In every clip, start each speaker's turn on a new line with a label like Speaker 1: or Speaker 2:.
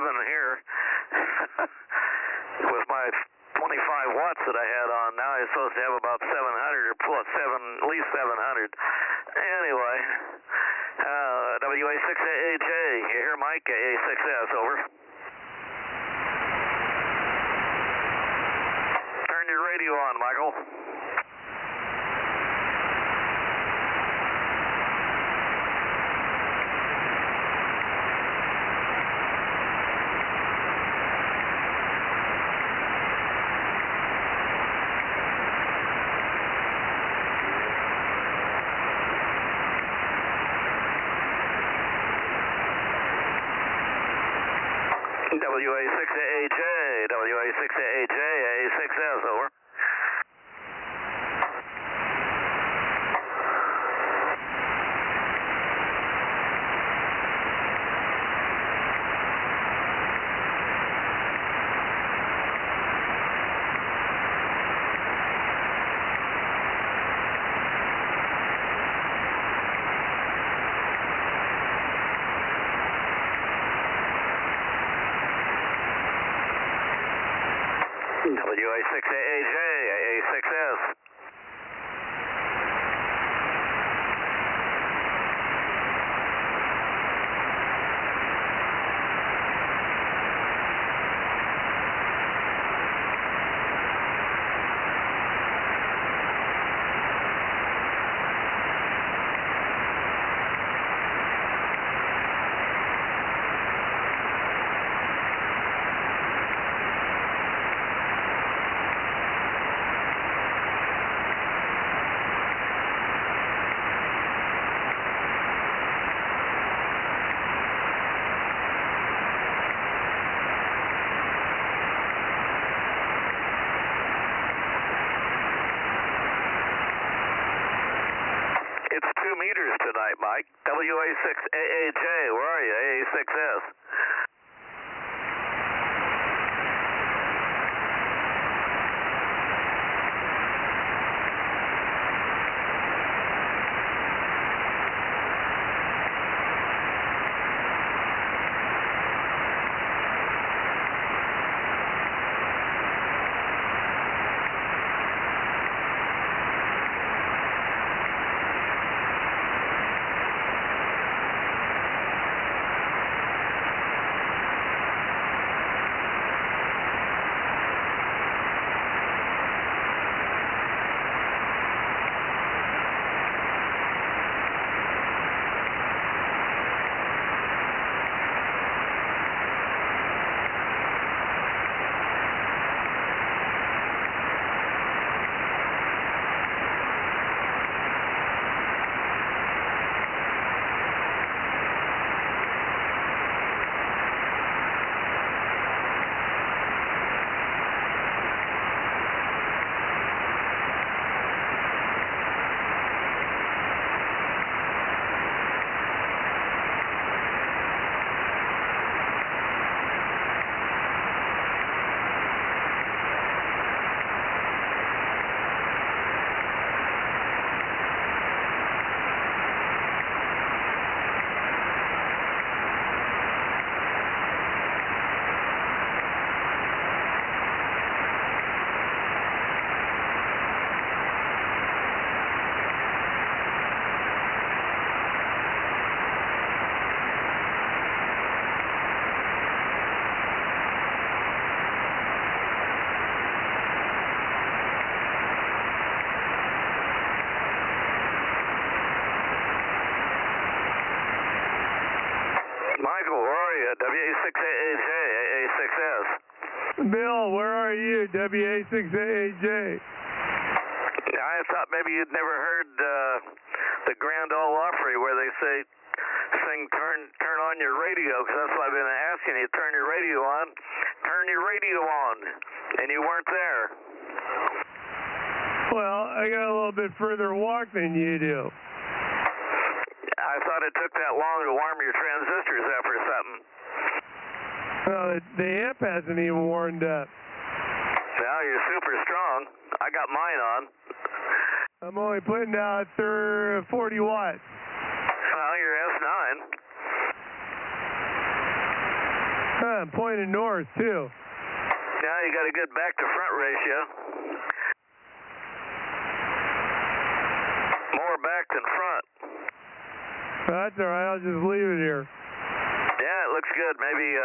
Speaker 1: here. With my 25 watts that I had on, now I'm supposed to have about 700 or plus at least 700. Anyway, WA6AJ, you hear Mike? AA6S, over. Turn your radio on, Michael. WA6AJ, WA6AJ, AA6S, over. WA6AJ, AA6S. It's 2 meters tonight, Mike. WA6AAJ, where are you? AA6S. Michael, where are you? WA6AAJ, AA6S.
Speaker 2: Bill, where are you? WA6AAJ.
Speaker 1: I thought maybe you'd never heard the Grand Ole Opry where they say, sing turn on your radio, because that's what I've been asking you. Turn your radio on. Turn your radio on. And you weren't there.
Speaker 2: Well, I got a little bit further walk than you do.
Speaker 1: I thought it took that long to warm your transistors up or something.
Speaker 2: Well, the amp hasn't even warmed up.
Speaker 1: Well, you're super strong. I got mine on.
Speaker 2: I'm only putting out 40 watts.
Speaker 1: Well, you're S9.
Speaker 2: Huh. Yeah, I'm pointing north, too.
Speaker 1: Now you got a good back-to-front ratio. More back than front.
Speaker 2: That's all right. I'll just leave it here.
Speaker 1: Yeah, it looks good. Maybe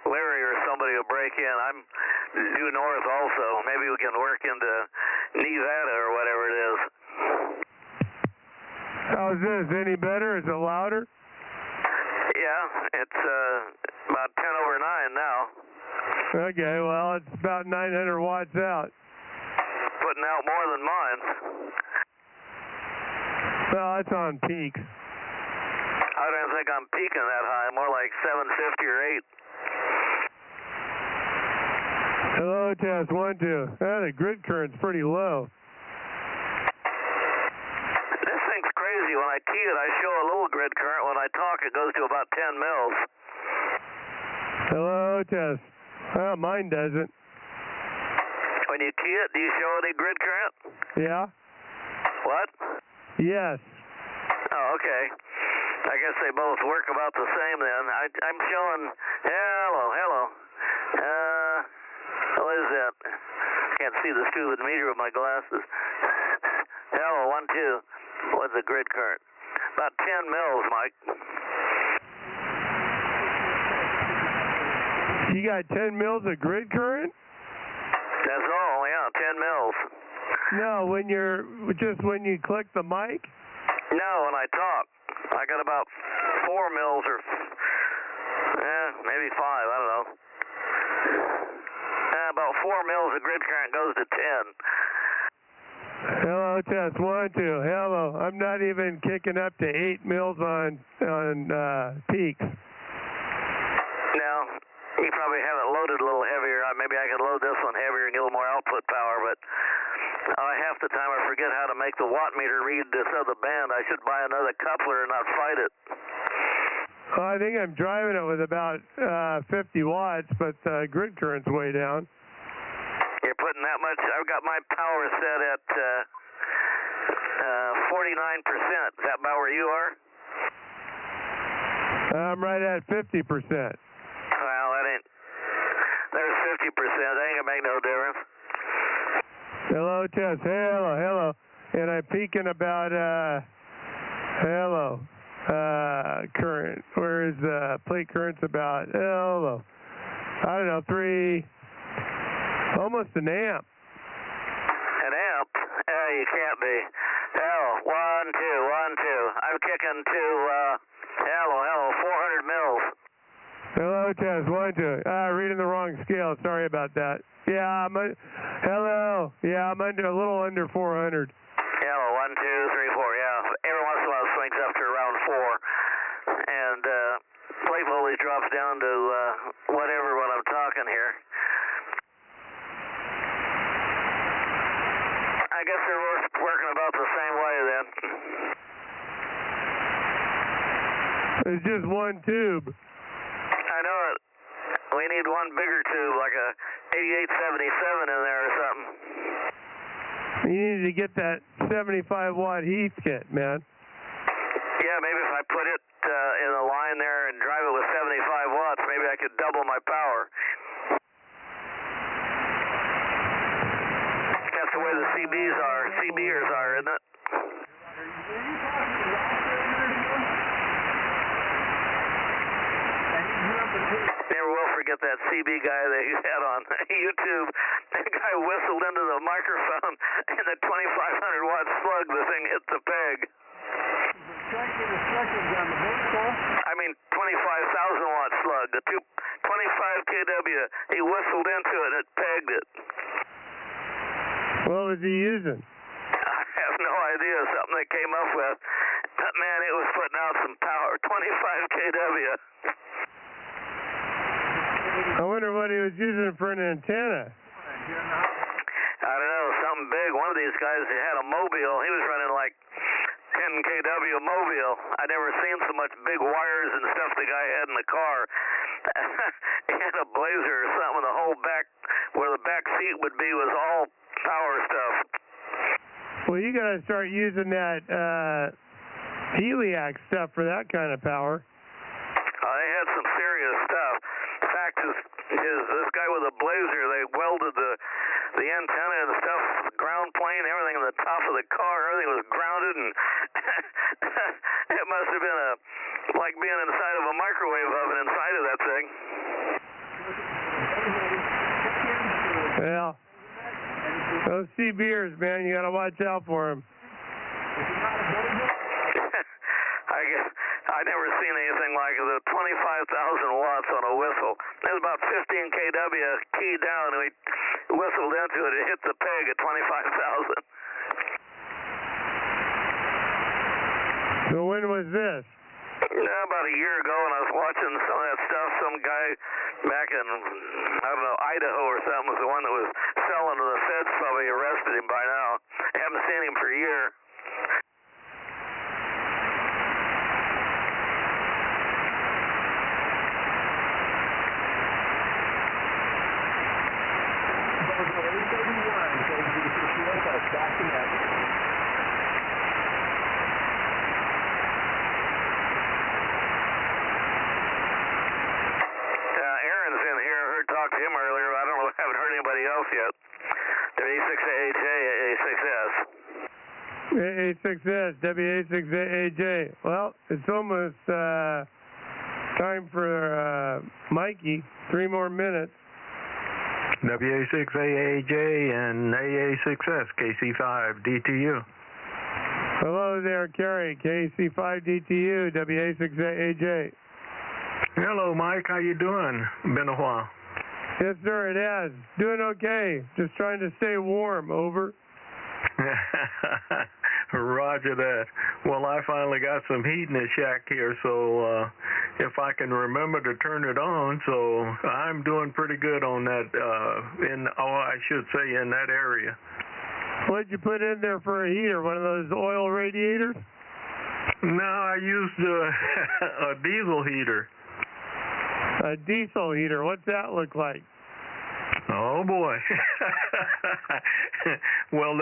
Speaker 1: Larry or somebody will break in. I'm due north also. Maybe we can work into Nevada or whatever it is.
Speaker 2: How's this? Any better? Is it louder?
Speaker 1: Yeah, it's about 10 over 9 now.
Speaker 2: Okay, well, it's about 900 watts out.
Speaker 1: Putting out more than mine.
Speaker 2: Well, that's on peaks.
Speaker 1: I don't think I'm peaking that high. More like 750 or 8.
Speaker 2: Hello, test 1, 2. The grid current's pretty low.
Speaker 1: This thing's crazy. When I key it, I show a little grid current. When I talk, it goes to about 10 mils.
Speaker 2: Hello, test. Mine doesn't.
Speaker 1: When you key it, do you show any grid current?
Speaker 2: Yeah.
Speaker 1: What?
Speaker 2: Yes.
Speaker 1: Oh, okay. I guess they both work about the same then. I'm showing, hello. What is that? Can't see the stupid meter with my glasses. Hello, 1, 2. What's the grid current? About 10 mils, Mike.
Speaker 2: You got 10 mils of grid current?
Speaker 1: That's all, yeah, 10 mils.
Speaker 2: No, when you click the mic?
Speaker 1: No, when I talk. I got about 4 mils or, maybe 5, I don't know. About 4 mils of grid current goes to 10.
Speaker 2: Hello, test 1, 2. Hello. I'm not even kicking up to 8 mils on peaks.
Speaker 1: No, you probably have it loaded a little heavier. Maybe I could load this one heavier and get a little more output power, but half the time I forget how to make the watt meter read this other band. I should buy another coupler and not fight it.
Speaker 2: Well, I think I'm driving it with about 50 watts, but grid current's way down.
Speaker 1: You're putting that much? I've got my power set at 49%. Is that about where you are?
Speaker 2: I'm right at 50%.
Speaker 1: Well, that ain't... There's 50%. That ain't gonna make no difference.
Speaker 2: Hello, test. Hello. And I'm peaking about, current. Where is plate current's about, hello. I don't know, 3, almost an amp.
Speaker 1: An amp? You can't be. Hello, 1, 2, 1, 2. I'm kicking to, 400 mils.
Speaker 2: Hello, test 1, 2. Reading the wrong scale. Sorry about that. Yeah, hello. Yeah, I'm a little under 400.
Speaker 1: Hello, 1, 2, 3, 4. Yeah, every once in a while it swings up to around 4, and plate voltage drops down to whatever when I'm talking here. I guess they're working about the same way then.
Speaker 2: It's just one tube.
Speaker 1: I know it. We need one bigger tube, like a 8877 in there or something.
Speaker 2: You need to get that 75-watt Heath kit, man.
Speaker 1: Yeah, maybe if I put it in a line there and drive it with 75 watts, maybe I could double my power. That's the way the CBers are, isn't it? Never will forget that CB guy that he had on YouTube. That guy whistled into the microphone, and the 2,500-watt slug, the thing hit the peg. I mean, 25,000-watt slug. The 25 kW, he whistled into it and it pegged it.
Speaker 2: What was he using?
Speaker 1: I have no idea. Something they came up with. But man, it was putting out some power. 25 kW.
Speaker 2: I wonder what he was using for an antenna.
Speaker 1: I don't know, something big. One of these guys had a mobile. He was running like 10 kW mobile. I'd never seen so much big wires and stuff the guy had in the car. He had a blazer or something. The whole back, where the back seat would be, was all power stuff.
Speaker 2: Well, you got to start using that heliac stuff for that kind of power.
Speaker 1: They had this guy with a blazer, they welded the antenna and stuff, ground plane, everything on the top of the car, everything was grounded, and it must have been like being inside of a microwave oven inside of that thing.
Speaker 2: Yeah. Those CBers, man, you gotta watch out for them.
Speaker 1: I never seen anything like it. The 25,000 watts on a whistle. It was about 15 kW key down, and we whistled into it. It hit the peg at 25,000.
Speaker 2: So when was this?
Speaker 1: About a year ago, and I was watching some of that stuff. Some guy back in, I don't know, Idaho or something was the one that was selling to the feds. Probably arrested him by now. I haven't seen him for a year. Aaron's in here. I heard talk to him earlier. I don't know. I haven't heard anybody else yet. W6AJ, A6S.
Speaker 2: A6S, WA6AJ. Well, it's almost time for Mikey. 3 more minutes.
Speaker 3: WA6AAJ and AA6S, KC5DTU.
Speaker 2: Hello there, Kerry. KC5DTU, WA6AJ.
Speaker 3: Hello, Mike. How you doing? Been a while.
Speaker 2: Yes, sir, it has. Doing okay. Just trying to stay warm. Over.
Speaker 3: Roger that. Well, I finally got some heat in the shack here, so if I can remember to turn it on, so I'm doing pretty good on that, I should say in that area.
Speaker 2: What'd you put in there for a heater? One of those oil radiators?
Speaker 3: No, I used a diesel heater.
Speaker 2: A diesel heater. What's that look like?
Speaker 3: Oh boy. Well,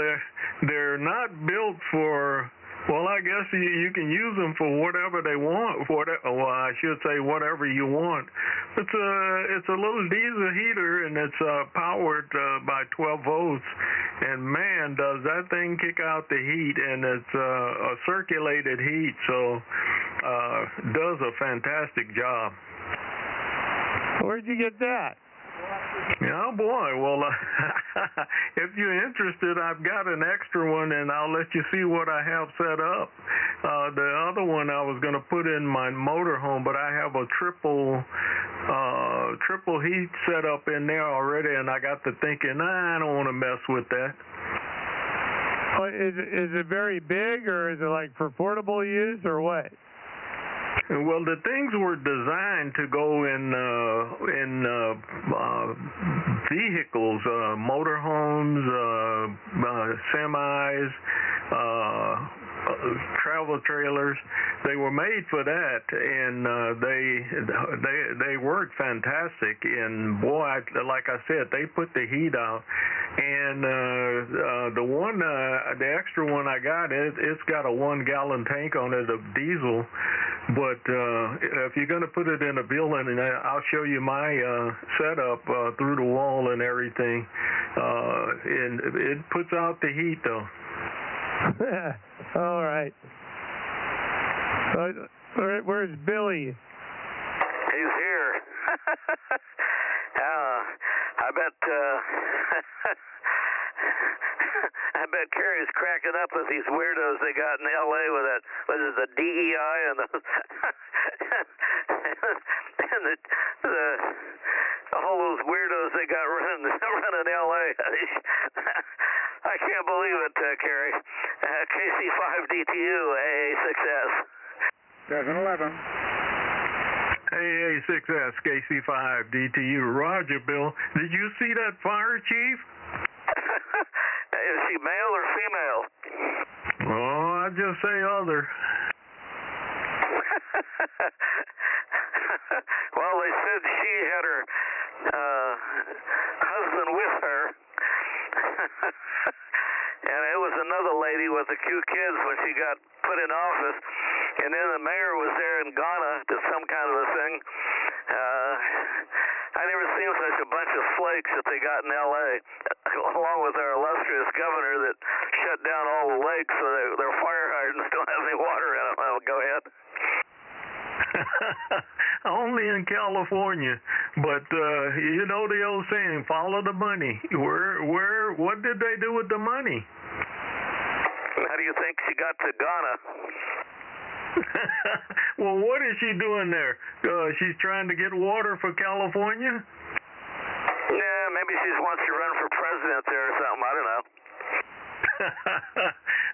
Speaker 3: they're not built for, well, I guess you can use them for whatever they want. Well, I should say whatever you want. It's a little diesel heater, and it's powered by 12 volts. And man, does that thing kick out the heat, and it's a circulated heat, so does a fantastic job.
Speaker 2: Where'd you get that?
Speaker 3: Oh boy, well, if you're interested, I've got an extra one, and I'll let you see what I have set up. The other one I was going to put in my motorhome, but I have a triple heat set up in there already, and I got to thinking, I don't want to mess with that.
Speaker 2: Is it very big, or is it like for portable use, or what?
Speaker 3: Well, the things were designed to go in vehicles, motorhomes, semis, travel trailers. They were made for that, and they work fantastic. And boy, like I said, they put the heat out. And the extra one I got, it's got a 1-gallon tank on it of diesel. But if you're going to put it in a building, and I'll show you my setup through the wall and everything, and it puts out the heat, though.
Speaker 2: All right. Where's Billy?
Speaker 1: He's here. I bet Kerry's cracking up with these weirdos they got in L.A. with that, what is it, the DEI and the all those weirdos they got running L.A. I can't believe it, Kerry. KC5DTU, AA6S.
Speaker 4: 711.
Speaker 3: AA6S, KC5DTU. Roger, Bill. Did you see that fire, Chief?
Speaker 1: Is she male or female?
Speaker 3: Oh, I'd just say other.
Speaker 1: Well, they said she had her husband with her. And it was another lady with a few kids when she got put in office. And then the mayor was there in Ghana, did some kind of a thing. I never seen such a bunch of flakes that they got in L.A., along with our illustrious governor that shut down all the lakes so their fire hydrants don't have any water in them. Oh, go ahead.
Speaker 3: Only in California, but you know the old saying, follow the money. What did they do with the money?
Speaker 1: How do you think she got to Ghana?
Speaker 3: Well, what is she doing there? She's trying to get water for California?
Speaker 1: Yeah, maybe she just wants to run for president there or something. I don't know.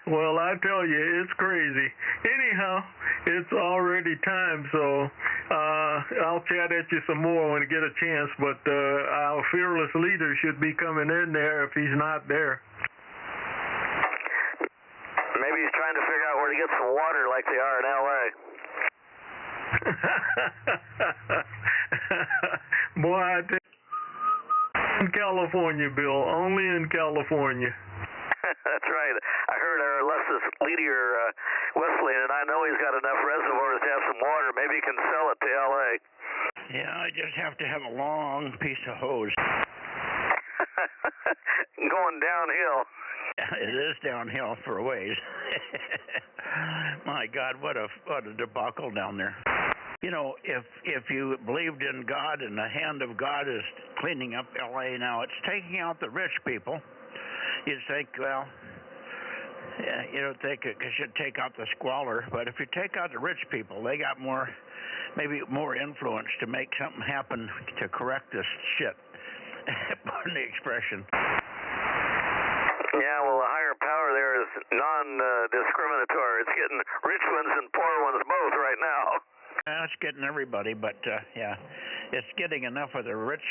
Speaker 3: Well, I tell you, it's crazy. Anyhow, it's already time, so I'll chat at you some more when I get a chance, but our fearless leader should be coming in there if he's not there.
Speaker 1: Maybe he's trying to figure out where to get some water like they are in L.A.
Speaker 3: Boy, I tell you, in California, Bill, only in California.
Speaker 1: That's right. I heard our illustrious leader, Wesley, and I know he's got enough reservoirs to have some water. Maybe he can sell it to L.A.
Speaker 5: Yeah, I just have to have a long piece of hose.
Speaker 1: Going downhill.
Speaker 5: It is downhill for a ways. My God, what a debacle down there. You know, if you believed in God and the hand of God is cleaning up L.A. now, it's taking out the rich people. You'd think, well, yeah, you don't think it should take out the squalor, but if you take out the rich people, they got maybe more influence to make something happen to correct this shit. Pardon the expression.
Speaker 1: Yeah, well, the higher power there is non-discriminatory. It's getting rich ones and poor ones both right now.
Speaker 5: It's getting everybody, but yeah, it's getting enough of the rich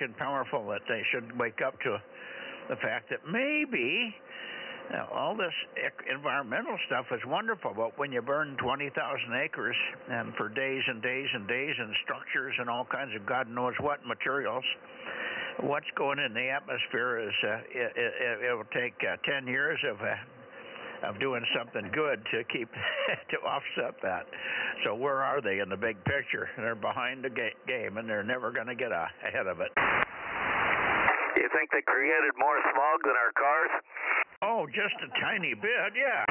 Speaker 5: and powerful that they should wake up to the fact that maybe all this environmental stuff is wonderful, but when you burn 20,000 acres and for days and days and days and structures and all kinds of God knows what materials, what's going in the atmosphere is it will take 10 years of doing something good to keep to offset that. So where are they in the big picture? They're behind the game, and they're never going to get ahead of it.
Speaker 1: You think they created more smog than our cars?
Speaker 5: Oh, just a tiny bit, yeah.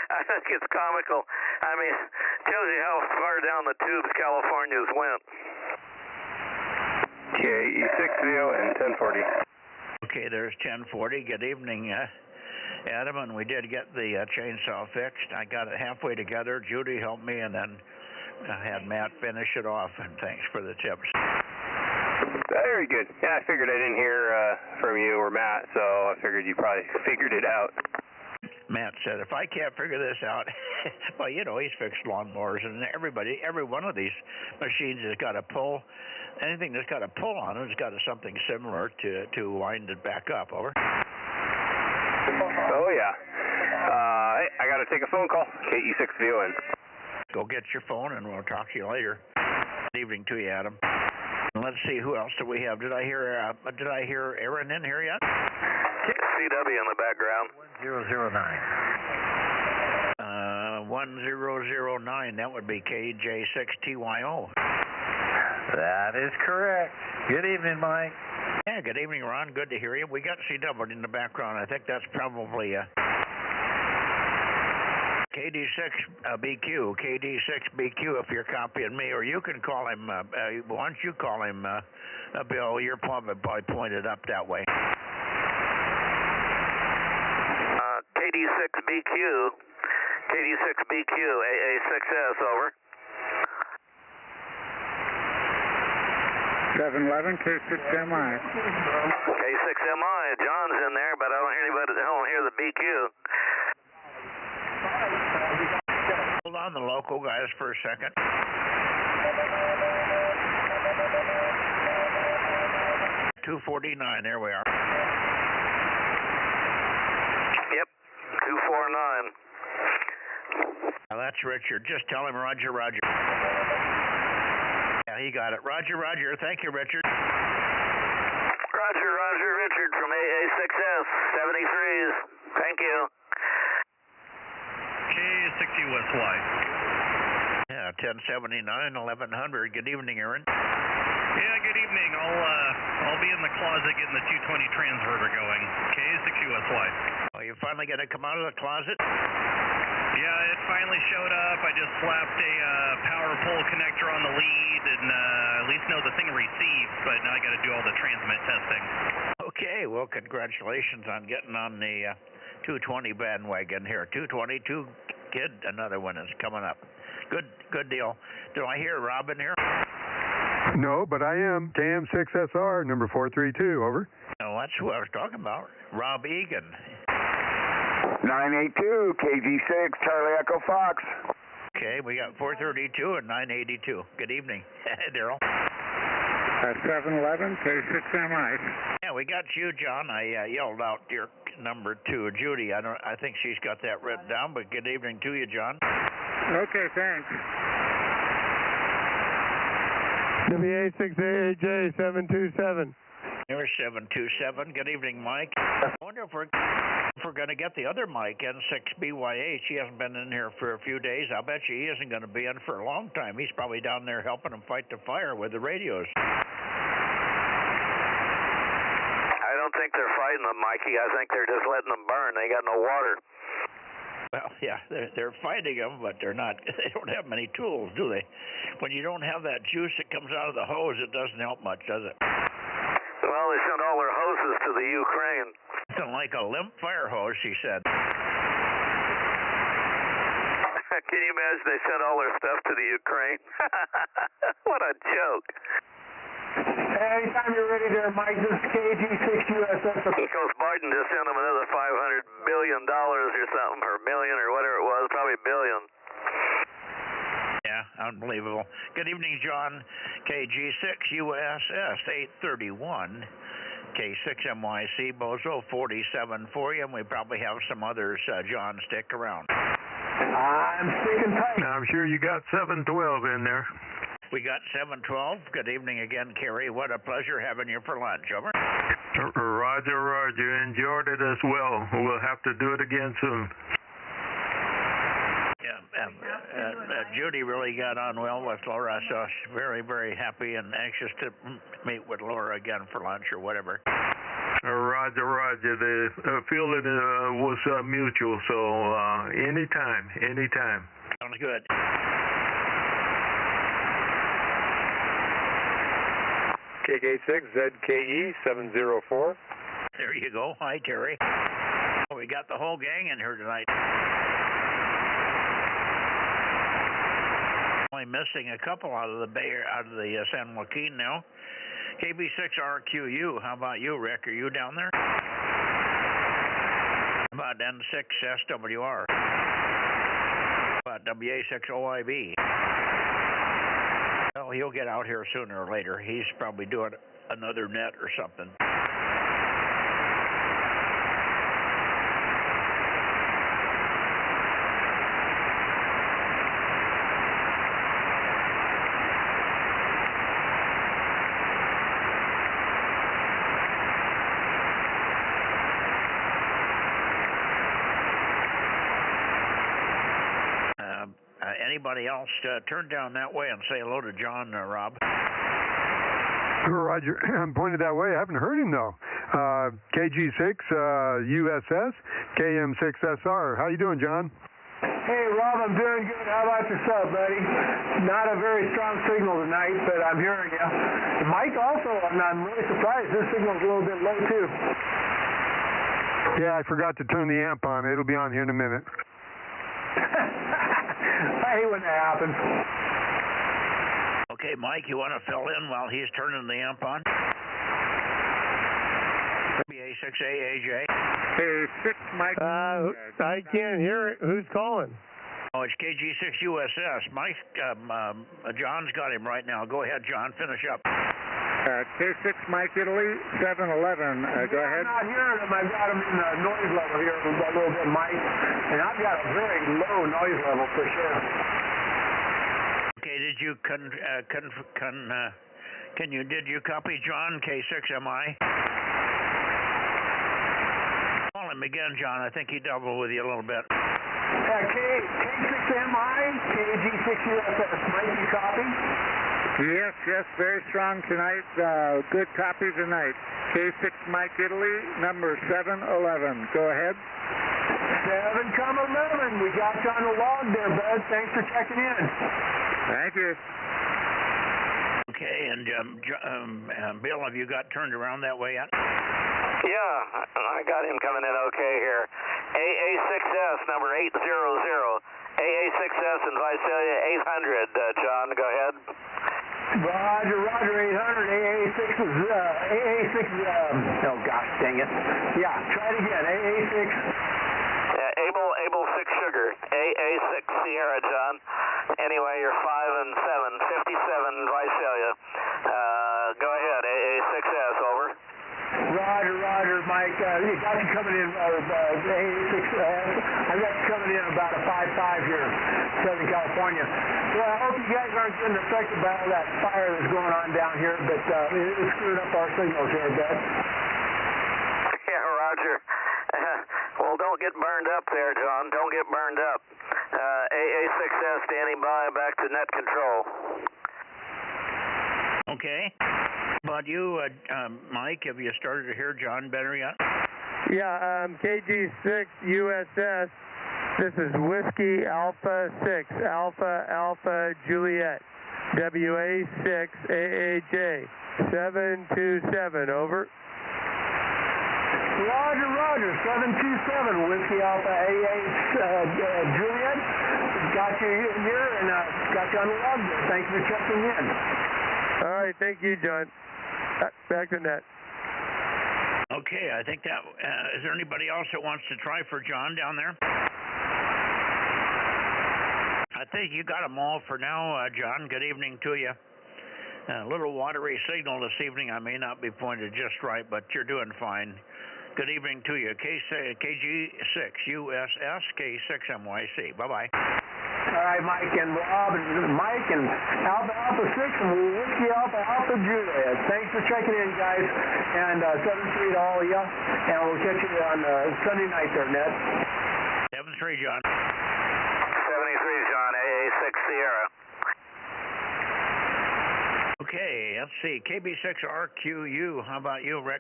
Speaker 1: I think it's comical. I mean, it tells you how far down the tubes California's went.
Speaker 2: KE60 and 1040.
Speaker 5: Okay, there's 1040. Good evening, Adam, and we did get the chainsaw fixed. I got it halfway together. Judy helped me, and then I had Matt finish it off, and thanks for the tips.
Speaker 2: Very good. Yeah, I figured I didn't hear from you or Matt, so I figured you probably figured it out.
Speaker 5: Matt said, if I can't figure this out, well, you know, he's fixed lawnmowers, and every one of these machines has got a pull. Anything that's got a pull on it has got something similar to wind it back up. Over.
Speaker 2: Oh, yeah. Hey, I got to take a phone call. KE6VON.
Speaker 5: Go get your phone, and we'll talk to you later. Good evening to you, Adam. Let's see, who else do we have? Did I hear Aaron in here yet?
Speaker 1: CW in the background.
Speaker 5: 1009. 1009. That would be KJ6TYO.
Speaker 6: That is correct. Good evening, Mike.
Speaker 5: Yeah, good evening, Ron. Good to hear you. We got CW in the background. I think that's probably KD6BQ. KD6BQ if you're copying me, or you can call him, once you call him, Bill, you're probably pointed up that way.
Speaker 1: KD6BQ. KD6BQ, AA6S, over.
Speaker 4: 711, K6MI.
Speaker 1: K6MI, John's in there, but I don't hear the BQ.
Speaker 5: Hold on the local guys for a second. $249, there we are.
Speaker 1: Yep, 249.
Speaker 5: Now that's Richard. Just tell him Roger, Roger. Yeah, he got it. Roger, Roger. Thank you, Richard.
Speaker 1: Roger, Roger, Richard from AA6S, 73s. Thank you.
Speaker 3: K60 West Y.
Speaker 5: Yeah, 1079, 1100. Good evening, Aaron.
Speaker 7: Yeah, good evening. I'll be in the closet getting the 220 transverter going. K6USY.
Speaker 5: Oh, you finally going to come out of the closet?
Speaker 7: Yeah, it finally showed up. I just slapped a power pole connector on the lead and at least know the thing receives, but now I got to do all the transmit testing.
Speaker 5: Okay, well, congratulations on getting on the 220 bandwagon here. 222, kid, another one is coming up. Good deal. Do I hear Robin here?
Speaker 8: No, but I am. KM6SR, number 432, over.
Speaker 5: Oh, that's who I was talking about. Rob Egan.
Speaker 9: 982, KG6, Charlie Echo Fox.
Speaker 5: Okay, we got 432 and 982. Good evening, Daryl.
Speaker 4: 711, K6MI.
Speaker 5: Yeah, we got you, John. I yelled out your number to Judy. I think she's got that written down, but good evening to you, John.
Speaker 4: Okay, thanks.
Speaker 2: WA6AJ 727.
Speaker 5: Here's 727. Good evening, Mike. I wonder if we're going to get the otother Mike, N6BYH. He hasn't been in here for a few days. I'll bet you he isn't going to be in for a long time. He's probably down there helping them fight the fire with the radios.
Speaker 1: I don't think they're fighting them, Mikey. I think they're just letting them burn. They got no water.
Speaker 5: Well, yeah, they're fighting them, but they're not. They don't have many tools, do they? When you don't have that juice that comes out of the hose, it doesn't help much, does it?
Speaker 1: Well, they sent all their hoses to the Ukraine.
Speaker 5: Something like a limp fire hose, she said.
Speaker 1: Can you imagine they sent all their stuff to the Ukraine? What a joke.
Speaker 10: Anytime you're ready there, Mike, this is KG6USS.
Speaker 1: Because Biden just sent them another $500 billion or something, or million, or whatever it was, probably billion.
Speaker 5: Yeah, unbelievable. Good evening, John. KG6USS 831. K6MYC Bozo 47 for you, and we probably have some others. John, stick around.
Speaker 10: I'm sticking tight.
Speaker 3: I'm sure you got 712 in there.
Speaker 5: We got 712. Good evening again, Kerry. What a pleasure having you for lunch. Over.
Speaker 3: Roger. Enjoyed it as well. We'll have to do it again soon.
Speaker 5: Yeah, Judy really got on well with Laura, so she's very, very happy and anxious to meet with Laura again for lunch or whatever.
Speaker 3: Roger. The feeling was mutual, so anytime.
Speaker 5: Sounds good.
Speaker 8: KK6ZKE 704.
Speaker 5: There you go. Hi, Terry. We got the whole gang in here tonight. Only missing a couple out of the San Joaquin now. KB6RQU. How about you, Rick? Are you down there? How about N6SWR? How about WA6OIB? Well, he'll get out here sooner or later. He's probably doing another net or something. Anybody else turn down that way and say hello to John, Rob?
Speaker 8: Roger. I'm pointed that way. I haven't heard him, though. KG6 USS, KM6SR. How you doing, John?
Speaker 10: Hey, Rob, I'm doing good. How about yourself, buddy? Not a very strong signal tonight, but I'm hearing you. Mike, also, I'm really surprised. This signal's a little bit low, too.
Speaker 8: Yeah, I forgot to turn the amp on. It'll be on here in a minute.
Speaker 10: I hate when that happens.
Speaker 5: Okay, Mike, you want to fill in while he's turning the amp on? BA6AAJ.
Speaker 4: Hey, 6 Mike.
Speaker 2: I can't hear it. Who's calling?
Speaker 5: Oh, it's KG6USS. Mike, John's got him right now. Go ahead, John. Finish up.
Speaker 4: K6 Mike Italy 711. Go ahead.
Speaker 10: I'm not hearing him. I've got him in the noise level here a little bit, Mike. And I've got a very low noise level for sure.
Speaker 5: Okay, did you did you copy John, K6MI? Call him again, John. I think he doubled with you a little bit.
Speaker 10: K6MI, KG6USS. Mike, you copy?
Speaker 4: Yes, very strong tonight. Good copy tonight. K6 Mike Italy, number 711. Go ahead.
Speaker 10: 7,11. We got you on the log there, bud. Thanks for checking in.
Speaker 4: Thank you.
Speaker 5: Okay, and Bill, have you got turned around that way yet?
Speaker 1: Yeah, I got him coming in okay here. AA6S, number 800. AA6S in Visalia 800. John, go ahead.
Speaker 10: Roger, 800. AA6 is, oh gosh, dang it. Yeah, try it again. AA6.
Speaker 1: Able 6 Sugar. AA6 Sierra, John. Anyway, you're 5 and 7. 57 Visalia. Go ahead. AA6S, over.
Speaker 10: Roger, Mike. You got you coming in, AA6S. I got you coming in about a 5-5 here in Southern California. Well, I hope you guys aren't getting affected by all that fire that's going on down here, but it's screwing up our signals here a bit.
Speaker 1: Yeah, Roger. Well, don't get burned up there, John. Don't get burned up. AA6S standing by, back to net control.
Speaker 5: Okay. But you, Mike, have you started to hear John better yet?
Speaker 2: Yeah, KG6 USS. This is Whiskey Alpha 6, Alpha Juliet, WA6 AAJ 727, over.
Speaker 10: Roger, 727, Whiskey Alpha AA Juliet. Got you here and got you on the log there. Thanks for checking in.
Speaker 2: All right, thank you, John. Back to net.
Speaker 5: Okay, I think that, is there anybody else that wants to try for John down there? I think you got them all for now, John. Good evening to you. A little watery signal this evening. I may not be pointed just right, but you're doing fine. Good evening to you. KG6 USS, K6MYC. Bye-bye.
Speaker 10: All right, Mike and Rob and Mike and Alpha 6 and Whiskey Alpha Juliet. Thanks for checking in, guys. And 7-3 to all of you. And we'll catch you on Sunday night there, Ned.
Speaker 5: 7-3, John.
Speaker 1: 73, John. AA6 Sierra.
Speaker 5: Okay, let's see. KB6RQU. How about you, Rick?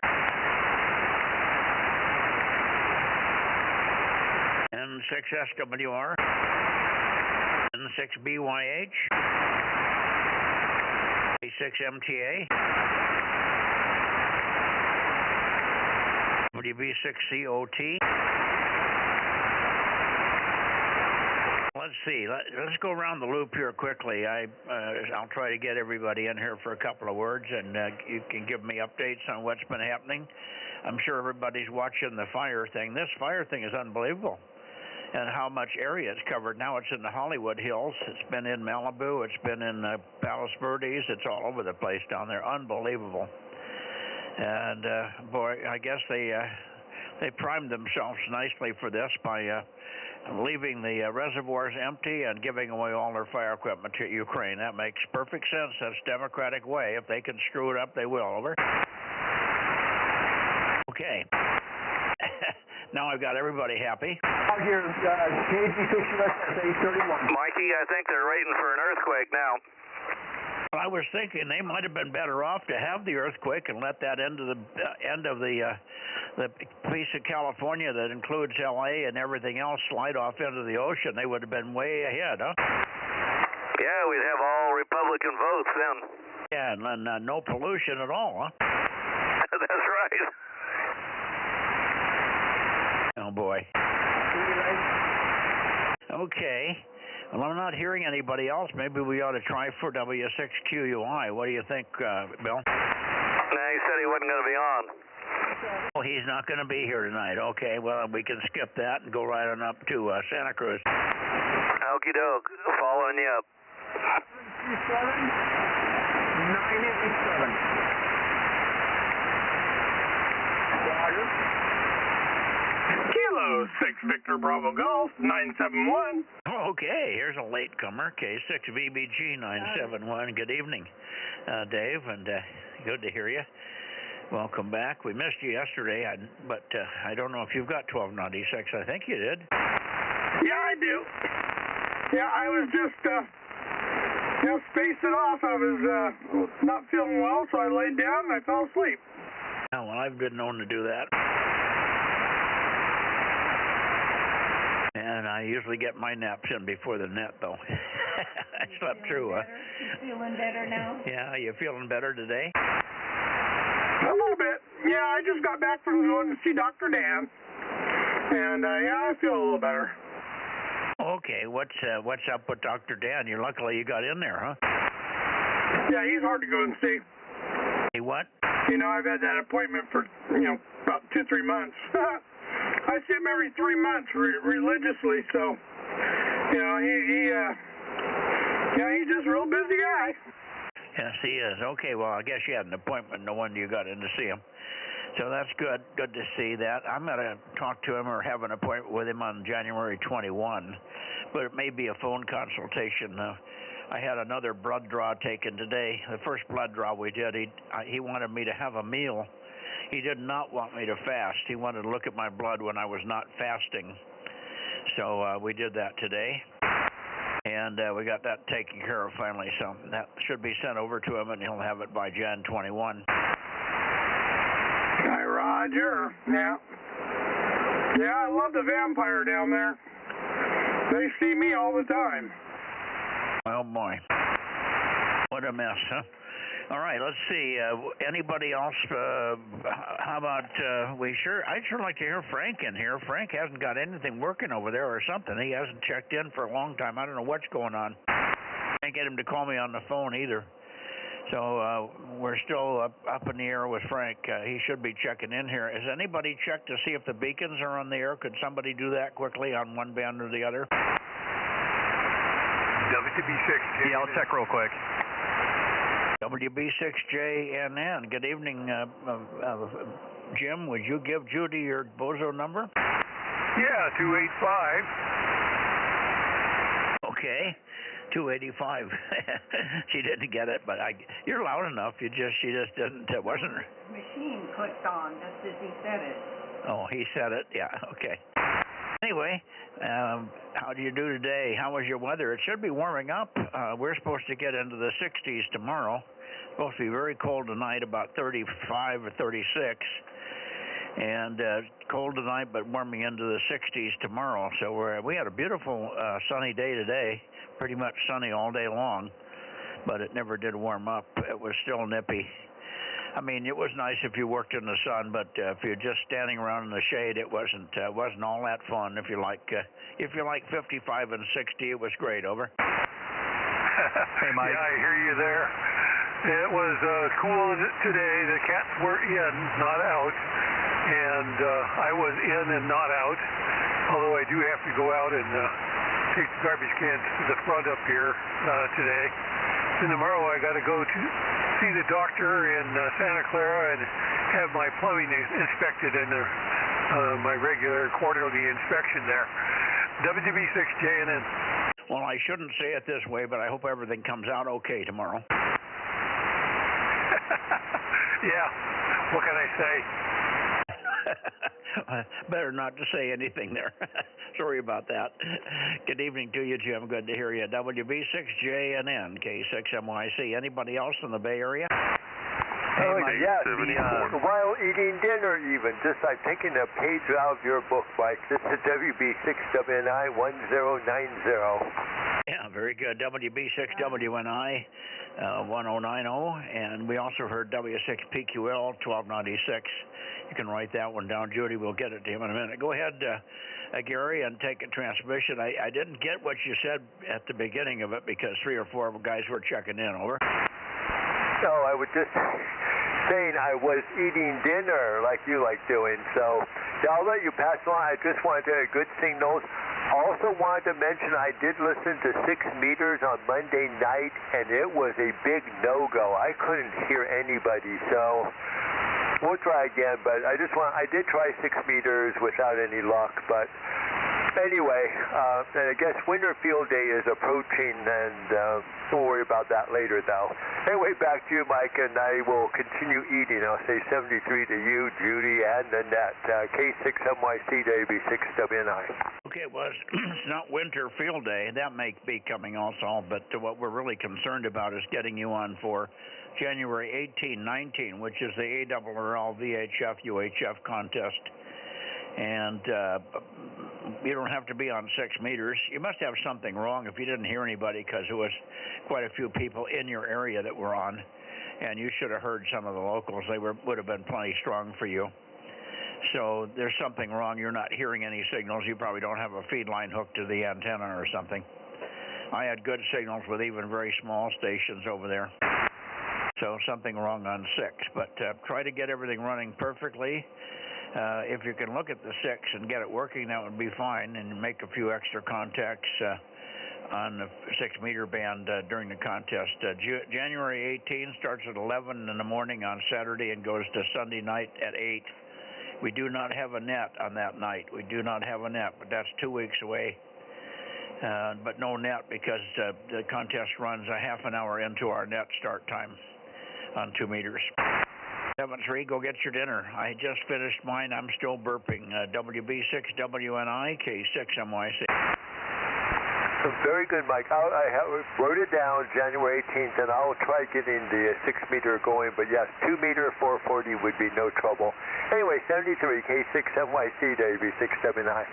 Speaker 5: N6SWR. N6BYH. A6MTA. WB6COT. Let's see. Let's go around the loop here quickly. I'll try to get everybody in here for a couple of words, and you can give me updates on what's been happening. I'm sure everybody's watching the fire thing. This fire thing is unbelievable, and how much area it's covered. Now it's in the Hollywood Hills. It's been in Malibu. It's been in Palos Verdes. It's all over the place down there. Unbelievable. And boy, I guess they primed themselves nicely for this by leaving the reservoirs empty and giving away all their fire equipment to Ukraine. That makes perfect sense. That's democratic way. If they can screw it up, they will. Over. Okay. Now I've got everybody happy.
Speaker 10: Out here, KG6 USS 831.
Speaker 1: Mikey, I think they're waiting for an earthquake now.
Speaker 5: I was thinking they might have been better off to have the earthquake and let that end of the piece of California that includes L.A. and everything else slide off into the ocean. They would have been way ahead, huh?
Speaker 1: Yeah, we'd have all Republican votes then.
Speaker 5: Yeah, and no pollution at all, huh?
Speaker 1: That's right.
Speaker 5: Oh, boy. Okay. Well, I'm not hearing anybody else. Maybe we ought to try for W6QUI. What do you think, Bill?
Speaker 1: No, he said he wasn't going to be on.
Speaker 5: Oh, he's not going to be here tonight. Okay, well, we can skip that and go right on up to Santa Cruz.
Speaker 1: Okie doke. Following you up.
Speaker 10: 987. Roger.
Speaker 11: Kilo 6 Victor Bravo Golf 971.
Speaker 5: Okay, here's a latecomer, K6VBG 971. Good evening, Dave, and good to hear you. Welcome back. We missed you yesterday, but I don't know if you've got 1296. I think you did.
Speaker 11: Yeah, I do. Yeah, I was just, spacing off. I was not feeling well, so I laid down and I fell asleep.
Speaker 5: Oh, well, I've been known to do that. And I usually get my naps in before the net, though. I slept through.
Speaker 12: You feeling better now?
Speaker 5: Yeah, you feeling better today?
Speaker 11: A little bit. Yeah, I just got back from going to see Dr. Dan. And, I feel a little better.
Speaker 5: Okay, what's up with Dr. Dan? You're luckily you got in there, huh?
Speaker 11: Yeah, he's hard to go and see.
Speaker 5: Hey, what?
Speaker 11: I've had that appointment for, about 2-3 months. I see him every 3 months religiously, so, he's just a real busy guy.
Speaker 5: Yes, he is. Okay, well, I guess you had an appointment, no wonder you got in to see him. So that's good. Good to see that. I'm going to talk to him or have an appointment with him on January 21, but it may be a phone consultation. I had another blood draw taken today. The first blood draw we did, he wanted me to have a meal. He did not want me to fast. He wanted to look at my blood when I was not fasting. So we did that today. And we got that taken care of finally. So that should be sent over to him, and he'll have it by Jan 21.
Speaker 11: Hi, Roger. Yeah. Yeah, I love the vampire down there. They see me all the time.
Speaker 5: Oh, boy. What a mess, huh? All right, let's see. Anybody else? How about I'd sure like to hear Frank in here. Frank hasn't got anything working over there or something. He hasn't checked in for a long time. I don't know what's going on. Can't get him to call me on the phone either. So we're still up in the air with Frank. He should be checking in here. Has anybody checked to see if the beacons are on the air? Could somebody do that quickly on one band or the other?
Speaker 6: WB6. Yeah, I'll check real quick.
Speaker 5: WB6JNN. Good evening, Jim. Would you give Judy your Bozo number?
Speaker 6: Yeah, 285.
Speaker 5: Okay, 285. She didn't get it, but you're loud enough. She just didn't. Wasn't her
Speaker 12: machine clicked on just as he said it.
Speaker 5: Oh, he said it. Yeah. Okay. Anyway, how do you do today? How was your weather? It should be warming up. We're supposed to get into the 60s tomorrow. Supposed to be very cold tonight, about 35 or 36. And cold tonight, but warming into the 60s tomorrow. So we had a beautiful sunny day today, pretty much sunny all day long, but it never did warm up. It was still nippy. I mean, it was nice if you worked in the sun, but if you're just standing around in the shade, it wasn't all that fun. If you like 55 and 60, it was great. Over.
Speaker 6: Hey, Mike.
Speaker 8: Yeah, I hear you there. It was cool today. The cats were in, not out, and I was in and not out. Although I do have to go out and take the garbage cans to the front up here today. And tomorrow I got to go to see the doctor in Santa Clara and have my plumbing inspected in my regular quarterly inspection there. WB6JNN.
Speaker 5: Well, I shouldn't say it this way, but I hope everything comes out okay tomorrow.
Speaker 8: Yeah, what can I say?
Speaker 5: Better not to say anything there. Sorry about that. Good evening to you, Jim. Good to hear you. WB6JNN, K6MYC. Anybody else in the Bay Area?
Speaker 6: Yes, while eating dinner even. I'm taking a page out of your book, Mike. This is WB6WNI 1090.
Speaker 5: Yeah, very good. WB6WNI 1090. And we also heard W6PQL 1296. You can write that one down. Judy will get it to him in a minute. Go ahead, Gary, and take a transmission. I didn't get what you said at the beginning of it because 3 or 4 guys were checking in. Over.
Speaker 6: No, I was just saying I was eating dinner like you like doing. So yeah, I'll let you pass on. I just wanted to good signals. Also wanted to mention I did listen to 6 meters on Monday night, and it was a big no-go. I couldn't hear anybody, so we'll try again. But I did try 6 meters without any luck. But Anyway, and I guess winter field day is approaching, and don't worry about that later, though. Anyway, back to you, Mike, and I will continue eating. I'll say 73 to you, Judy, and Annette. K6MYC-W6WNI.
Speaker 5: Okay, well, it's not winter field day. That may be coming also, but what we're really concerned about is getting you on for January 18-19, which is the ARRL VHF UHF contest. And you don't have to be on 6 meters. You must have something wrong if you didn't hear anybody, because there was quite a few people in your area that were on, and you should have heard some of the locals. They would have been plenty strong for you. So there's something wrong. You're not hearing any signals. You probably don't have a feed line hooked to the antenna or something. I had good signals with even very small stations over there. So something wrong on 6. But try to get everything running perfectly. If you can look at the 6 and get it working, that would be fine, and make a few extra contacts on the 6-meter band during the contest. January 18 starts at 11 in the morning on Saturday and goes to Sunday night at 8. We do not have a net on that night. We do not have a net, but that's 2 weeks away. But no net, because the contest runs a half an hour into our net start time on 2 meters. 7-3, go get your dinner. I just finished mine. I'm still burping. WB6WNI, K6MYC.
Speaker 6: Very good, Mike. I wrote it down January 18th, and I'll try getting the 6-meter going. But yes, 2-meter 440 would be no trouble. Anyway, 73, K6MYC, W6WNI.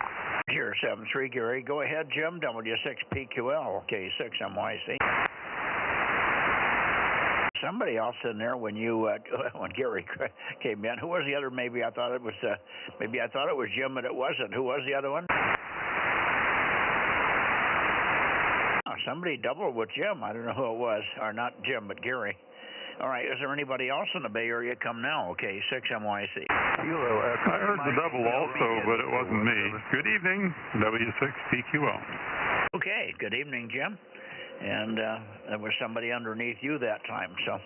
Speaker 5: Here, 7-3, Gary. Go ahead, Jim. W6PQL, K6MYC. Somebody else in there when you when Gary came in. Who was the other? Maybe I thought it was Jim, but it wasn't. Who was the other one? Oh, somebody doubled with Jim. I don't know who it was, or not Jim, but Gary. All right. Is there anybody else in the Bay Area? Come now. Okay, 6MYC.
Speaker 13: I heard the double also, but it wasn't me. Good evening, W6PQL.
Speaker 5: Okay. Good evening, Jim. And there was somebody underneath you that time, so.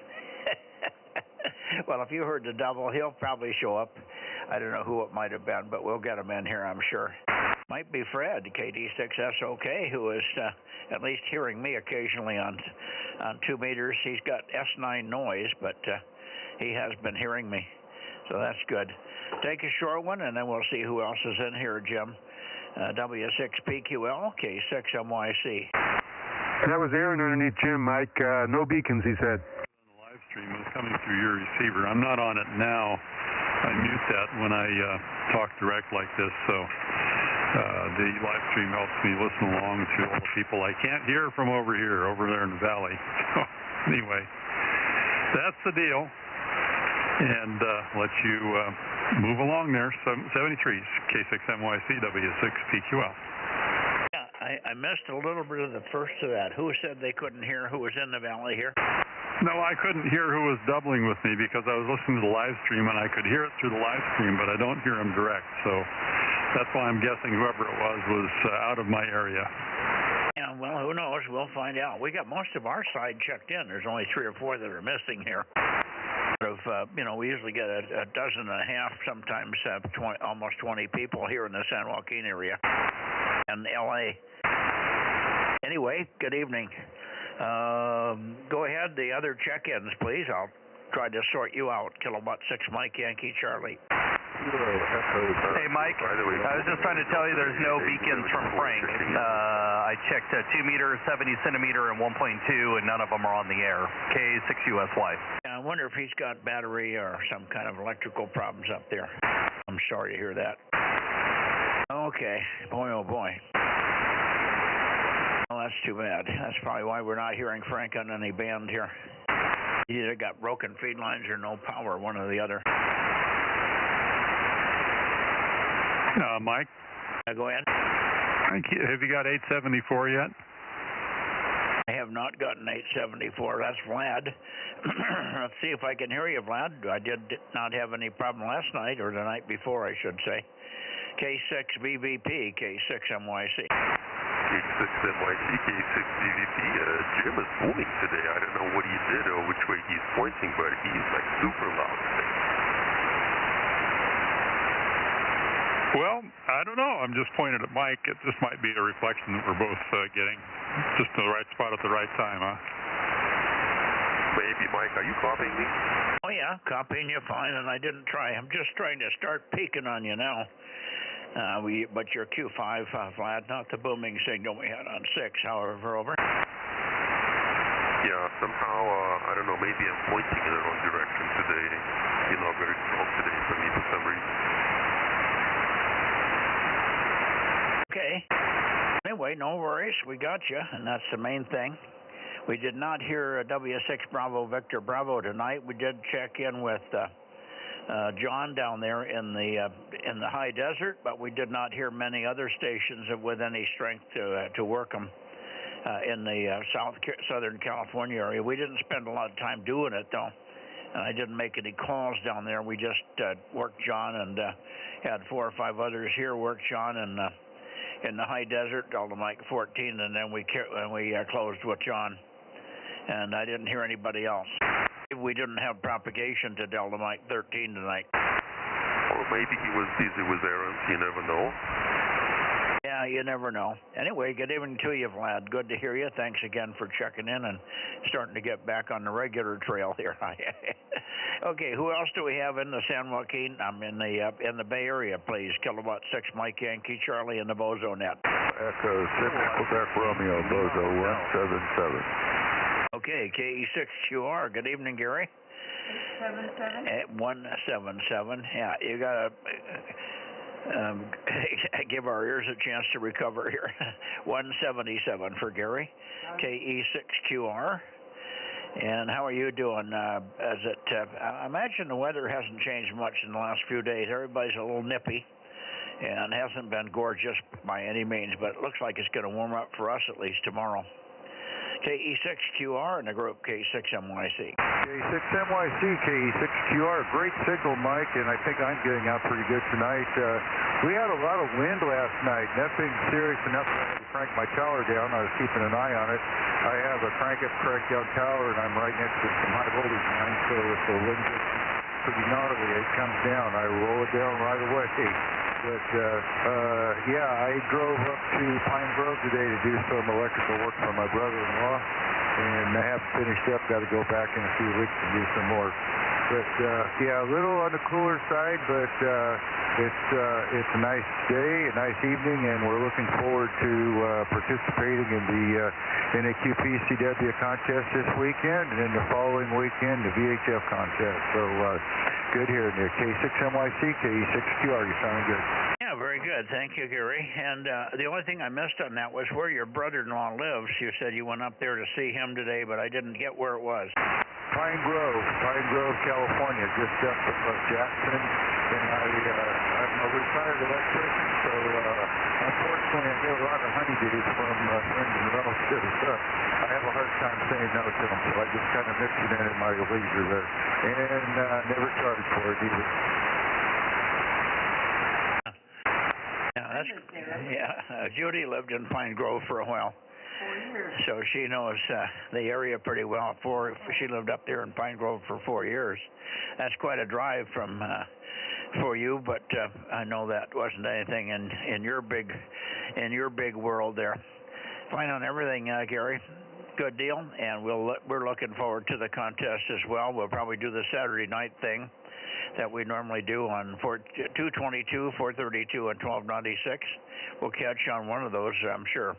Speaker 5: Well, if you heard the double, he'll probably show up. I don't know who it might have been, but we'll get him in here, I'm sure. Might be Fred, KD6SOK, who is at least hearing me occasionally on 2 meters. He's got S9 noise, but he has been hearing me, so that's good. Take a short one, and then we'll see who else is in here, Jim. W6PQL, K6MYC.
Speaker 13: That was Aaron underneath Jim, Mike. No beacons, he said. The live stream is coming through your receiver. I'm not on it now. I mute that when I talk direct like this, so the live stream helps me listen along to all the people I can't hear from over here, over there in the valley. So anyway, that's the deal. And let you move along there. 73s, K6MYC, W6PQL.
Speaker 5: I missed a little bit of the first of that. Who said they couldn't hear who was in the valley here?
Speaker 13: No, I couldn't hear who was doubling with me because I was listening to the live stream, and I could hear it through the live stream, but I don't hear him direct. So that's why I'm guessing whoever it was out of my area.
Speaker 5: Yeah, well, who knows? We'll find out. We got most of our side checked in. There's only 3 or 4 that are missing here. We usually get a dozen and a half, sometimes almost 20 people here in the San Joaquin area and LA. Anyway, good evening. Go ahead, the other check-ins, please. I'll try to sort you out. Kilowatt 6 Mike Yankee Charlie.
Speaker 7: Hey, Mike. I was just trying to tell you there's no beacons from Frank. I checked 2 meter, 70 centimeter, and 1.2, and none of them are on the air. K6USY.
Speaker 5: I wonder if he's got battery or some kind of electrical problems up there. I'm sorry to hear that. Okay. Boy, oh boy. Well, that's too bad. That's probably why we're not hearing Frank on any band here. He either got broken feed lines or no power, one or the other.
Speaker 13: Mike?
Speaker 5: Go ahead.
Speaker 13: Have you got 874 yet?
Speaker 5: I have not gotten 874. That's Vlad. Let's see if I can hear you, Vlad. I did not have any problem last night, or the night before, I should say. K6VVP, K6MYC.
Speaker 14: K6MYC, K6VVP. Jim is booming today. I don't know what he did or which way he's pointing, but he's like super loud.
Speaker 13: Well, I don't know. I'm just pointing at Mike. It just might be a reflection that we're both getting. Just to the right spot at the right time, huh?
Speaker 14: Maybe, Mike. Are you copying me?
Speaker 5: Oh, yeah, copying you fine, and I didn't try. I'm just trying to start peeking on you now. But your Q5 flat, not the booming signal we had on 6, however, over.
Speaker 14: Yeah, somehow, I don't know, maybe I'm pointing in the wrong direction today. You're not very strong today for me for some reason.
Speaker 5: Okay. Anyway, no worries. We got you, and that's the main thing. We did not hear W6 Bravo Victor Bravo tonight. We did check in with John down there in the high desert, but we did not hear many other stations with any strength to work them in the Southern California area. We didn't spend a lot of time doing it, though. And I didn't make any calls down there. We just worked John and had 4 or 5 others here work John and in the high desert, Delta Mike 14, and then we closed with John. And I didn't hear anybody else. We didn't have propagation to Delta Mike 13 tonight.
Speaker 14: Or maybe he was busy with errands. You never know.
Speaker 5: Yeah, you never know. Anyway, good evening to you, Vlad. Good to hear you. Thanks again for checking in and starting to get back on the regular trail here. Okay, who else do we have in the San Joaquin? I'm in the Bay Area, please. Kilowatt 6 Mike Yankee Charlie in the Bozo Net.
Speaker 15: Echo 6 Quebec Romeo Bozo 177.
Speaker 5: Okay, KE6QR. Good evening, Gary.
Speaker 12: 177.
Speaker 5: 177. Yeah, you got to give our ears a chance to recover here. 177 for Gary. KE6QR. And how are you doing? I imagine the weather hasn't changed much in the last few days. Everybody's a little nippy and hasn't been gorgeous by any means, but it looks like it's going to warm up for us at least tomorrow. KE6QR in the group K6MYC.
Speaker 15: K6MYC, KE6QR, great signal, Mike, and I think I'm getting out pretty good tonight. We had a lot of wind last night. Nothing serious enough that I had to crank my tower down. I was keeping an eye on it. I have a crank-up, crank-down tower, and I'm right next to some high-voltage lines, so if the wind gets pretty gnarly, it comes down. I roll it down right away. But, yeah, I drove up to Pine Grove today to do some electrical work for my brother-in-law, and I have finished up. Got to go back in a few weeks and do some more. But, yeah, a little on the cooler side, but it's a nice day, a nice evening, and we're looking forward to participating in the NAQP-CW contest this weekend, and then the following weekend, the VHF contest. So, good hearing you. K6MYC, KE6QR, you sounding good.
Speaker 5: Yeah, very good. Thank you, Gary. And the only thing I missed on that was where your brother-in-law lives. You said you went up there to see him today, but I didn't get where it was.
Speaker 15: Pine Grove, California, just up of Jackson. And I'm a retired electrician, so unfortunately I get a lot of honeydews from friends and relatives. I have a hard time saying no to them, so I just kind of mix it in my leisure there. And never charge for it either.
Speaker 5: Judy lived in Pine Grove for a while.
Speaker 12: 4 years.
Speaker 5: So she knows the area pretty well. She lived up there in Pine Grove for 4 years. That's quite a drive from for you, but I know that wasn't anything in your big world there. Fine on everything, Gary. Good deal, and we're looking forward to the contest as well. We'll probably do the Saturday night thing that we normally do on 222, 432, and 1296. We'll catch you on one of those, I'm sure.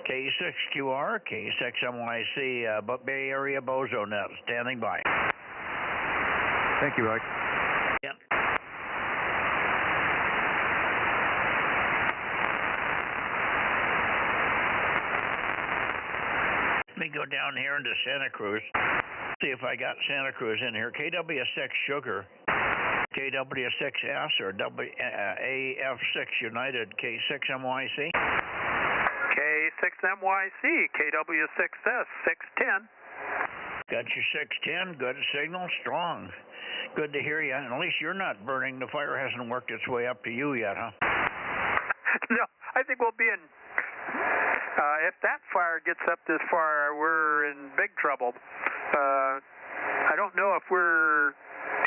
Speaker 5: K6QR, K6MYC, Bay Area Bozo Net, standing by.
Speaker 15: Thank you, Mike.
Speaker 5: Yeah. Let me go down here into Santa Cruz, see if I got Santa Cruz in here. KW6 Sugar, KW6S, or AF6 United, K6MYC.
Speaker 16: K6MYC, KW6S, 610.
Speaker 5: Got your 610, good signal, strong. Good to hear you. And at least you're not burning. The fire hasn't worked its way up to you yet, huh?
Speaker 16: No, I think we'll be in... if that fire gets up this far, we're in big trouble. I don't know if we're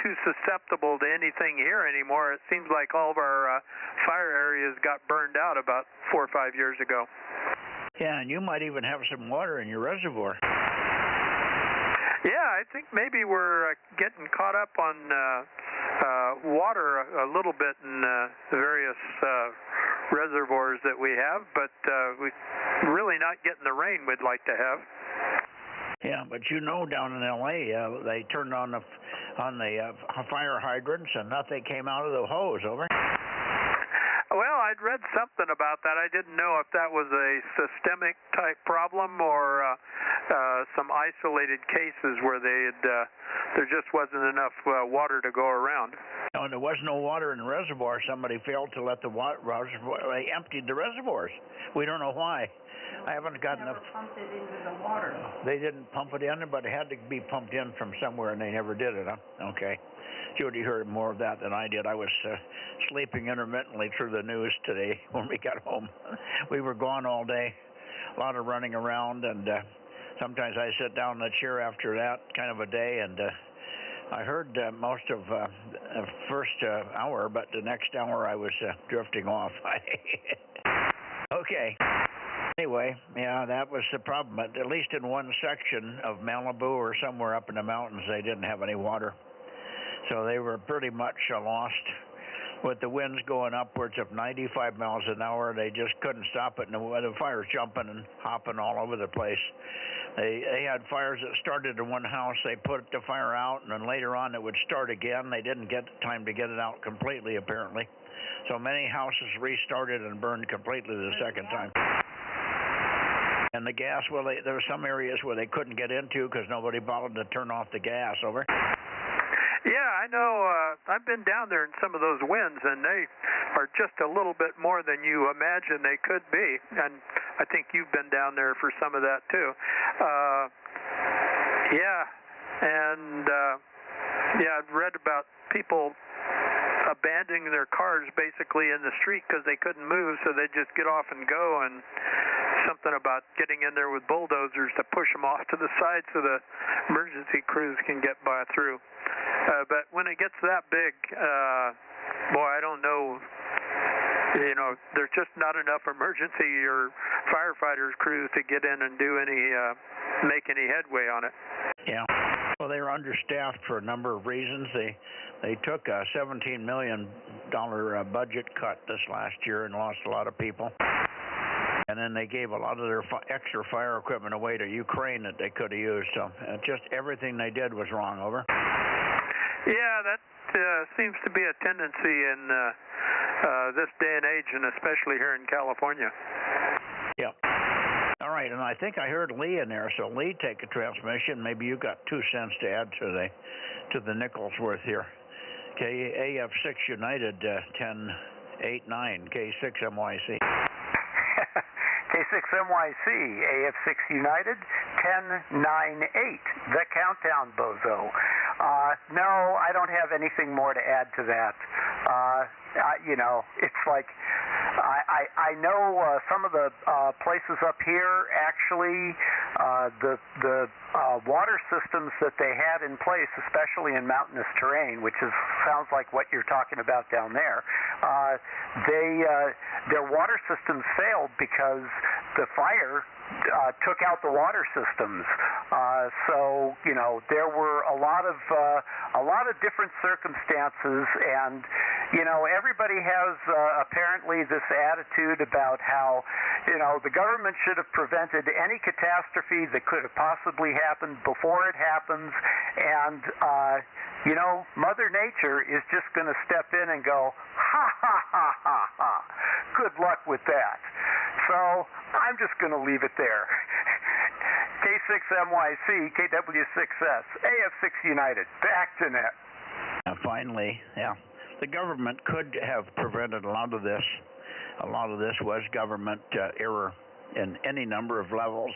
Speaker 16: too susceptible to anything here anymore. It seems like all of our fire areas got burned out about 4 or 5 years ago.
Speaker 5: Yeah, and you might even have some water in your reservoir.
Speaker 16: Yeah, I think maybe we're getting caught up on water a little bit in the various reservoirs that we have, but we're really not getting the rain we'd like to have.
Speaker 5: Yeah, but you know, down in L.A., they turned on the fire hydrants and nothing came out of the hose. Over.
Speaker 16: Well, I'd read something about that. I didn't know if that was a systemic type problem or some isolated cases where there just wasn't enough water to go around.
Speaker 5: No, there was no water in the reservoir. Somebody failed to let the reservoir. They emptied the reservoirs. We don't know why. I haven't gotten enough.
Speaker 12: Pumped it into the water.
Speaker 5: They didn't pump it in, but it had to be pumped in from somewhere, and they never did it. Huh? Okay. Judy heard more of that than I did. I was sleeping intermittently through the news today when we got home. We were gone all day, a lot of running around, and sometimes I sit down in the chair after that kind of a day, and I heard most of the first hour, but the next hour I was drifting off. Okay. Anyway, yeah, that was the problem. But at least in one section of Malibu or somewhere up in the mountains, they didn't have any water. So they were pretty much lost. With the winds going upwards of 95 miles an hour, they just couldn't stop it. And the fires jumping and hopping all over the place. They had fires that started in one house. They put the fire out, and then later on it would start again. They didn't get time to get it out completely, apparently. So many houses restarted and burned completely the second time. And the gas, well, there were some areas where they couldn't get into because nobody bothered to turn off the gas. Over.
Speaker 16: Yeah, I know. I've been down there in some of those winds, and they are just a little bit more than you imagine they could be. And I think you've been down there for some of that too. Yeah, and I've read about people abandoning their cars basically in the street because they couldn't move, so they just get off and go, and something about getting in there with bulldozers to push them off to the side so the emergency crews can get by through. But when it gets that big, boy, I don't know. You know, there's just not enough emergency or firefighters crews to get in and do make any headway on it.
Speaker 5: Yeah. Well, they were understaffed for a number of reasons. They took a $17 million budget cut this last year and lost a lot of people. And then they gave a lot of their extra fire equipment away to Ukraine that they could have used. So just everything they did was wrong. Over.
Speaker 16: Yeah, that seems to be a tendency in this day and age, and especially here in California.
Speaker 5: Yeah. All right, and I think I heard Lee in there. So Lee, take a transmission. Maybe you got 2 cents to add to the Nicholsworth here. Okay, AF6 United 1089 K6MYC.
Speaker 17: K6MYC, AF6 United, 1098, the countdown, Bozo. No, I don't have anything more to add to that. You know, it's like, I know some of the places up here, actually, the water systems that they had in place, especially in mountainous terrain, which sounds like what you're talking about down there, their water systems failed because the fire took out the water systems. So you know, there were a lot of different circumstances, and you know, everybody has apparently this attitude about how, you know, the government should have prevented any catastrophe that could have possibly happened before it happens, and you know, Mother Nature is just going to step in and go, ha ha ha ha ha. Good luck with that. So I'm just going to leave it there. K6MYC, KW6S, AF6 United, back to net.
Speaker 5: Finally, yeah. The government could have prevented a lot of this. A lot of this was government error in any number of levels,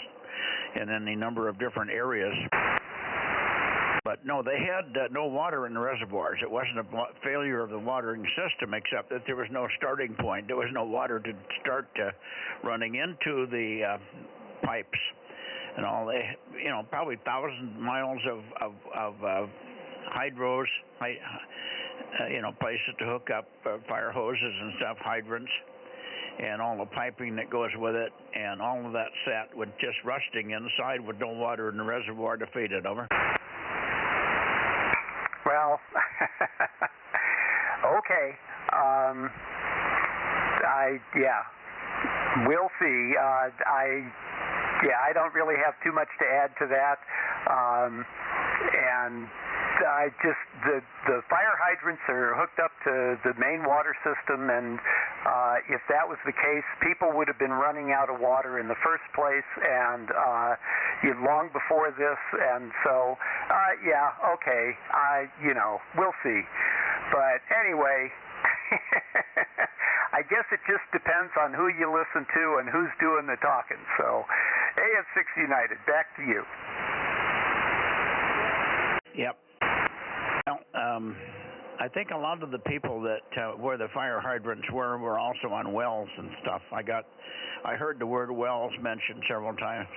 Speaker 5: in any number of different areas. But no, they had no water in the reservoirs. It wasn't a failure of the watering system, except that there was no starting point. There was no water to start running into the pipes and all. They, you know, probably 1,000 miles of hydros, places to hook up fire hoses and stuff, hydrants, and all the piping that goes with it, and all of that set with just rusting inside with no water in the reservoir to feed it. Over.
Speaker 17: Well, okay. We'll see. I don't really have too much to add to that. And the fire hydrants are hooked up to the main water system, and if that was the case, people would have been running out of water in the first place, and long before this, and so, okay, we'll see. But anyway, I guess it just depends on who you listen to and who's doing the talking. So, AF6 United, back to you.
Speaker 5: Yep. Well, I think a lot of the people that where the fire hydrants were also on wells and stuff. I heard the word wells mentioned several times.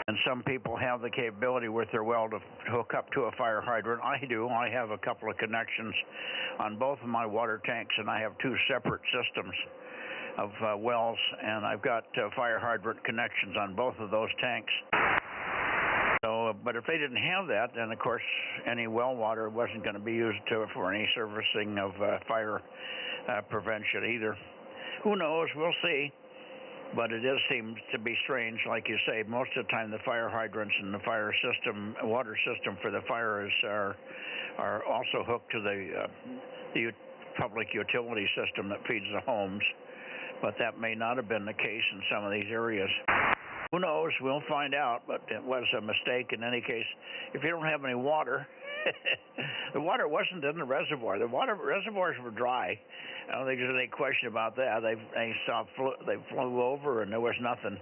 Speaker 5: And some people have the capability with their well to hook up to a fire hydrant. I do. I have a couple of connections on both of my water tanks, and I have two separate systems of wells, and I've got fire hydrant connections on both of those tanks. So, but if they didn't have that, then of course any well water wasn't going to be used for any servicing of fire prevention either. Who knows? We'll see. But it seems to be strange, like you say. Most of the time, the fire hydrants and the fire system, water system for the fires are also hooked to the public utility system that feeds the homes. But that may not have been the case in some of these areas. Who knows? We'll find out. But it was a mistake in any case. If you don't have any water, the water wasn't in the reservoir. The reservoirs were dry. I don't think there's any question about that. They flew over, and there was nothing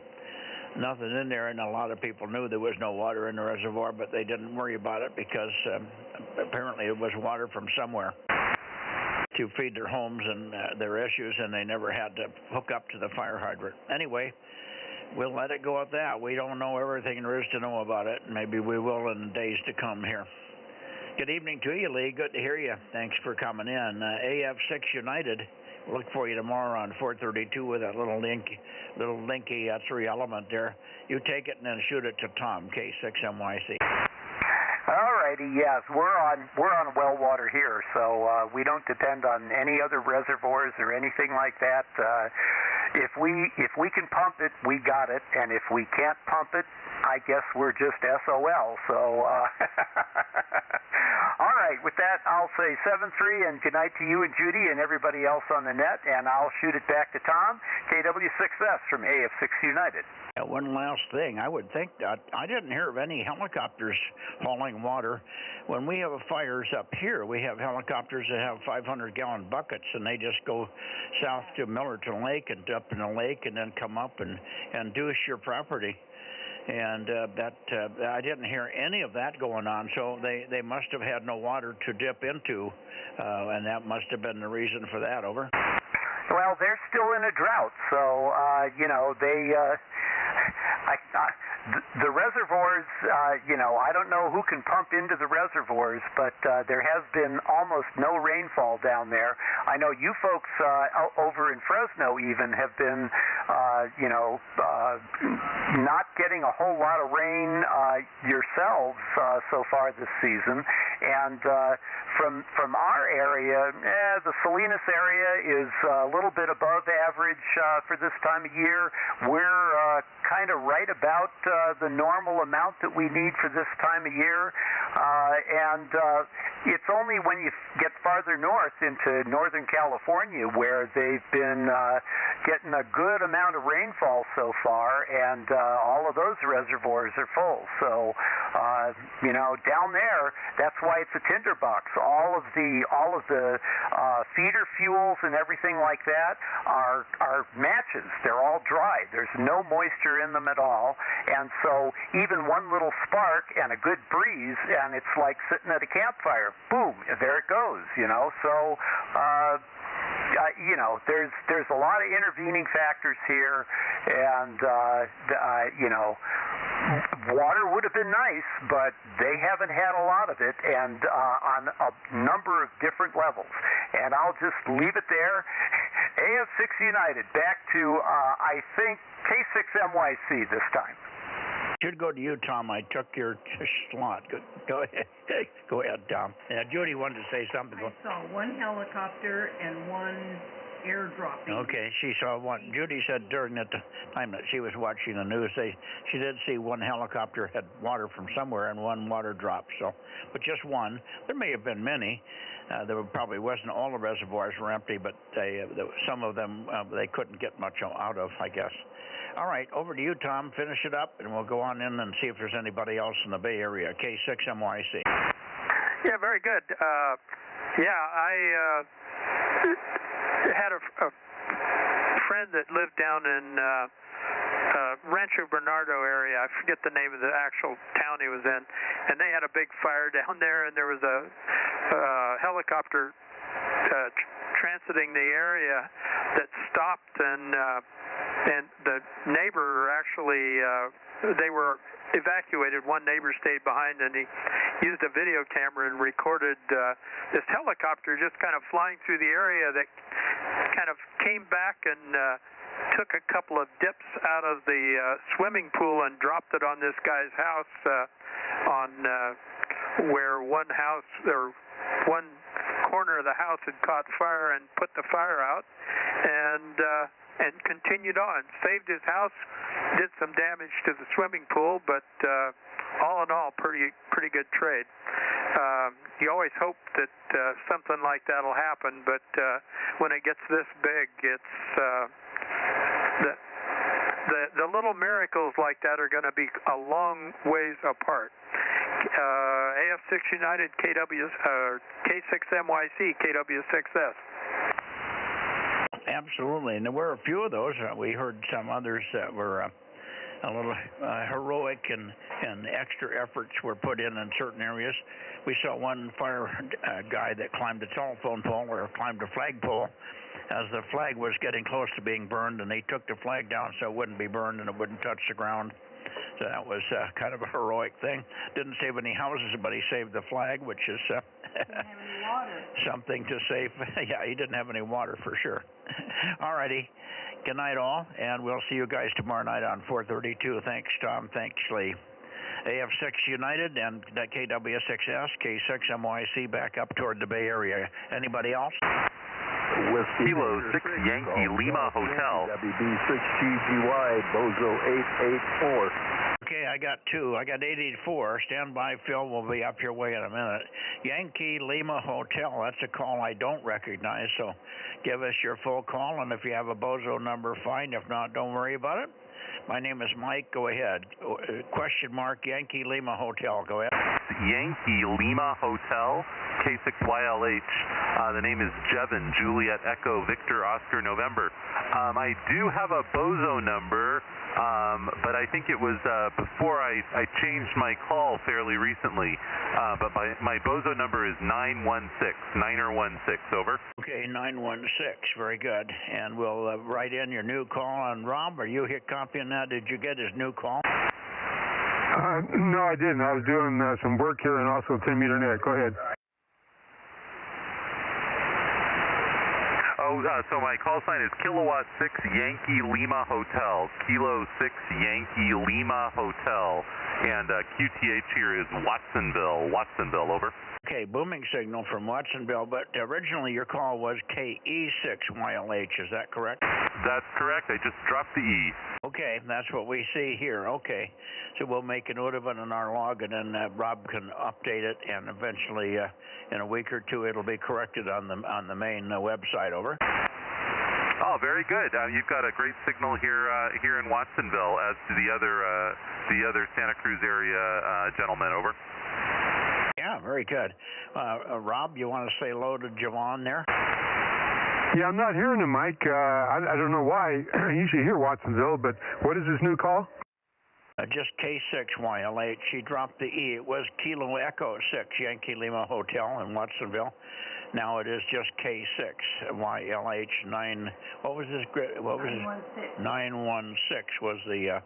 Speaker 5: in there. And a lot of people knew there was no water in the reservoir, but they didn't worry about it because apparently it was water from somewhere to feed their homes and their issues, and they never had to hook up to the fire hydrant. Anyway, we'll let it go at that. We don't know everything there is to know about it. Maybe we will in the days to come here. Good evening to you, Lee. Good to hear you. Thanks for coming in. AF6 United. We'll look for you tomorrow on 432 with that little linky 3-element there. You take it and then shoot it to Tom, K6MYC.
Speaker 17: All righty. Yes, we're on well water here, so we don't depend on any other reservoirs or anything like that. If we can pump it, we got it, and if we can't pump it, I guess we're just SOL. So, all right. With that, I'll say 7-3 and good night to you and Judy and everybody else on the net, and I'll shoot it back to Tom, KW6S from AF6 United.
Speaker 5: One last thing. I would think that I didn't hear of any helicopters hauling water. When we have fires up here, we have helicopters that have 500-gallon buckets, and they just go south to Millerton Lake and dump in the lake and then come up and douche your property. And I didn't hear any of that going on, so they must have had no water to dip into, and that must have been the reason for that. Over.
Speaker 17: Well, they're still in a drought, so the reservoirs, I don't know who can pump into the reservoirs, but there has been almost no rainfall down there. I know you folks over in Fresno even have been, not getting a whole lot of rain yourselves so far this season. And from our area, the Salinas area is a little bit above average for this time of year. We're kind of right about the normal amount that we need for this time of year. And it's only when you get farther north into Northern California where they've been getting a good amount of rainfall so far, and all of those reservoirs are full. So, down there, that's why it's a tinderbox. All of the feeder fuels and everything like that are matches. They're all dry. There's no moisture in them at all. And so even one little spark and a good breeze, and it's like sitting at a campfire. Boom, there it goes, So, there's a lot of intervening factors here, and, water would have been nice, but they haven't had a lot of it, and on a number of different levels. And I'll just leave it there. AF6 United, back to, I think, K6MYC this time.
Speaker 5: Should go to you, Tom. I took your slot. Go ahead. Go ahead, Tom. Judy wanted to say something.
Speaker 12: I saw one helicopter and one airdrop.
Speaker 5: Okay, she saw one. Judy said during the time that she was watching the news, she did see one helicopter had water from somewhere and one water drop. So, but just one. There may have been many. There probably wasn't. All the reservoirs were empty, but some of them they couldn't get much out of, I guess. All right, over to you, Tom. Finish it up, and we'll go on in and see if there's anybody else in the Bay Area. K6MYC.
Speaker 16: Yeah, very good. I had a friend that lived down in Rancho Bernardo area. I forget the name of the actual town he was in, and they had a big fire down there, and there was a helicopter transiting the area that stopped, and the neighbor actually they were evacuated. One neighbor stayed behind, and he used a video camera and recorded this helicopter just kind of flying through the area that kind of came back and took a couple of dips out of the swimming pool and dropped it on this guy's house where one house or one corner of the house had caught fire and put the fire out, and continued on. Saved his house, did some damage to the swimming pool, but all in all, pretty good trade. You always hope that something like that will happen, but when it gets this big, it's the little miracles like that are going to be a long ways apart. AF6 United, K6MYC, KW6S.
Speaker 5: Absolutely, and there were a few of those. We heard some others that were a little heroic, and extra efforts were put in certain areas. We saw one fire guy that climbed a telephone pole or climbed a flagpole as the flag was getting close to being burned, and they took the flag down so it wouldn't be burned and it wouldn't touch the ground. So that was kind of a heroic thing. Didn't save any houses, but he saved the flag, which is something to save. Yeah, he didn't have any water for sure. All righty. Good night, all, and we'll see you guys tomorrow night on 432. Thanks, Tom. Thanks, Lee. AF6 United and KW6S, K6MYC back up toward the Bay Area. Anybody else?
Speaker 7: With Kilo 6 Yankee Lima Hotel.
Speaker 9: WB6GGY, Bozo 884.
Speaker 5: Okay, I got two. I got 884. Stand by, Phil. We'll be up your way in a minute. Yankee Lima Hotel. That's a call I don't recognize, so give us your full call, and if you have a Bozo number, fine. If not, don't worry about it. My name is Mike. Go ahead. Question mark, Yankee Lima Hotel. Go ahead.
Speaker 7: Yankee Lima Hotel, K6YLH. The name is Jevin, Juliet Echo, Victor, Oscar, November. I do have a Bozo number, but I think it was before I changed my call fairly recently. But my Bozo number is 916, over.
Speaker 5: Okay, 916, very good. And we'll write in your new call on Rob. Are you here copying that? Did you get his new call?
Speaker 13: No, I didn't. I was doing some work here and also 10 meter net. Go ahead.
Speaker 7: Oh, so my call sign is Kilowatt 6 Yankee Lima Hotel. Kilo 6 Yankee Lima Hotel. And QTH here is Watsonville, over.
Speaker 5: Okay, booming signal from Watsonville, but originally your call was KE6YLH, is that correct?
Speaker 7: That's correct. I just dropped the E.
Speaker 5: Okay, that's what we see here. Okay, so we'll make a note of it in our log, and then Rob can update it, and eventually in a week or two it'll be corrected on the main website, over.
Speaker 7: Oh, very good. You've got a great signal here in Watsonville, as to the other Santa Cruz area gentlemen, over.
Speaker 5: Yeah, very good. Rob, you want to say hello to Javon there?
Speaker 13: Yeah, I'm not hearing him, Mike. I don't know why. I usually hear Watsonville, but what is this new call?
Speaker 5: Just K6YLH. She dropped the E. It was Kilo Echo 6 Yankee Lima Hotel in Watsonville. Now it is just K6YLH9. What was this? What was
Speaker 12: 916.
Speaker 5: 916 was the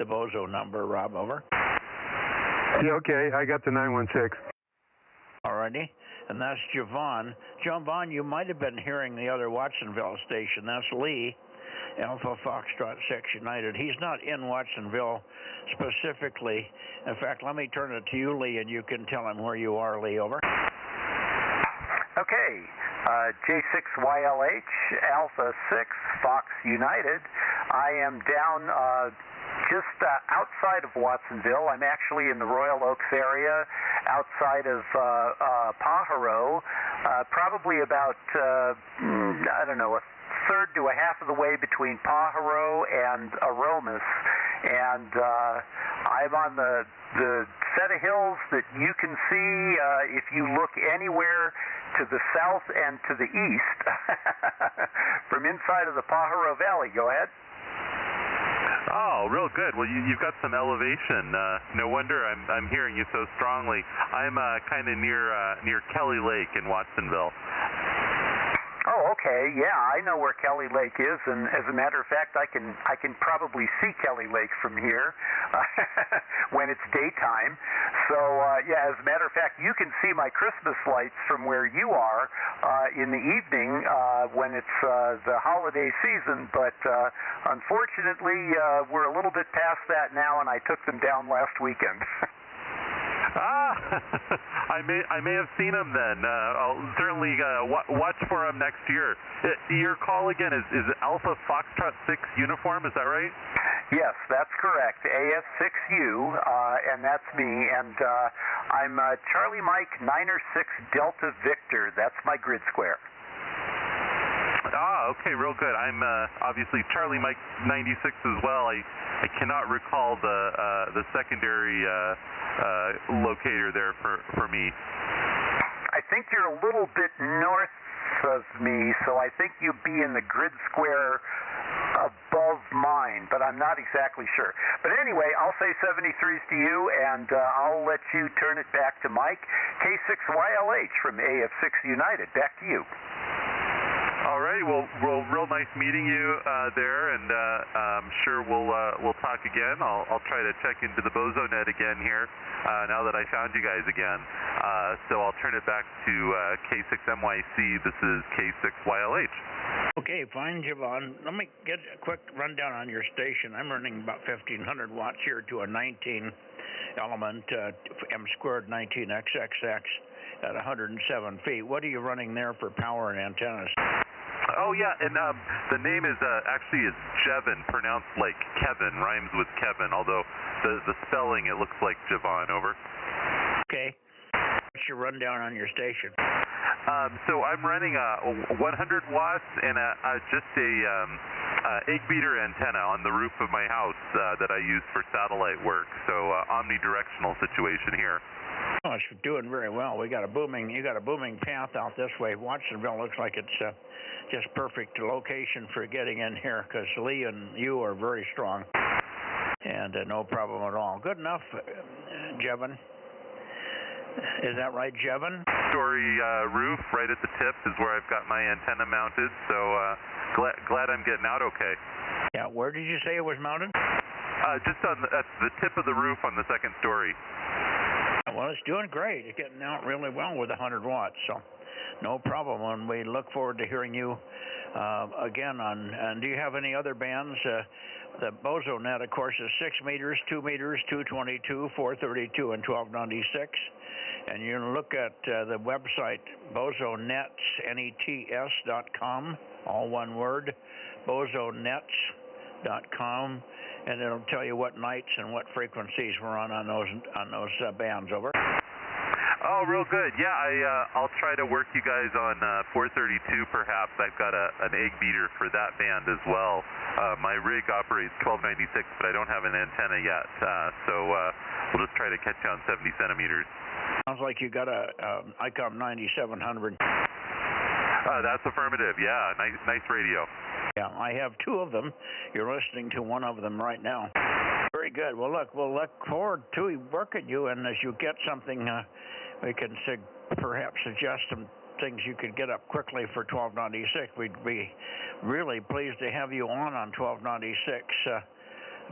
Speaker 5: Bozo number. Rob, over.
Speaker 2: Yeah, okay. I got the 916.
Speaker 5: Alrighty, and that's Javon. Javon, you might have been hearing the other Watsonville station. That's Lee, Alpha Foxtrot 6 United. He's not in Watsonville specifically. In fact, let me turn it to you, Lee, and you can tell him where you are, Lee. Over.
Speaker 17: Okay, J6YLH, Alpha 6, Fox United. I am down just outside of Watsonville. I'm actually in the Royal Oaks area, outside of Pajaro, probably about, I don't know, a third to a half of the way between Pajaro and Aromas. And I'm on the set of hills that you can see if you look anywhere to the south and to the east from inside of the Pajaro Valley. Go ahead.
Speaker 14: Oh, real good. Well, you've got some elevation. No wonder I'm hearing you so strongly. I'm kind of near Kelly Lake in Watsonville.
Speaker 17: Oh, okay. Yeah, I know where Kelly Lake is, and as a matter of fact, I can probably see Kelly Lake from here when it's daytime. So, yeah, as a matter of fact, you can see my Christmas lights from where you are in the evening when it's the holiday season. But unfortunately, we're a little bit past that now, and I took them down last weekend.
Speaker 14: I may have seen him then. I'll certainly watch for him next year. Your call again is Alpha Foxtrot 6 uniform, is that right?
Speaker 17: Yes, that's correct. AF6U, and that's me. And I'm Charlie Mike 906 Delta Victor. That's my grid square.
Speaker 14: Okay, real good. I'm obviously Charlie Mike 96 as well. I cannot recall the secondary locator there for me.
Speaker 17: I think you're a little bit north of me, so I think you'd be in the grid square above mine, but I'm not exactly sure. But anyway, I'll say 73s to you, and I'll let you turn it back to Mike. K6YLH from AF6 United. Back to you.
Speaker 14: All right. Well, real nice meeting you there, and I'm sure we'll talk again. I'll try to check into the Bozo Net again here now that I found you guys again. So I'll turn it back to K6MYC. This is K6YLH.
Speaker 5: Okay, fine, Javon. Let me get a quick rundown on your station. I'm running about 1,500 watts here to a 19 element M squared 19XXX at 107 feet. What are you running there for power and antennas?
Speaker 14: Oh, yeah, and the name is actually is Jevin, pronounced like Kevin, rhymes with Kevin, although the spelling, it looks like Javon. Over.
Speaker 5: Okay. What's your rundown on your station?
Speaker 14: So I'm running 100 watts and just a egg beater antenna on the roof of my house that I use for satellite work, so omnidirectional situation here.
Speaker 5: Oh, it's doing very well. You got a booming path out this way. Watsonville looks like it's just perfect location for getting in here because Lee and you are very strong, and no problem at all. Good enough, Jevin. Is that right, Jevin?
Speaker 14: Story roof right at the tip is where I've got my antenna mounted, so glad I'm getting out okay.
Speaker 5: Yeah, where did you say it was mounted?
Speaker 14: Just at the tip of the roof on the second story.
Speaker 5: Well, it's doing great. It's getting out really well with 100 watts, so no problem. And we look forward to hearing you again on. And do you have any other bands? The Bozo Net, of course, is 6 meters, 2 meters, 222, 432, and 1296. And you can look at the website bozonets.com, all one word, bozonets.com. And it'll tell you what nights and what frequencies we're on those bands. Over.
Speaker 14: Oh, real good. Yeah, I'll try to work you guys on 432 perhaps. I've got an egg beater for that band as well. My rig operates 1296, but I don't have an antenna yet. So we'll just try to catch you on 70 centimeters.
Speaker 5: Sounds like you got a ICOM 9700.
Speaker 14: That's affirmative. Yeah, nice radio.
Speaker 5: Yeah, I have 2 of them. You're listening to one of them right now. Very good. Well, look, we'll look forward to working you, and as you get something, we can perhaps suggest some things you could get up quickly for 1296, we'd be really pleased to have you on 1296,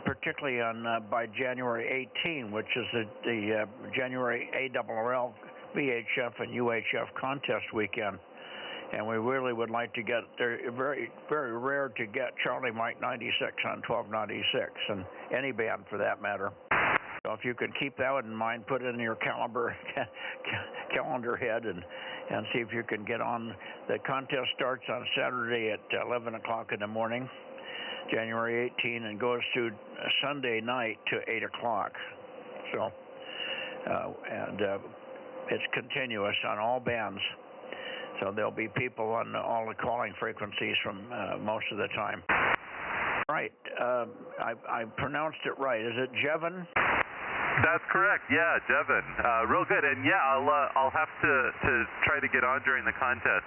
Speaker 5: particularly on by January 18, which is the January ARRL, VHF, and UHF contest weekend. And we really would like to get there. Very, very rare to get Charlie Mike 96 on 1296, and any band for that matter. So if you could keep that in mind, put it in your calendar head, and see if you can get on. The contest starts on Saturday at 11 o'clock in the morning, January 18, and goes through Sunday night to 8 o'clock. So, it's continuous on all bands. So there'll be people on all the calling frequencies from most of the time. Right. I pronounced it right. Is it Jevon?
Speaker 14: That's correct. Yeah, Jevon. Real good. And yeah, I'll have to try to get on during the contest.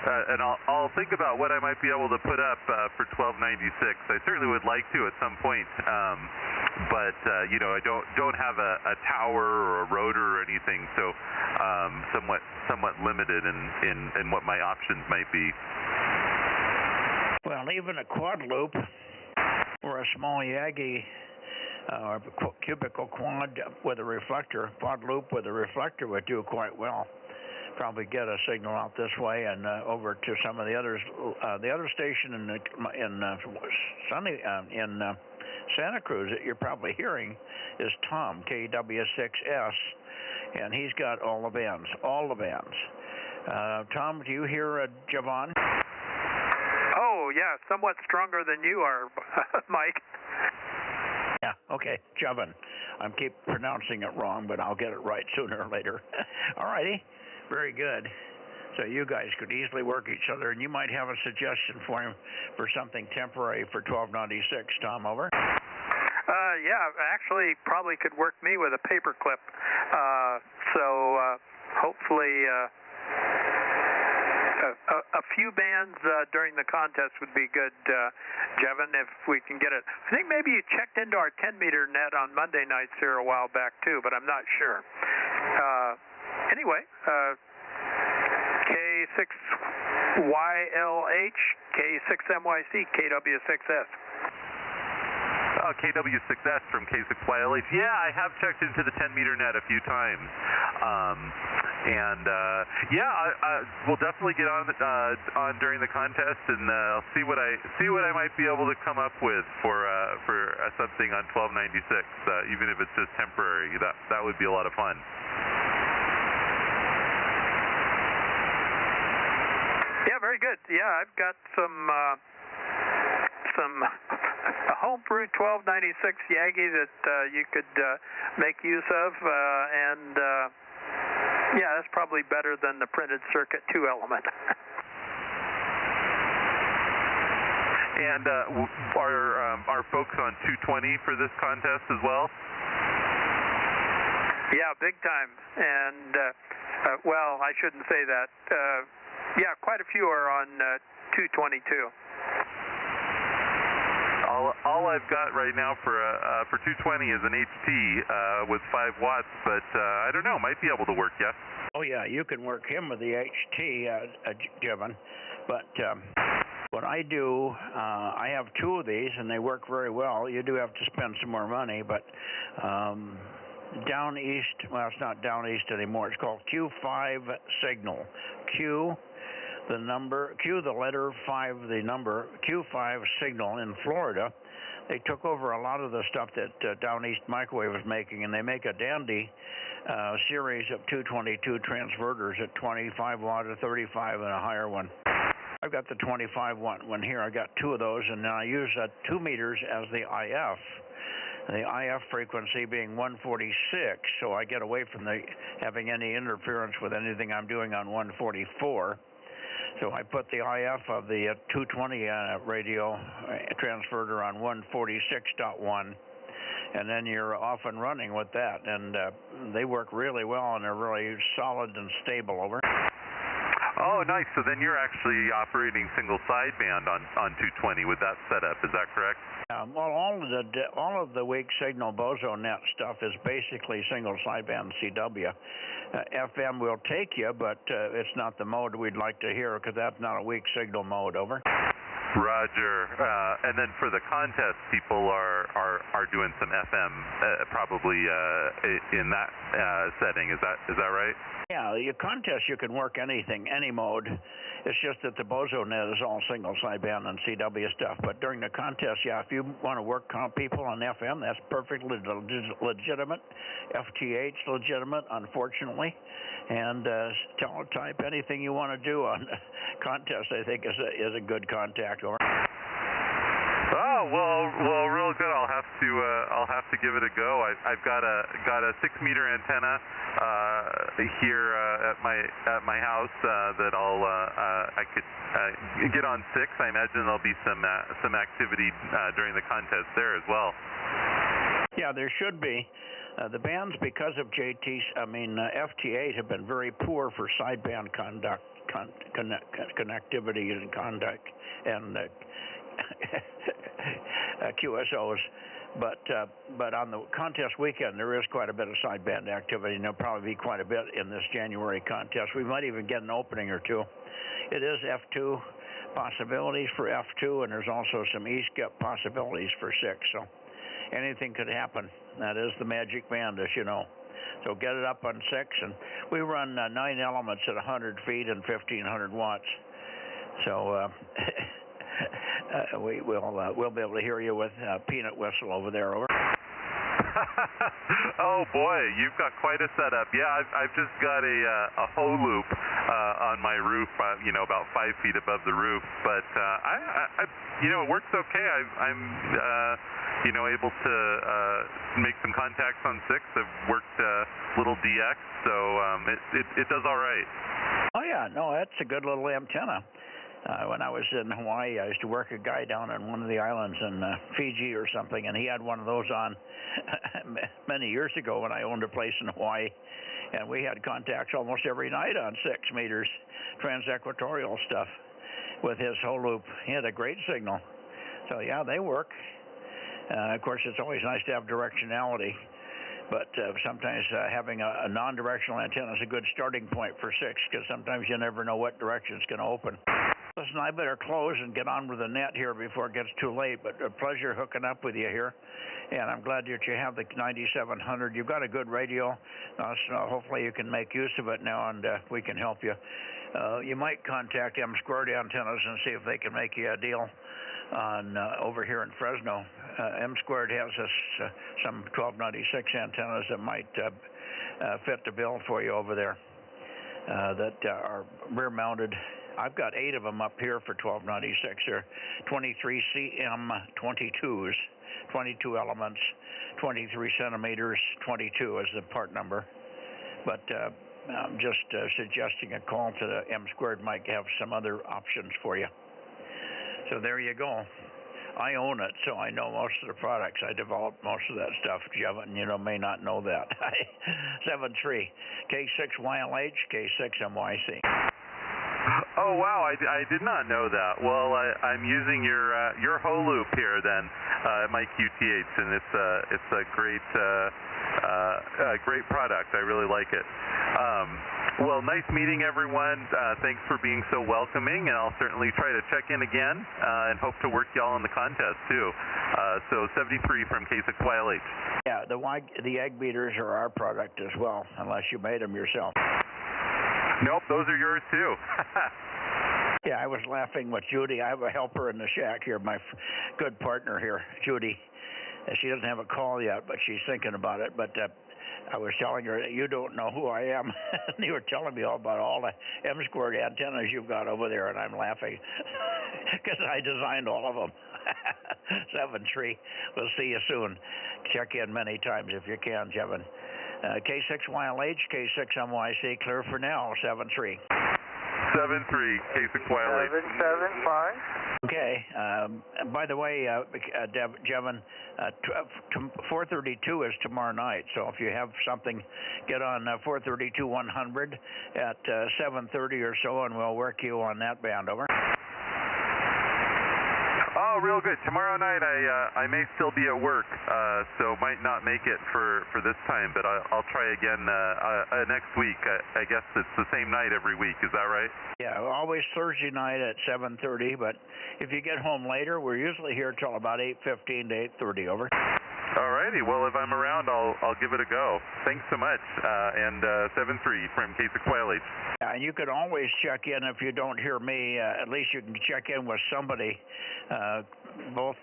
Speaker 14: And I'll think about what I might be able to put up for 1296. I certainly would like to at some point. But you know, I don't have a tower or a rotor or anything, so somewhat limited in what my options might be.
Speaker 5: Well, even a quad loop or a small Yagi or cubicle quad with a reflector, quad loop with a reflector would do quite well. Probably get a signal out this way and over to some of the others. The other station in Santa Cruz that you're probably hearing is Tom, KW6S, and he's got all the bands. Tom, do you hear Jevon?
Speaker 16: Oh, yeah, somewhat stronger than you are, Mike.
Speaker 5: Yeah, okay, Jevon. I keep pronouncing it wrong, but I'll get it right sooner or later. All righty, very good. So you guys could easily work each other, and you might have a suggestion for him for something temporary for 1296. Tom, over.
Speaker 16: Yeah, actually, probably could work me with a paper clip. Hopefully, a few bands during the contest would be good, Jevon, if we can get it. I think maybe you checked into our 10-meter net on Monday nights here a while back too, but I'm not sure. Anyway. K6YLH, K6MYC, KW6S.
Speaker 14: KW6S from K6YLH. Yeah, I have checked into the 10-meter net a few times. We'll definitely get on during the contest, and I'll see what I might be able to come up with for something on 1296, even if it's just temporary. That would be a lot of fun.
Speaker 16: Yeah, very good. Yeah, I've got some homebrew 1296 Yagi that you could make use of, and yeah, that's probably better than the printed circuit 2-element.
Speaker 14: And are folks on 220 for this contest as well?
Speaker 16: Yeah, big time. And well, I shouldn't say that. Yeah, quite a few are on 222.
Speaker 14: All I've got right now for 220 is an HT with 5 watts, but I don't know, might be able to work, yeah.
Speaker 5: Oh yeah, you can work him with the HT, Jevon. But what I do, I have 2 of these, and they work very well. You do have to spend some more money, but down east, well, it's not down east anymore. It's called Q5 Signal. Q, the letter 5, the number, Q5 Signal in Florida. They took over a lot of the stuff that Down East Microwave was making, and they make a dandy series of 222 transverters at 25 watt, a 35, and a higher one. I've got the 25 watt one here. I got 2 of those, and I use 2 meters as the IF. The IF frequency being 146, so I get away from having any interference with anything I'm doing on 144. So I put the IF of the 220 radio transverter on 146.1, and then you're off and running with that. And they work really well, and they're really solid and stable. Over.
Speaker 14: Oh, nice. So then you're actually operating single sideband on 220 with that setup. Is that correct?
Speaker 5: Well, all of the weak signal Bozo Net stuff is basically single sideband CW. FM will take you, but it's not the mode we'd like to hear because that's not a weak signal mode. Over.
Speaker 14: Roger. And then for the contest, people are doing some FM, probably in that setting. Is that right?
Speaker 5: Yeah, your contest you can work anything, any mode. It's just that the Bozo Net is all single sideband and CW stuff. But during the contest, yeah, if you want to work people on FM, that's perfectly legitimate. FTH legitimate, unfortunately. And teletype, anything you want to do on contest, I think is a good contact. Over.
Speaker 14: Oh well, real good. I'll have to give it a go. I've got a 6-meter antenna here at my house that I could get on 6. I imagine there'll be some activity during the contest there as well.
Speaker 5: Yeah, there should be. The bands, because of FT8 have been very poor for sideband connectivity and conduct and QSOs, but on the contest weekend there is quite a bit of sideband activity, and there'll probably be quite a bit in this January contest. We might even get an opening or two. It is F2 possibilities for F2, and there's also some E-skip possibilities for 6. So anything could happen. That is the magic band, as you know. So get it up on 6, and we run 9 elements at 100 feet and 1,500 watts. So we'll be able to hear you with peanut whistle over there. Over.
Speaker 14: Oh boy, you've got quite a setup. Yeah, I've just got a hoe loop on my roof, about 5 feet above the roof. But I it works okay. I'm able to make some contacts on 6. I've worked little DX, so it does all right.
Speaker 5: Oh yeah, no, that's a good little antenna. When I was in Hawaii, I used to work a guy down on one of the islands in Fiji or something, and he had one of those on many years ago when I owned a place in Hawaii, and we had contacts almost every night on 6 meters, trans-equatorial stuff with his whole loop. He had a great signal. So yeah, they work. Of course, it's always nice to have directionality, but sometimes having a non-directional antenna is a good starting point for 6, because sometimes you never know what direction it's going to open. Listen, I better close and get on with the net here before it gets too late, but a pleasure hooking up with you here, and I'm glad that you have the 9700. You've got a good radio, so hopefully you can make use of it now, and we can help you. You might contact M-squared antennas and see if they can make you a deal on over here in Fresno. M-squared has some 1296 antennas that might fit the bill for you over there that are rear-mounted. I've got 8 of them up here for 1296. They're 23 CM22s, 22 elements, 23 centimeters, 22 is the part number. But I'm just suggesting a call to the M-squared might have some other options for you. So there you go. I own it, so I know most of the products. I developed most of that stuff. Jevon, may not know that. 73 K6YLH, K6MYC.
Speaker 14: Oh wow, I did not know that. Well, I'm using your hoe loop here then, my QTH, and it's a great product. I really like it. Well, nice meeting everyone. Thanks for being so welcoming, and I'll certainly try to check in again and hope to work y'all in the contest too. So 73 from K6YLH.
Speaker 5: Yeah, the egg beaters are our product as well, unless you made them yourself.
Speaker 14: Nope, those are yours too.
Speaker 5: Yeah, I was laughing with Judy. I have a helper in the shack here, my good partner here, Judy. She doesn't have a call yet, but she's thinking about it. But I was telling her, you don't know who I am. And you were telling me all about all the M-squared antennas you've got over there, and I'm laughing because I designed all of them. 7-3. We'll see you soon. Check in many times if you can, Jevon. K6YLH, K6MYC, clear for now, 7-3.
Speaker 14: 7-3, K6YLH.
Speaker 6: 775.
Speaker 5: Okay. By the way, Jevon, 432 is tomorrow night. So if you have something, get on 432-100 at 7:30 or so, and we'll work you on that band. Over.
Speaker 14: Oh, real good. Tomorrow night I may still be at work, so might not make it for this time, but I'll try again next week. I guess it's the same night every week. Is that right?
Speaker 5: Yeah, always Thursday night at 7:30, but if you get home later, we're usually here till about 8:15 to 8:30. Over.
Speaker 14: All righty. Well, if I'm around, I'll give it a go. Thanks so much. And 7-3 from K6YLH.
Speaker 5: Yeah, and you can always check in if you don't hear me. At least you can check in with somebody. Both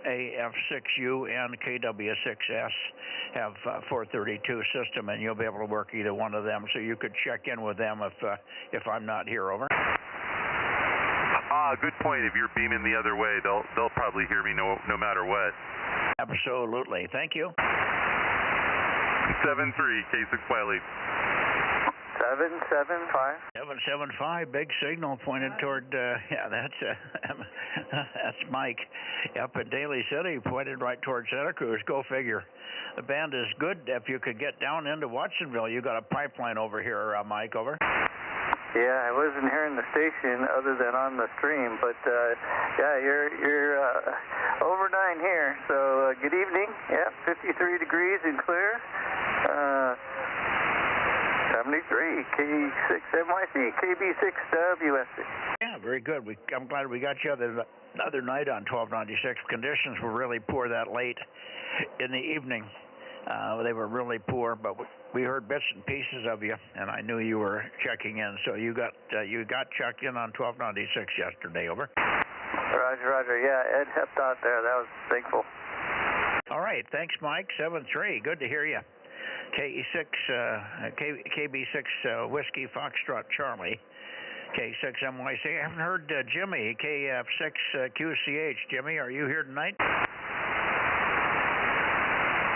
Speaker 5: AF6U and KW6S have 432 system, and you'll be able to work either one of them. So you could check in with them if I'm not here. Over.
Speaker 14: Good point. If you're beaming the other way, they'll probably hear me no matter what.
Speaker 5: Absolutely. Thank you.
Speaker 14: 7-3 K6YLH.
Speaker 6: 775.
Speaker 5: 775, big signal pointed toward, that's Mike up in Daly City, pointed right toward Santa Cruz. Go figure. The band is good. If you could get down into Watsonville, you got a pipeline over here, Mike. Over.
Speaker 6: Yeah, I wasn't hearing the station other than on the stream, but yeah, you're over 9 here. So good evening. Yeah, 53 degrees and clear. 73 K6MYC, KB6WSC.
Speaker 5: Yeah, very good. I'm glad we got you the other night on 1296. Conditions were really poor that late in the evening. They were really poor, but we heard bits and pieces of you, and I knew you were checking in. So you got checked in on 1296 yesterday. Over.
Speaker 6: Roger. Yeah, Ed helped out there. That was thankful.
Speaker 5: All right. Thanks, Mike. 7-3. Good to hear you. KB6 Whiskey Foxtrot Charlie. K6MYC. I haven't heard Jimmy, KF6 QCH. Jimmy, are you here tonight?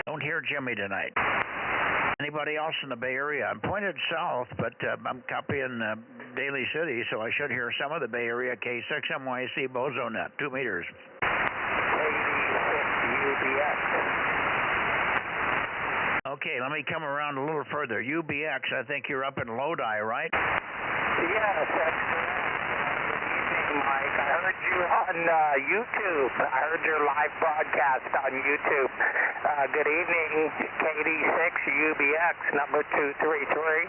Speaker 5: Don't hear Jimmy tonight. Anybody else in the Bay Area? I'm pointed south, but I'm copying Daly City, so I should hear some of the Bay Area. K6MYC Bozo Net, 2 meters. Okay, let me come around a little further. UBX, I think you're up in Lodi, right?
Speaker 18: Yes, that's correct. Good evening, Mike. I heard you on YouTube. I heard your live broadcast on YouTube. Good evening, KD6 UBX, number 233.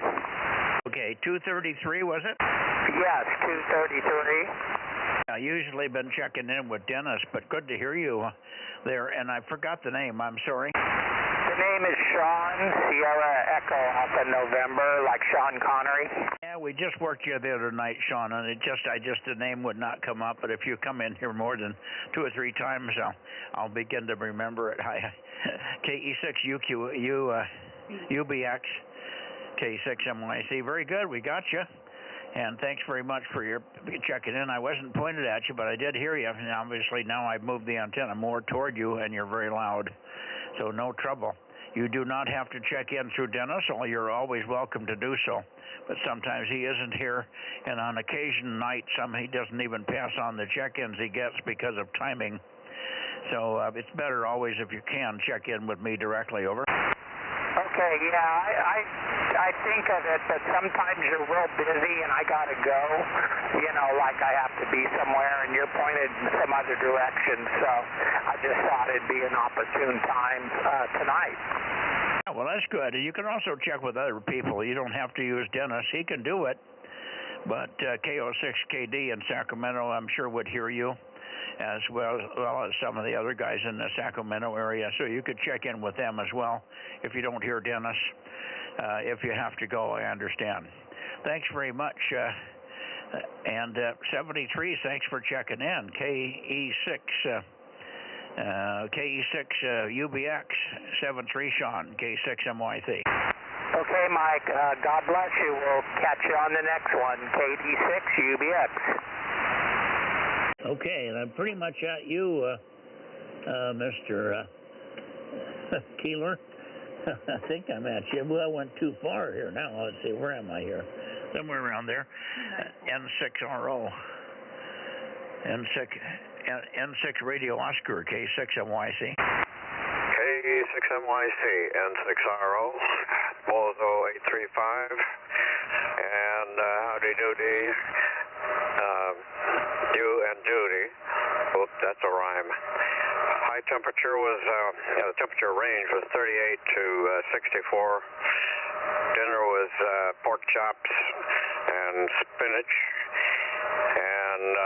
Speaker 5: Okay, 233, was it?
Speaker 18: Yes, 233.
Speaker 5: I usually been checking in with Dennis, but good to hear you there. And I forgot the name. I'm sorry.
Speaker 18: The name is Sean, Sierra Echo Alpha November, like Sean Connery.
Speaker 5: Yeah, we just worked you the other night, Sean, and the name would not come up. But if you come in here more than 2 or 3 times, I'll begin to remember it. Hi, KE6 UBX, K6MYC. Very good. We got you. And thanks very much for your checking in. I wasn't pointed at you, but I did hear you. And obviously now I've moved the antenna more toward you, and you're very loud. So no trouble. You do not have to check in through Dennis, or you're always welcome to do so. But sometimes he isn't here, and on occasion nights, he doesn't even pass on the check-ins he gets because of timing. So it's better always if you can check in with me directly. Over.
Speaker 18: Okay, yeah, I think of it, but sometimes you're real busy and I gotta go, like I have to be somewhere and you're pointed in some other direction, so I just thought it'd be an opportune time tonight.
Speaker 5: Yeah, well, that's good. You can also check with other people. You don't have to use Dennis. He can do it, but KO6KD in Sacramento, I'm sure, would hear you, as well as some of the other guys in the Sacramento area. So you could check in with them as well if you don't hear Dennis. If you have to go, I understand. Thanks very much. And 73, thanks for checking in. KE6 UBX 73 Sean, K6MYC.
Speaker 18: Okay, Mike. God bless you. We'll catch you on the next one. KD6 UBX.
Speaker 5: Okay, and I'm pretty much at you, Mr. Keeler. I think I'm at you. Well, I went too far here now. Let's see, where am I here? Somewhere around there. N6RO. N6 Radio Oscar, K6MYC.
Speaker 19: K6MYC, N6RO, Bozo 835, and howdy doody, you and Judy. Oop, that's a rhyme. High temperature was, the temperature range was 38 to 64. Dinner was pork chops and spinach. And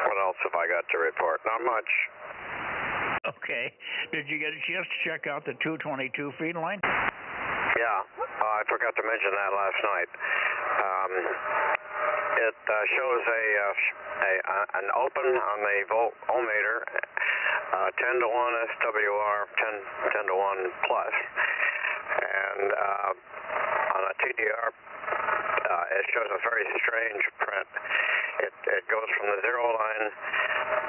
Speaker 19: what else have I got to report? Not much.
Speaker 5: Okay. Did you get a chance to check out the 222 feed line?
Speaker 19: Yeah, I forgot to mention that last night. It shows an open on the voltmeter, 10 to 1 SWR, 10 to 1 plus, and on a TDR, it shows a very strange print. It goes from the zero line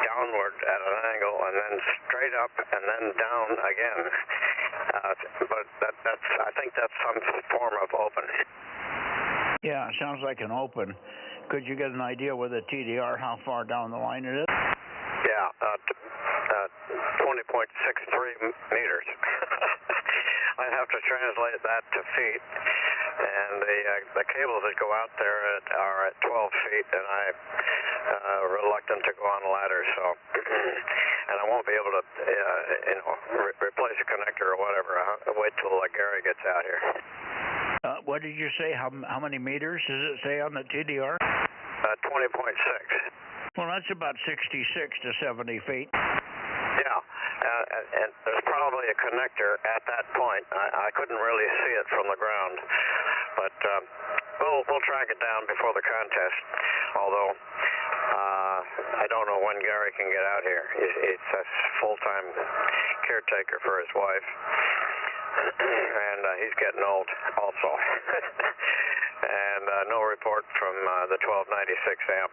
Speaker 19: downward at an angle, and then straight up, and then down again. But I think that's some form of open.
Speaker 5: Yeah, it sounds like an open. Could you get an idea with a TDR how far down the line it is?
Speaker 19: Yeah, 20.63 meters. I'd have to translate that to feet, and the cables that go out there are at 12 feet, and I'm reluctant to go on a ladder, so, and I won't be able to, replace a connector or whatever. I'll wait till Gary gets out here.
Speaker 5: What did you say? How many meters does it say on the TDR?
Speaker 19: 20.6.
Speaker 5: Well, that's about 66 to 70 feet.
Speaker 19: Yeah, and there's probably a connector at that point. I couldn't really see it from the ground, but we'll track it down before the contest, although I don't know when Gary can get out here. He's a full-time caretaker for his wife, and he's getting old also. And no report from the 1296 amp.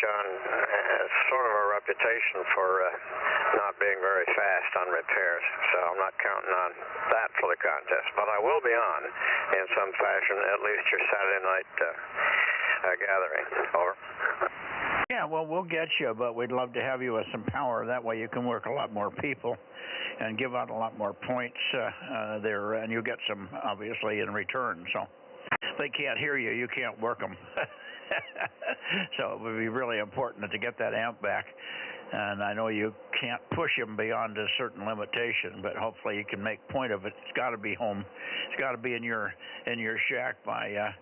Speaker 19: John has sort of a reputation for not being very fast on repairs, so I'm not counting on that for the contest. But I will be on in some fashion, at least your Saturday night gathering. Over.
Speaker 5: Yeah, well, we'll get you, but we'd love to have you with some power. That way you can work a lot more people and give out a lot more points there, and you'll get some, obviously, in return. So if they can't hear you, you can't work them. So it would be really important to get that amp back. And I know you can't push him beyond a certain limitation, but hopefully you can make point of it. It's got to be home. It's got to be in your shack by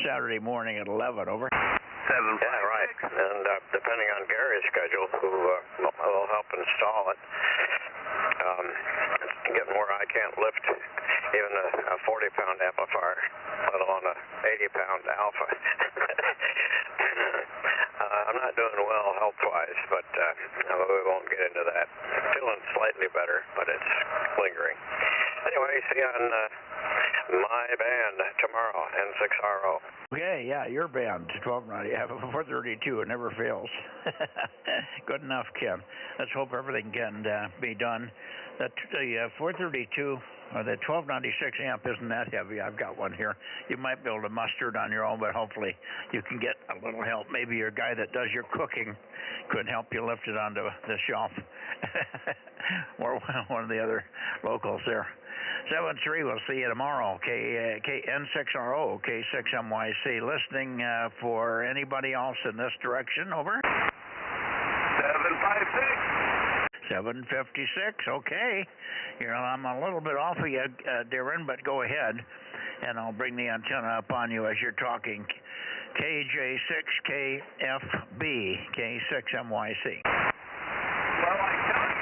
Speaker 5: Saturday morning at 11. Over.
Speaker 19: 7. Yeah, right. And depending on Gary's schedule, who will help install it, getting where I can't lift even a 40-pound amplifier, let alone a 80-pound alpha. I'm not doing well health-wise, but we won't get into that. Feeling slightly better, but it's lingering. Anyway, see you on my band tomorrow, N6RO.
Speaker 5: Okay, yeah, your band, 1290. I have a 432. It never fails. Good enough, Ken. Let's hope everything can be done. The 432, or the 1296 amp isn't that heavy. I've got one here. You might be able to muster it on your own, but hopefully you can get a little help. Maybe your guy that does your cooking could help you lift it onto the shelf. Or one of the other locals there. 7-3, we'll see you tomorrow. N6RO, K6MYC. Listening for anybody else in this direction, over.
Speaker 19: 756.
Speaker 5: 756, okay. I'm a little bit off of you, Darren, but go ahead, and I'll bring the antenna up on you as you're talking. KJ6KFB, K6MYC.
Speaker 19: Well, I tell you,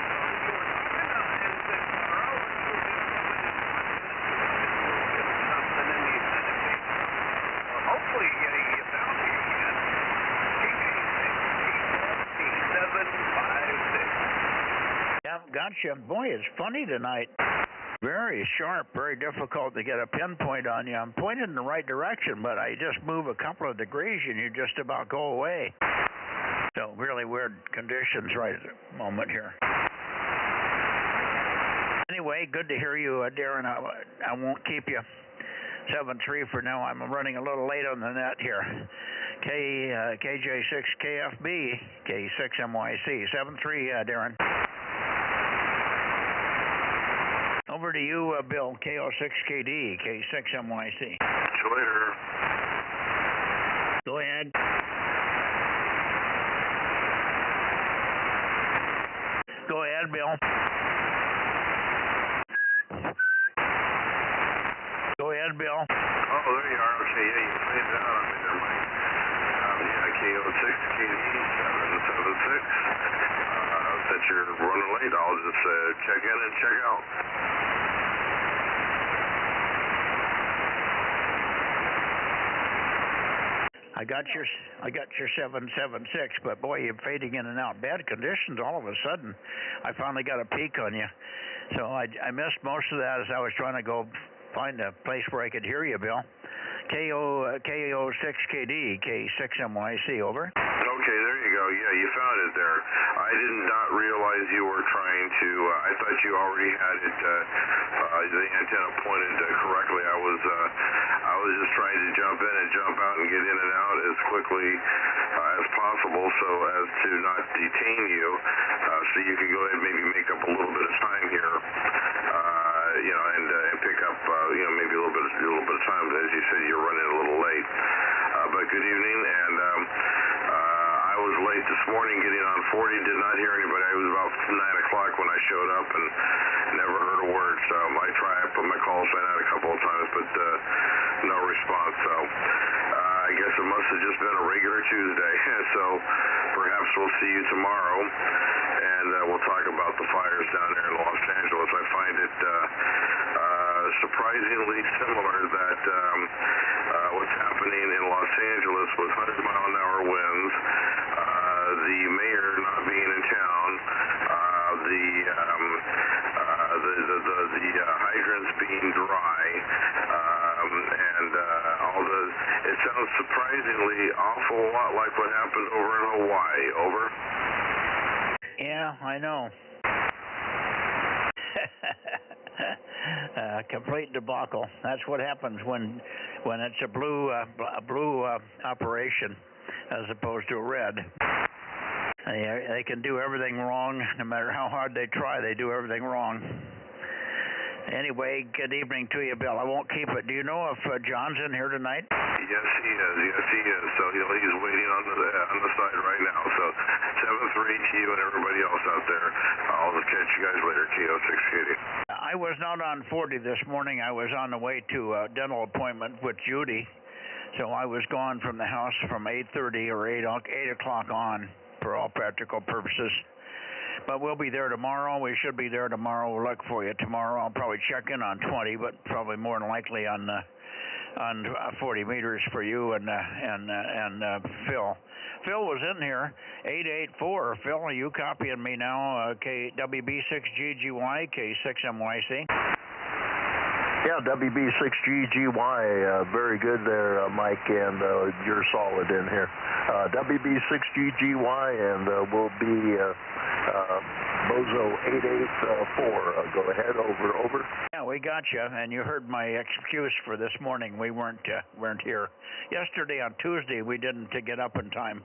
Speaker 19: hopefully getting you down here again. KJ6KFB, 756.
Speaker 5: Yeah, gotcha. Boy, it's funny tonight. Very sharp, very difficult to get a pinpoint on you. I'm pointed in the right direction, but I just move a couple of degrees and you just about go away. So really weird conditions right at the moment here. Anyway, good to hear you, Darren. I won't keep you 7-3 for now. I'm running a little late on the net here. KJ6KFB, K6MYC, 73, Darren. Over to you, Bill, KO6KD, K6MYC.
Speaker 20: See you later.
Speaker 5: Go ahead. Go ahead, Bill. Go ahead, Bill.
Speaker 20: Oh, there you are. Okay, yeah, you faded out on me there, Mike. Yeah, KO6KD 776. That you're running late. I'll just check in and check out.
Speaker 5: I got your 776, but boy, you're fading in and out. Bad conditions all of a sudden. I finally got a peek on you. So I missed most of that as I was trying to go find a place where I could hear you, Bill. KO6KD, K6MYC, over.
Speaker 20: Okay, there you go. Yeah, you found it there. I did not realize you were trying to, I thought you already had it, the antenna pointed correctly. I was just trying to jump in and jump out and get in and out as quickly as possible so as to not detain you, so you could go ahead and maybe make up a little bit of time here, and pick up, maybe a little bit of time. As you said, you're running a little late. But good evening, and I was late this morning getting on 40, did not hear anybody. It was about 9 o'clock when I showed up and never heard a word. So I put my call sign out a couple of times, but no response. So I guess it must have just been a regular Tuesday. So perhaps we'll see you tomorrow, and we'll talk about the fires down there in Los Angeles. I find it surprisingly similar that what's happening in Los Angeles with 100-mile-an-hour winds, the mayor not being in town, the hydrants being dry, and it sounds surprisingly awful lot like what happened over in Hawaii. Over.
Speaker 5: Yeah, I know. Complete debacle. That's what happens when it's a blue operation as opposed to a red. They can do everything wrong. No matter how hard they try, they do everything wrong. Anyway, good evening to you, Bill. I won't keep it. Do you know if John's in here tonight?
Speaker 20: Yes, he is. So he's waiting on the side right now. So 7-3 to you and everybody else out there. I'll catch you guys later. KO6KD.
Speaker 5: I was not on 40 this morning. I was on the way to a dental appointment with Judy. So I was gone from the house from 8:30 or 8 o'clock on for all practical purposes. But we'll be there tomorrow. We should be there tomorrow. We'll look for you tomorrow. I'll probably check in on 20, but probably more than likely on 40 meters for you and Phil. Phil was in here, 884. Phil, are you copying me now? WB6GGY, K6MYC.
Speaker 9: Yeah, WB6GGY, very good there, Mike, and you're solid in here. WB6GGY, and we'll be Bozo 884. Go ahead, over.
Speaker 5: Yeah, we got you, and you heard my excuse for this morning. We weren't here. Yesterday on Tuesday, we didn't get up in time.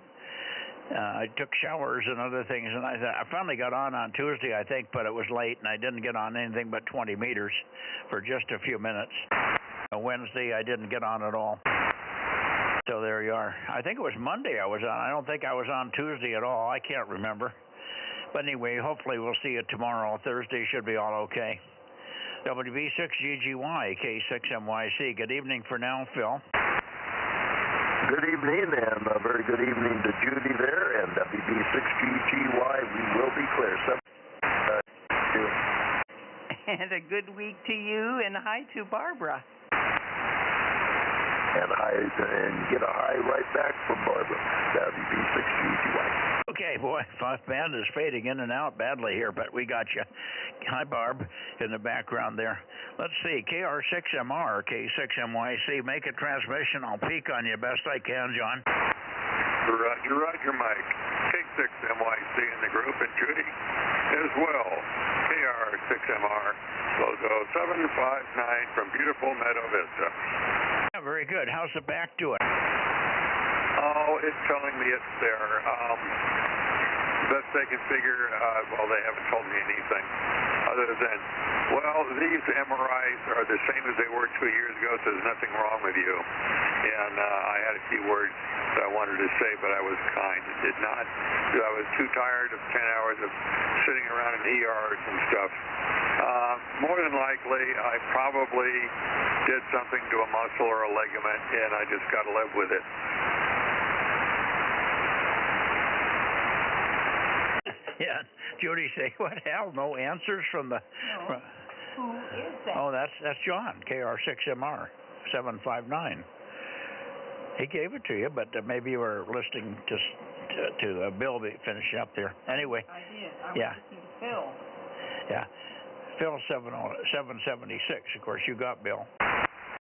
Speaker 5: I took showers and other things, and I finally got on Tuesday, I think, but it was late, and I didn't get on anything but 20 meters for just a few minutes. Wednesday, I didn't get on at all. So there you are. I think it was Monday I was on. I don't think I was on Tuesday at all. I can't remember. But anyway, hopefully we'll see you tomorrow. Thursday should be all okay. WB6GGY, K6MYC. Good evening for now, Phil.
Speaker 9: Good evening, and a very good evening to Judy there, and WB6GGY, we will be clear.
Speaker 12: And a good week to you, and hi to Barbara.
Speaker 9: And get a hi right back from Barbara, WB6GGY.
Speaker 5: Okay, boy, band is fading in and out badly here, but we got you. Hi, Barb, in the background there. Let's see, KR6MR, K6MYC, make a transmission. I'll peek on you best I can, John.
Speaker 15: Roger, Mike. K6MYC in the group, and Judy as well. KR6MR, Bozo 759 from beautiful Meadow Vista.
Speaker 5: Yeah, very good. How's the back doing?
Speaker 21: Oh, it's telling me it's there. Best they can figure, well, they haven't told me anything other than, well, these MRIs are the same as they were 2 years ago, so there's nothing wrong with you. And I had a few words that I wanted to say, but I was kind. Did not. I was too tired of 10 hours of sitting around in ERs and stuff. More than likely, I probably did something to a muscle or a ligament, and I just got to live with it.
Speaker 5: Yeah, Judy say, what hell? No answers from the...
Speaker 12: No. Who is that?
Speaker 5: Oh, that's John, KR6MR 759. He gave it to you, but maybe you were listening to Bill finishing up there. Anyway.
Speaker 12: I did. I was listening to Phil.
Speaker 5: Yeah. Phil 776. Of course, you got Bill.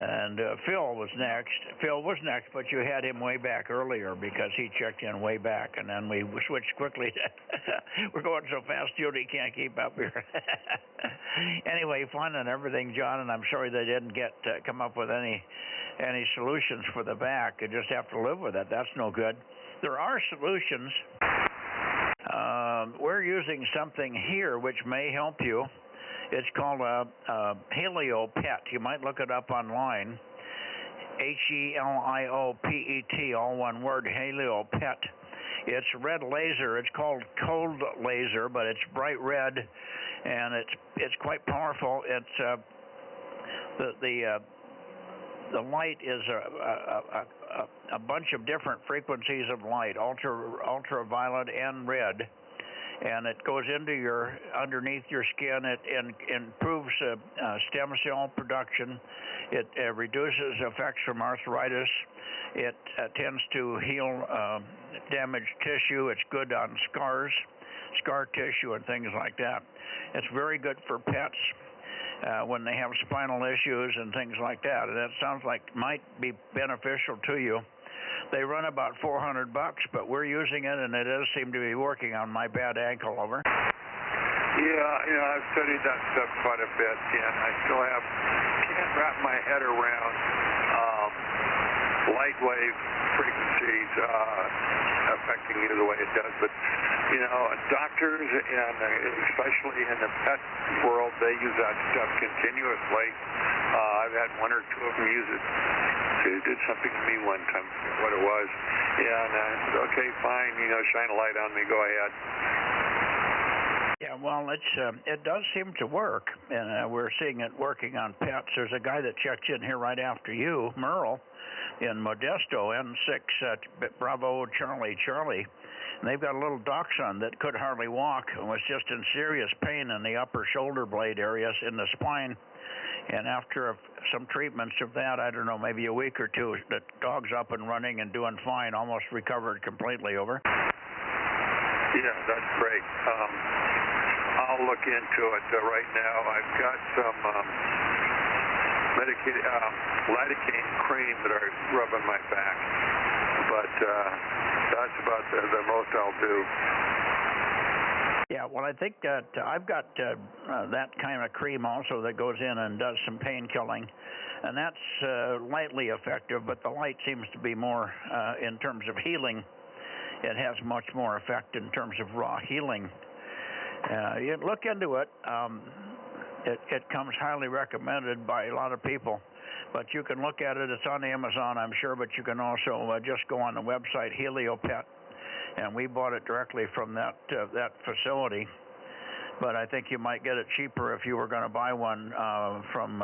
Speaker 5: And Phil was next. Phil was next, but you had him way back earlier because he checked in way back, and then we switched quickly. We're going so fast, Judy can't keep up here. Anyway, fun and everything, John, and I'm sorry they didn't come up with any solutions for the back. You just have to live with it. That's no good. There are solutions. We're using something here which may help you. It's called a HelioPet. You might look it up online. HELIOPET, all one word, HelioPet. It's red laser. It's called cold laser, but it's bright red, and it's quite powerful. It's the light is a bunch of different frequencies of light, ultraviolet and red. And it goes underneath your skin. It improves stem cell production. It reduces effects from arthritis. It tends to heal damaged tissue. It's good on scar tissue and things like that. It's very good for pets when they have spinal issues and things like that. And that sounds like might be beneficial to you. They run about $400, but we're using it, and it does seem to be working on my bad ankle. Over.
Speaker 21: Yeah, I've studied that stuff quite a bit, and I still can't wrap my head around light wave frequencies affecting you the way it does. But doctors, and especially in the pet world, they use that stuff continuously. I've had one or two of them use it. They did something to me one time, what it was. Yeah, and I said, okay, fine, shine a light on me, go ahead.
Speaker 5: Yeah, well, it does seem to work, and we're seeing it working on pets. There's a guy that checked in here right after you, Merle, in Modesto, N6 Bravo Charlie. And they've got a little dachshund that could hardly walk and was just in serious pain in the upper shoulder blade areas in the spine. And after some treatments of that, I don't know, maybe a week or two, the dog's up and running and doing fine, almost recovered completely. Over.
Speaker 21: Yeah, that's great. I'll look into it right now. I've got some lidocaine cream that I rub on my back, but that's about the most I'll do.
Speaker 5: Yeah, well, I think that I've got that kind of cream also that goes in and does some pain killing, and that's lightly effective, but the light seems to be more in terms of healing. It has much more effect in terms of raw healing. You look into it. It comes highly recommended by a lot of people, but you can look at it. It's on Amazon, I'm sure, but you can also just go on the website, HelioPet. And we bought it directly from that facility, but I think you might get it cheaper if you were going to buy one from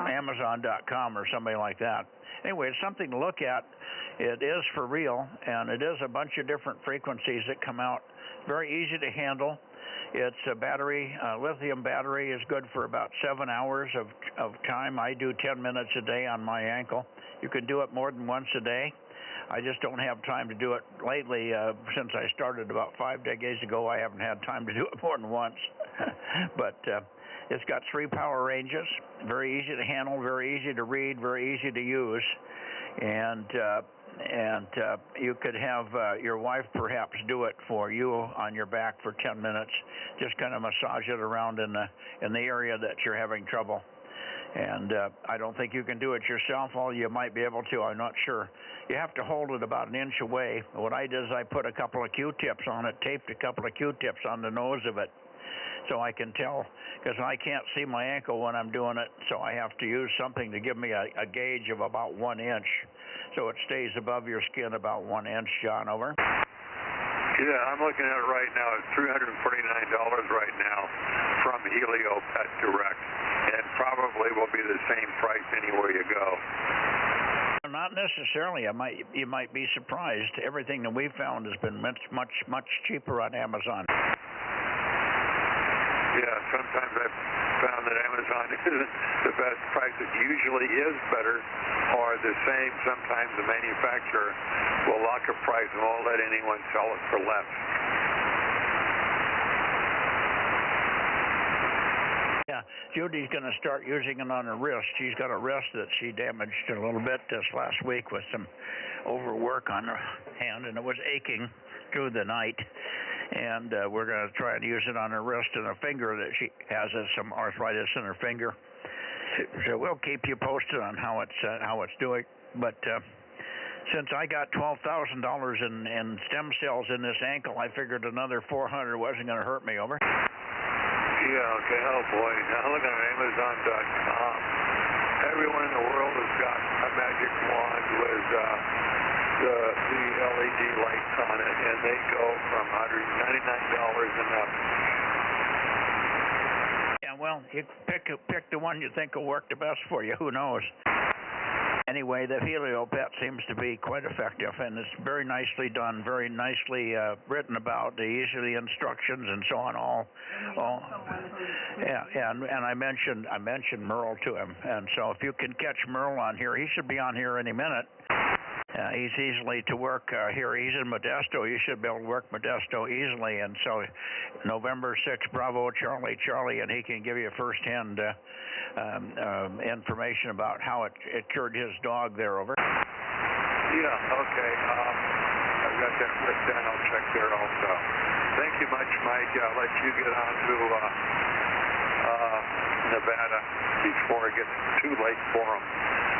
Speaker 5: Amazon.com or somebody like that. Anyway, it's something to look at. It is for real, and it is a bunch of different frequencies that come out. Very easy to handle. It's a battery, lithium battery is good for about 7 hours of time. I do 10 minutes a day on my ankle. You can do it more than once a day. I just don't have time to do it lately. Since I started about 5 decades ago, I haven't had time to do it more than once. But it's got 3 power ranges, very easy to handle, very easy to read, very easy to use. And you could have your wife perhaps do it for you on your back for 10 minutes. Just kind of massage it around in the area that you're having trouble. And I don't think you can do it yourself. All you might be able to, I'm not sure. You have to hold it about an inch away. What I did is I put a couple of Q-tips on it, taped a couple of Q-tips on the nose of it, so I can tell, because I can't see my ankle when I'm doing it, so I have to use something to give me a gauge of about 1 inch, so it stays above your skin about 1 inch. John, over.
Speaker 21: Yeah, I'm looking at it right now. It's $349 right now from Helio Pet Direct, and probably will be the same price anywhere you go.
Speaker 5: Not necessarily. You might be surprised. Everything that we've found has been much cheaper on Amazon.
Speaker 21: Yeah, sometimes I've found that Amazon isn't the best price. It usually is better or the same. Sometimes the manufacturer will lock a price and won't let anyone sell it for less.
Speaker 5: Yeah, Judy's going to start using it on her wrist. She's got a wrist that she damaged a little bit this last week with some overwork on her hand, and it was aching through the night. And we're going to try and use it on her wrist and her finger that she has some arthritis in her finger. So we'll keep you posted on how it's doing. But since I got $12,000 in stem cells in this ankle, I figured another 400 wasn't going to hurt me. Over.
Speaker 21: Yeah, okay. Oh, boy. Now look at Amazon.com. Everyone in the world has got a magic wand with the LED lights on it, and they go from $199 and up.
Speaker 5: Yeah, well, you pick the one you think will work the best for you. Who knows? Anyway, the Helio Pet seems to be quite effective, and it's very nicely done, very nicely written about the easy instructions and so on. And I mentioned Merle to him, and so if you can catch Merle on here, he should be on here any minute. He's easily to work here. He's in Modesto. You should be able to work Modesto easily. And so November 6, Bravo, Charlie, and he can give you first-hand information about how it cured his dog there. Over.
Speaker 21: Yeah, okay. I've got that written down. I'll check there also. Thank you much, Mike. I'll let you get on to Nevada before it gets too late for them.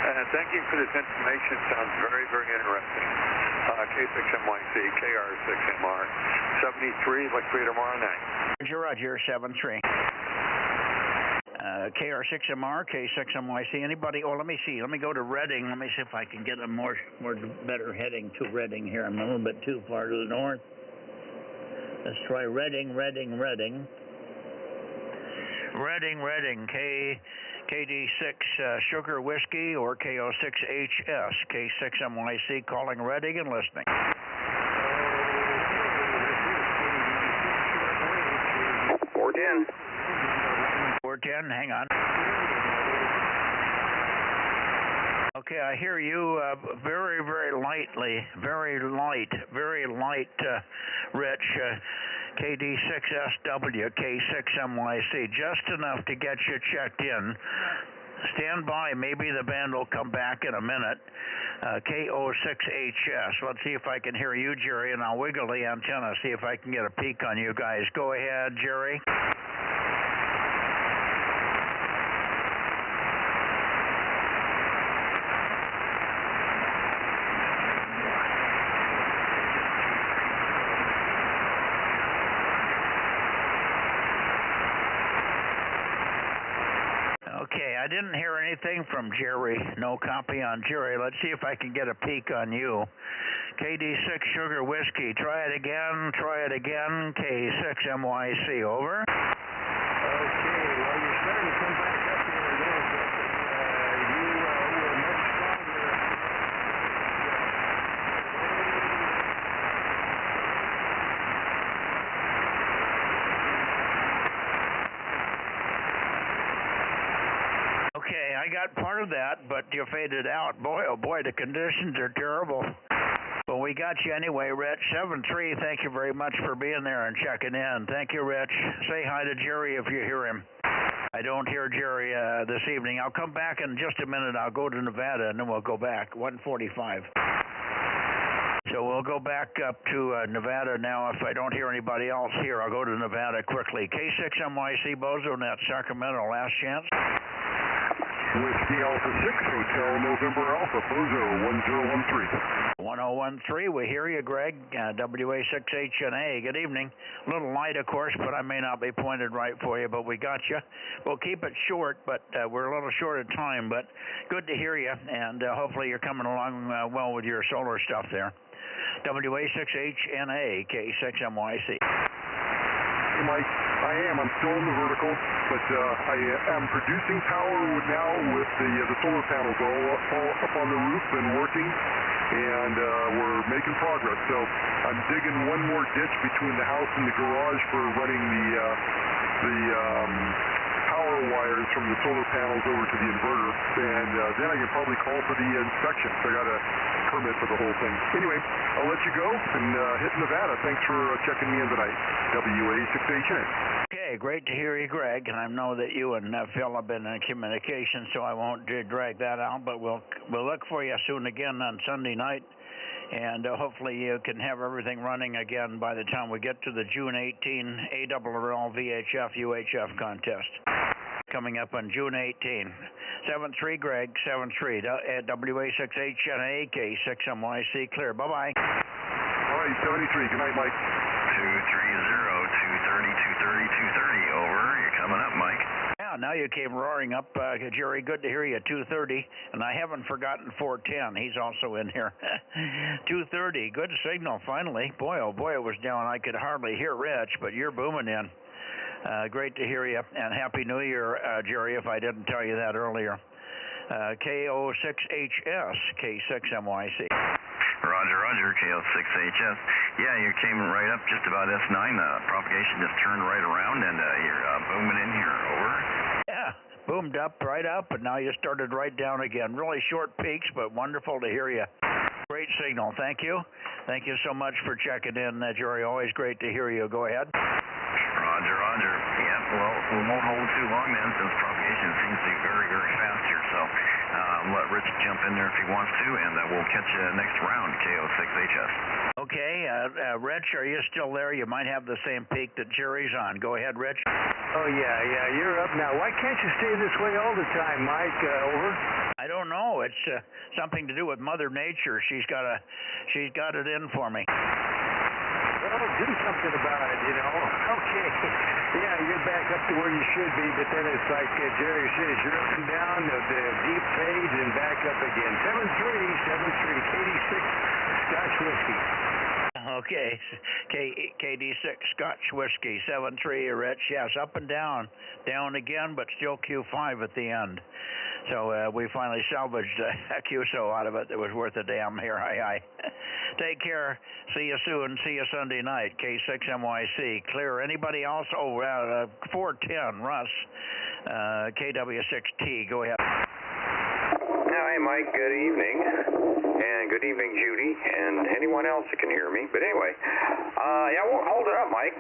Speaker 21: And thank you for this information. It sounds very, very interesting. K6MYC, KR6MR, 73, look for you tomorrow night.
Speaker 5: Roger, 73. KR6MR, K6MYC. Anybody? Oh, let me see. Let me go to Redding. Let me see if I can get a better heading to Redding here. I'm a little bit too far to the north. Let's try Redding. Redding, KD6 Sugar Whiskey or KO6HS, K6MYC calling Redding and listening. 410, hang on. Okay, I hear you very, very lightly, very light, Rich. KD6SW, K6MYC, just enough to get you checked in. Stand by, maybe the band will come back in a minute. KO6HS. Let's see if I can hear you, Jerry, and I'll wiggle the antenna, see if I can get a peek on you guys. Go ahead, Jerry. Okay, I didn't hear anything from Jerry. No copy on Jerry. Let's see if I can get a peek on you. KD6 Sugar Whiskey. Try it again. K6MYC. Over.
Speaker 10: Okay, well, you're starting to come back up here a little bit. You were much stronger.
Speaker 5: Okay, I got part of that, but you faded out. Boy, oh boy, the conditions are terrible. But we got you anyway, Rich. 73, thank you very much for being there and checking in. Thank you, Rich. Say hi to Jerry if you hear him. I don't hear Jerry this evening. I'll come back in just a minute. I'll go to Nevada, and then we'll go back, 1:45. So we'll go back up to Nevada now. If I don't hear anybody else here, I'll go to Nevada quickly. K6MYC, Bozo Net, Sacramento, last chance.
Speaker 8: Whiskey Alpha 6, Hotel November Alpha, Bozo 1013.
Speaker 5: 1013, we hear you, Greg. WA6HNA, good evening. A little light, of course, but I may not be pointed right for you, but we got you. We'll keep it short, but we're a little short of time, but good to hear you, and hopefully you're coming along well with your solar stuff there. WA6HNA, K6MYC.
Speaker 8: Hey, Mike, I am. I'm still in the vertical, but I am producing power now with the solar panels all up on the roof and working, and we're making progress. So I'm digging one more ditch between the house and the garage for running the power wires from the solar panels over to the inverter, and then I can probably call for the inspection. So I got a permit for the whole thing. Anyway, I'll let you go and hit Nevada. Thanks for checking me in tonight. WA6HN.
Speaker 5: Okay, great to hear you, Greg. And I know that you and Phil have been in communication, so I won't drag that out. But we'll look for you soon again on Sunday night. And hopefully you can have everything running again by the time we get to the June 18 ARRL VHF UHF contest coming up on June 18. 73 Greg, 73 at WA6HNA K6MYC, clear. Bye-bye.
Speaker 8: All right, 73. Good night, Mike.
Speaker 9: 230, 230, 230, over. You're coming up, Mike.
Speaker 5: Yeah, now you came roaring up, Jerry. Good to hear you. 230, and I haven't forgotten 410. He's also in here. 230, good signal. Finally, boy, oh boy, it was down. I could hardly hear Rich, but you're booming in. Great to hear you, and Happy New Year, Jerry. If I didn't tell you that earlier. KO6HS, K6MYC.
Speaker 9: Roger, Roger, KO6HS. Yeah, you came right up just about S9. Propagation just turned right around, and you're booming in here. Over.
Speaker 5: Yeah, boomed up, right up, and now you started right down again. Really short peaks, but wonderful to hear you. Great signal. Thank you. Thank you so much for checking in, Jerry. Always great to hear you. Go ahead.
Speaker 9: Roger, Roger. Yeah, well, we won't hold too long then, since propagation seems to be very, very fast here. So let Rich jump in there if he wants to, and we'll catch you next round, KO6HS.
Speaker 5: Okay, Rich, are you still there? You might have the same peak that Jerry's on. Go ahead, Rich.
Speaker 10: Oh, yeah, you're up now. Why can't you stay this way all the time, Mike? Over.
Speaker 5: I don't know. It's something to do with Mother Nature. She's got it in for me.
Speaker 10: Well, do something about it, you know. Okay. Yeah, you're back up to where you should be, but then it's like Jerry says, you're up and down the deep fades and back up again. 73, KD6, Scotch Whiskey.
Speaker 5: Okay, KD6 Scotch Whiskey, 73, Rich. Yes, up and down again, but still Q5 at the end. So we finally salvaged a QSO out of it that was worth a damn here. Hi. Take care. See you soon. See you Sunday night. K6MYC. Clear. Anybody else? Oh, 410, Russ. KW6T. Go ahead.
Speaker 3: Hi, Mike. Good evening. And good evening, Judy, and anyone else that can hear me. But anyway, yeah, I won't hold it up, Mike.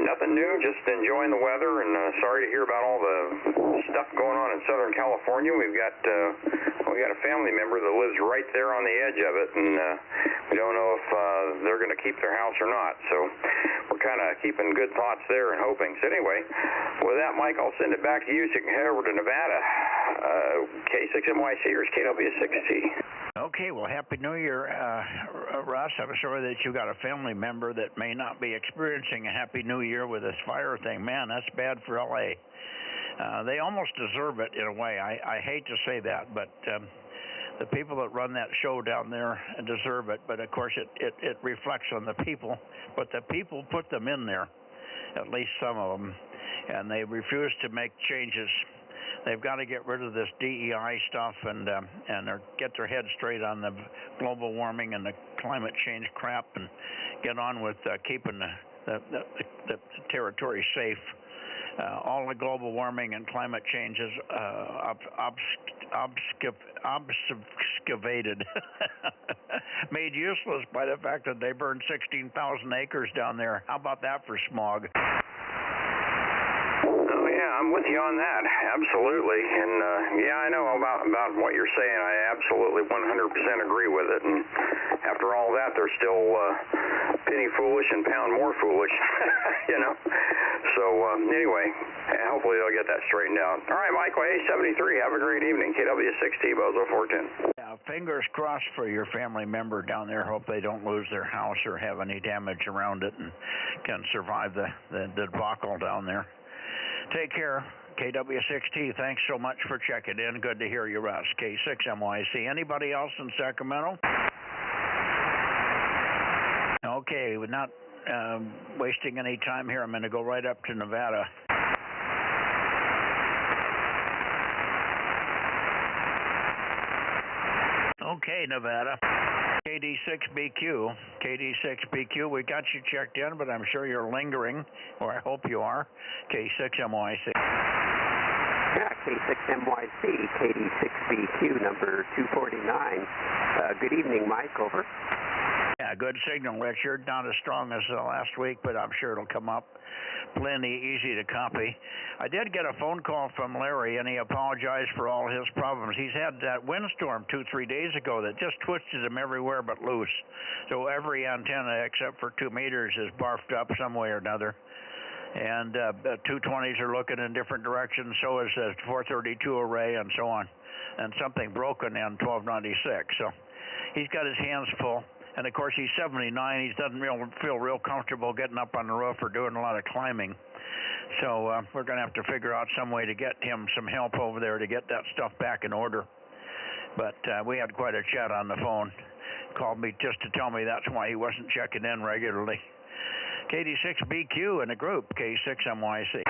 Speaker 3: Nothing new, just enjoying the weather, and sorry to hear about all the stuff going on in Southern California. We got a family member that lives right there on the edge of it, and we don't know if they're going to keep their house or not. So we're kind of keeping good thoughts there and hoping. So anyway, with that, Mike, I'll send it back to you so you can head over to Nevada. K6MYC or KW6T.
Speaker 5: Okay, well, Happy New Year, Russ. I'm sorry that you got a family member that may not be experiencing a Happy New Year with this fire thing. Man, that's bad for L.A. They almost deserve it in a way. I hate to say that, but the people that run that show down there deserve it. But, of course, it reflects on the people. But the people put them in there, at least some of them, and they refuse to make changes. They've got to get rid of this DEI stuff and get their head straight on the global warming and the climate change crap and get on with keeping the territory safe. All the global warming and climate change is obfuscated, made useless by the fact that they burned 16,000 acres down there. How about that for smog?
Speaker 3: Oh, yeah, I'm I'm with you on that. Absolutely. And yeah, I know about what you're saying. I absolutely 100% agree with it. And after all that, they're still penny foolish and pound more foolish, you know. So anyway, hopefully they'll get that straightened out. All right, Michael, A73, have a great evening. KW6T, Bozo 410.
Speaker 5: Yeah, fingers crossed for your family member down there. Hope they don't lose their house or have any damage around it and can survive the debacle down there. Take care. KW6T, thanks so much for checking in. Good to hear you, Russ. K6MYC. Anybody else in Sacramento? Okay, we're not wasting any time here. I'm going to go right up to Nevada. Okay, Nevada. KD6BQ. KD6BQ, we got you checked in, but I'm sure you're lingering, or I hope you are. K6MYC.
Speaker 4: Yeah, K6MYC, KD6BQ, number 249. Good evening, Mike, over.
Speaker 5: Yeah, good signal, Richard. Not as strong as last week, but I'm sure it'll come up. Plenty easy to copy. I did get a phone call from Larry, and he apologized for all his problems. He's had that windstorm 2-3 days ago that just twisted him everywhere but loose. So every antenna except for 2 meters is barfed up some way or another. And the 220s are looking in different directions, so is the 432 array and so on. And something broken in 1296. So he's got his hands full. And, of course, he's 79. He doesn't feel real comfortable getting up on the roof or doing a lot of climbing. So we're going to have to figure out some way to get him some help over there to get that stuff back in order. But we had quite a chat on the phone. Called me just to tell me that's why he wasn't checking in regularly. KD6BQ in the group, K6MYC.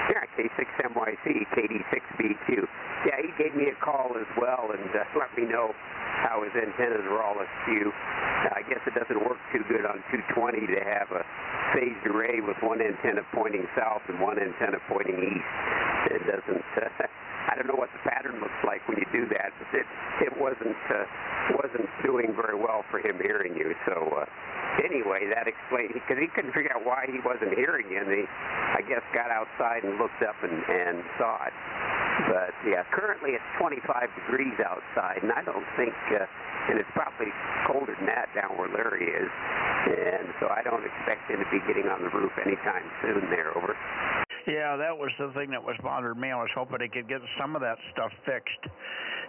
Speaker 4: Yeah, K6MYC, KD6BQ. Yeah, he gave me a call as well and let me know how his antennas are all askew. I guess it doesn't work too good on 220 to have a phased array with one antenna pointing south and one antenna pointing east. It doesn't, I don't know what the pattern looks like when you do that, but it wasn't doing very well for him hearing you. So anyway, that explained, because he couldn't figure out why he wasn't hearing you, and he, I guess, got outside and looked up and saw it. But yeah, currently it's 25 degrees outside, and I don't think, and it's probably colder than that down where Larry is, and so I don't expect him to be getting on the roof anytime soon there, over.
Speaker 5: Yeah, that was the thing that was bothering me. I was hoping he could get some of that stuff fixed.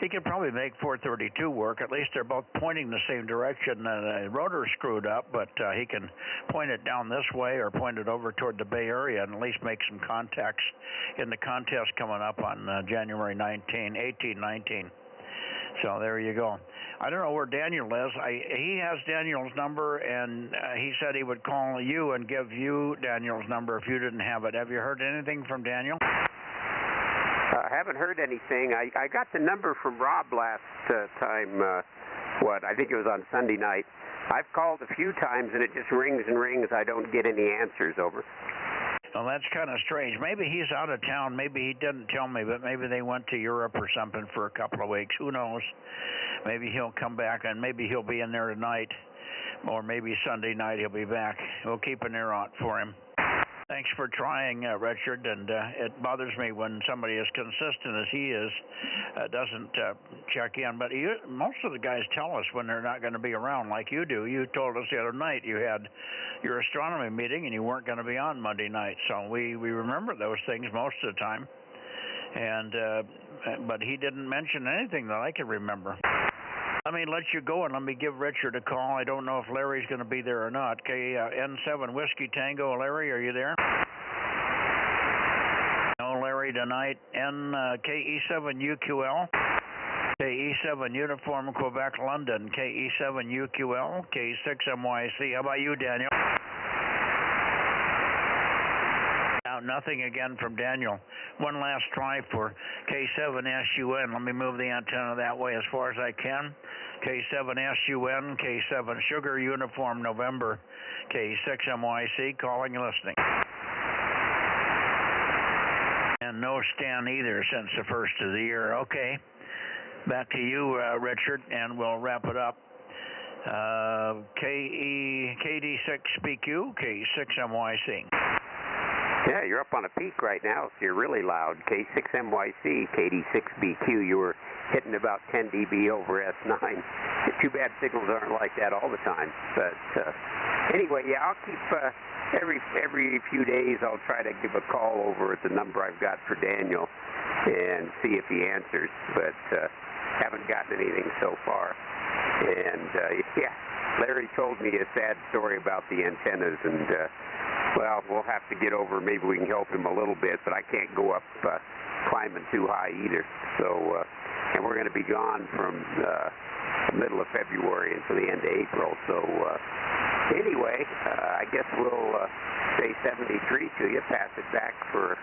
Speaker 5: He could probably make 432 work. At least they're both pointing the same direction. The rotor's screwed up, but he can point it down this way or point it over toward the Bay Area and at least make some contacts in the contest coming up on January 18, 19. So there you go. I don't know where Daniel is. He has Daniel's number, and he said he would call you and give you Daniel's number if you didn't have it. Have you heard anything from Daniel?
Speaker 4: I haven't heard anything. I got the number from Rob last time, I think it was on Sunday night. I've called a few times, and it just rings and rings. I don't get any answers, over.
Speaker 5: Well, that's kind of strange. Maybe he's out of town. Maybe he didn't tell me, but maybe they went to Europe or something for a couple of weeks. Who knows? Maybe he'll come back, and maybe he'll be in there tonight, or maybe Sunday night he'll be back. We'll keep an ear out for him. Thanks for trying, Richard, and it bothers me when somebody as consistent as he is doesn't check in. But most of the guys tell us when they're not going to be around, like you do. You told us the other night you had your astronomy meeting and you weren't going to be on Monday night. So we remember those things most of the time. And but he didn't mention anything that I can remember. Let me let you go and let me give Richard a call. I don't know if Larry's going to be there or not. N7 Whiskey Tango. Larry, are you there? No Larry tonight. KE7 UQL. KE7 Uniform Quebec London. KE7 UQL. K6MYC. How about you, Daniel? Nothing again from Daniel. One last try for K7SUN. Let me move the antenna that way as far as I can. K7SUN, K7 Sugar Uniform November, K6MYC, calling and listening. And no Stan either since the first of the year. Okay. Back to you, Richard, and we'll wrap it up. KD6BQ, K6MYC.
Speaker 4: Yeah, you're up on a peak right now, so you're really loud. K6MYC, KD6BQ, you were hitting about 10 dB over S9. Too bad signals aren't like that all the time. But anyway, yeah, I'll keep every few days I'll try to give a call over at the number I've got for Daniel and see if he answers. But haven't gotten anything so far. And yeah, Larry told me a sad story about the antennas, and well, we'll have to get over. Maybe we can help him a little bit, but I can't go up climbing too high either. So, and we're going to be gone from the middle of February until the end of April. So, anyway, I guess we'll say 73 to you, pass it back for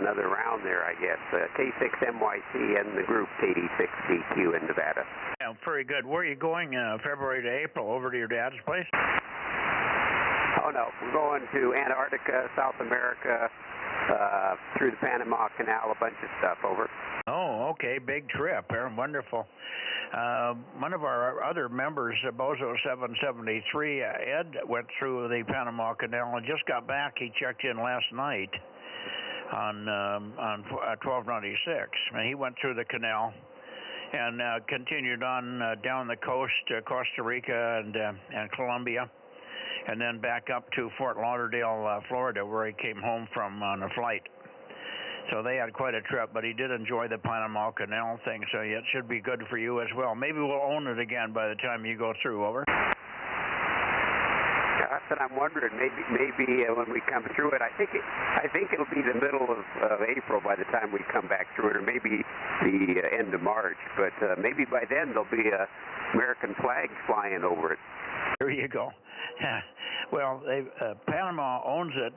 Speaker 4: another round there, I guess. K6MYC and the group KD6BQ in Nevada.
Speaker 5: Yeah, very good. Where are you going February to April? Over to your dad's place?
Speaker 4: Oh, no. We're going to Antarctica, South America, through the Panama Canal, a bunch of stuff over.
Speaker 5: Oh, okay. Big trip. Wonderful. One of our other members, Bozo 773, Ed, went through the Panama Canal and just got back. He checked in last night on 1296. And he went through the canal and continued on down the coast, Costa Rica and Colombia, and then back up to Fort Lauderdale, Florida, where he came home from on a flight. So they had quite a trip, but he did enjoy the Panama Canal thing, so it should be good for you as well. Maybe we'll own it again by the time you go through, over.
Speaker 4: That's what I'm wondering. Maybe when we come through it, I think it'll be the middle of April by the time we come back through it, or maybe the end of March. But maybe by then there'll be American flags flying over it.
Speaker 5: There you go. Well, Panama owns it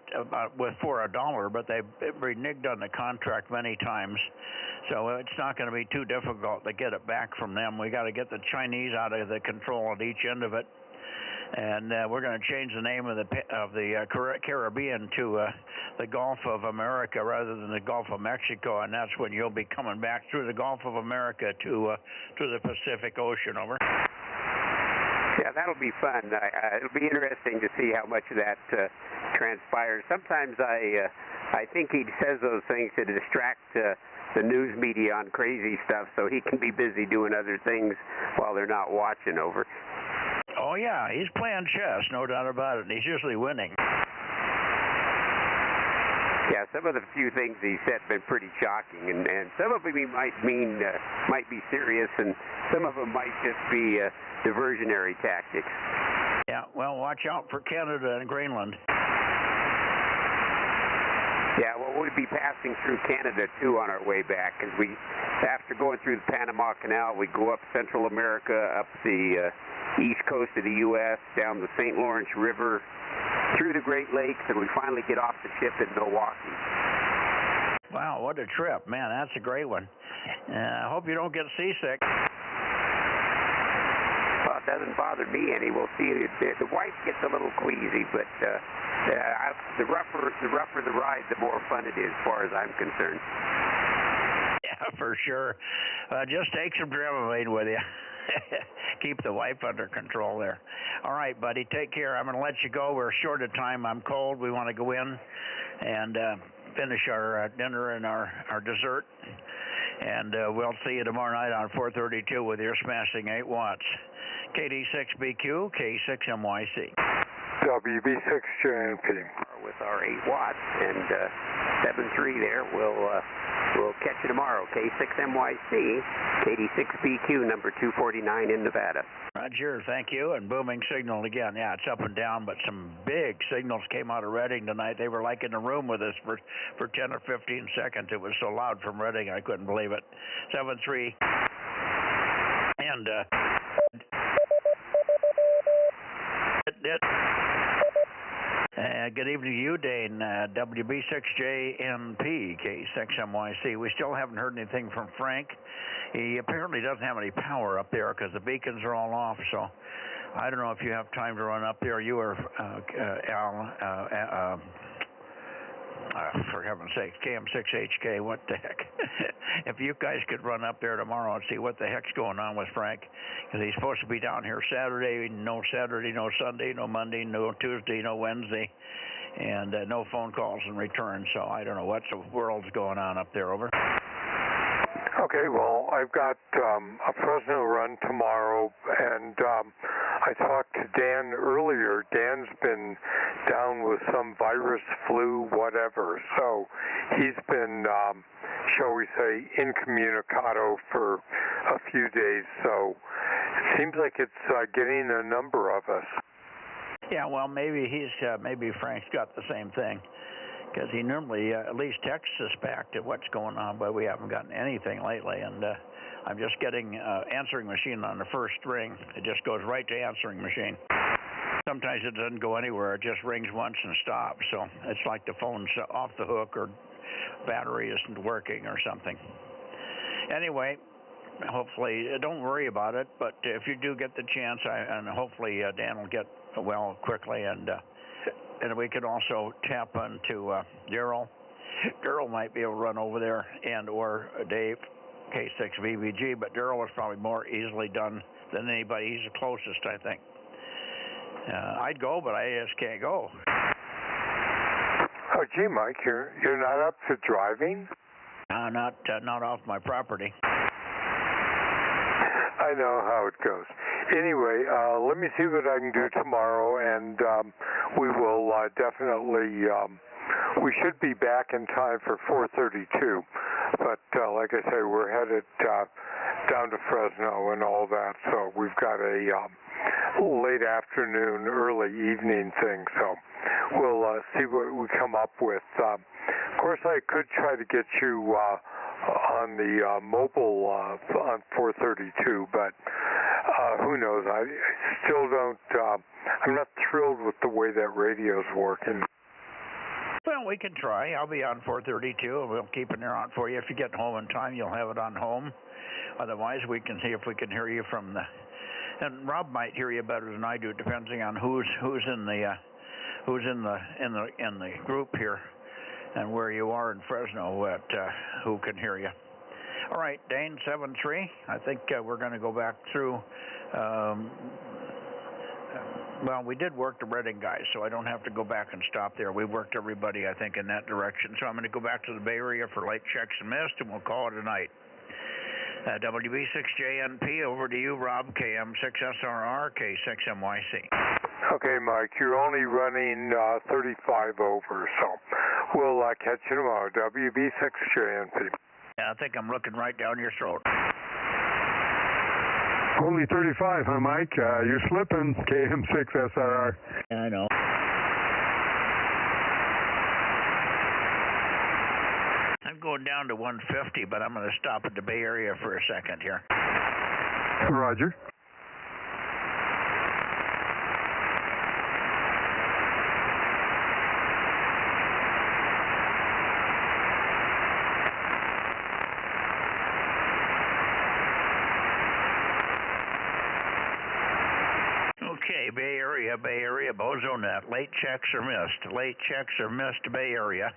Speaker 5: for $1, but they've reneged on the contract many times, so it's not going to be too difficult to get it back from them. We got to get the Chinese out of the control at each end of it, and we're going to change the name of the Caribbean to the Gulf of America rather than the Gulf of Mexico, and that's when you'll be coming back through the Gulf of America to the Pacific Ocean, over.
Speaker 4: Yeah, that'll be fun. It'll be interesting to see how much of that transpires. Sometimes I think he says those things to distract the news media on crazy stuff, so he can be busy doing other things while they're not watching, over.
Speaker 5: Oh, yeah, he's playing chess, no doubt about it, and he's usually winning.
Speaker 4: Yeah, some of the few things he said have been pretty shocking, and some of them he might be serious, and some of them might just be diversionary tactics.
Speaker 5: Yeah, well, watch out for Canada and Greenland.
Speaker 4: Yeah, well, we'll be passing through Canada, too, on our way back, because after going through the Panama Canal, we go up Central America, up the east coast of the U.S., down the St. Lawrence River, through the Great Lakes, and we finally get off the ship in Milwaukee.
Speaker 5: Wow, what a trip. Man, that's a great one. I hope you don't get seasick.
Speaker 4: Well, it doesn't bother me any. We'll see. The wife gets a little queasy, but the rougher the ride, the more fun it is, as far as I'm concerned.
Speaker 5: Yeah, for sure. Just take some Dramamine with you. Keep the wife under control there. All right, buddy, take care. I'm going to let you go. We're short of time. I'm cold. We want to go in and finish our dinner and our dessert. And we'll see you tomorrow night on 432 with your smashing 8 watts. KD6BQ, K6MYC.
Speaker 8: WB6JMP.
Speaker 4: With our 8 watts and 7.3 there. We'll catch you tomorrow. K6MYC, KD6BQ, number 249 in Nevada.
Speaker 5: Roger, thank you. And booming signal again. Yeah, it's up and down, but some big signals came out of Redding tonight. They were like in the room with us for 10 or 15 seconds. It was so loud from Redding, I couldn't believe it. 7.3. And good evening to you, Dane. WB6JMP, K6MYC. We still haven't heard anything from Frank. He apparently doesn't have any power up there because the beacons are all off, so I don't know if you have time to run up there. You or Al, for heaven's sake, KM6HK, what the heck? If you guys could run up there tomorrow and see what the heck's going on with Frank, because he's supposed to be down here Saturday, no Sunday, no Monday, no Tuesday, no Wednesday. and no phone calls in return. So I don't know what the world's going on up there. Over.
Speaker 1: Okay, well, I've got a Fresno run tomorrow, and I talked to Dan earlier. Dan's been down with some virus, flu, whatever, so he's been, shall we say, incommunicado for a few days, so it seems like it's getting a number of us.
Speaker 5: Yeah, well, maybe maybe Frank's got the same thing. Because he normally at least texts us back to what's going on, but we haven't gotten anything lately. And I'm just getting answering machine on the first ring. It just goes right to answering machine. Sometimes it doesn't go anywhere. It just rings once and stops. So it's like the phone's off the hook or battery isn't working or something. Anyway, hopefully, don't worry about it. But if you do get the chance, and hopefully Dan will get well quickly, and we could also tap into Daryl. Daryl might be able to run over there, and or Dave, K6 VVG, but Daryl is probably more easily done than anybody. He's the closest, I think. I'd go, but I just can't go.
Speaker 1: Oh, gee, Mike, you're not up to driving?
Speaker 5: Not off my property.
Speaker 1: I know how it goes. Anyway, let me see what I can do tomorrow, and we will definitely, we should be back in time for 4:32, but like I say, we're headed down to Fresno and all that, so we've got a late afternoon, early evening thing, so we'll see what we come up with. Of course, I could try to get you on the mobile on 4:32, but who knows? I still don't. I'm not thrilled with the way that radio's working.
Speaker 5: Well, we can try. I'll be on 4:32, and we'll keep it there on for you. If you get home in time, you'll have it on home. Otherwise, we can see if we can hear you from the. And Rob might hear you better than I do, depending on who's in the group here, and where you are in Fresno, who can hear you. All right, Dane 7-3. I think we're going to go back through. Well, we did work the Redding guys, so I don't have to go back and stop there. We worked everybody, I think, in that direction. So I'm going to go back to the Bay Area for light checks and mist, and we'll call it a night. WB6JNP, over to you, Rob, KM6SRR, K6MYC.
Speaker 1: Okay, Mike, you're only running 35 over, so we'll catch you tomorrow. WB6JNP.
Speaker 5: Yeah, I think I'm looking right down your throat.
Speaker 13: Only 35, huh, Mike? You're slipping, KM6SRR.
Speaker 5: Yeah, I know. I'm going down to 150, but I'm going to stop at the Bay Area for a second here.
Speaker 13: Roger.
Speaker 5: Okay, Bay Area, Bozo Net. Late checks are missed. Late checks are missed, Bay Area.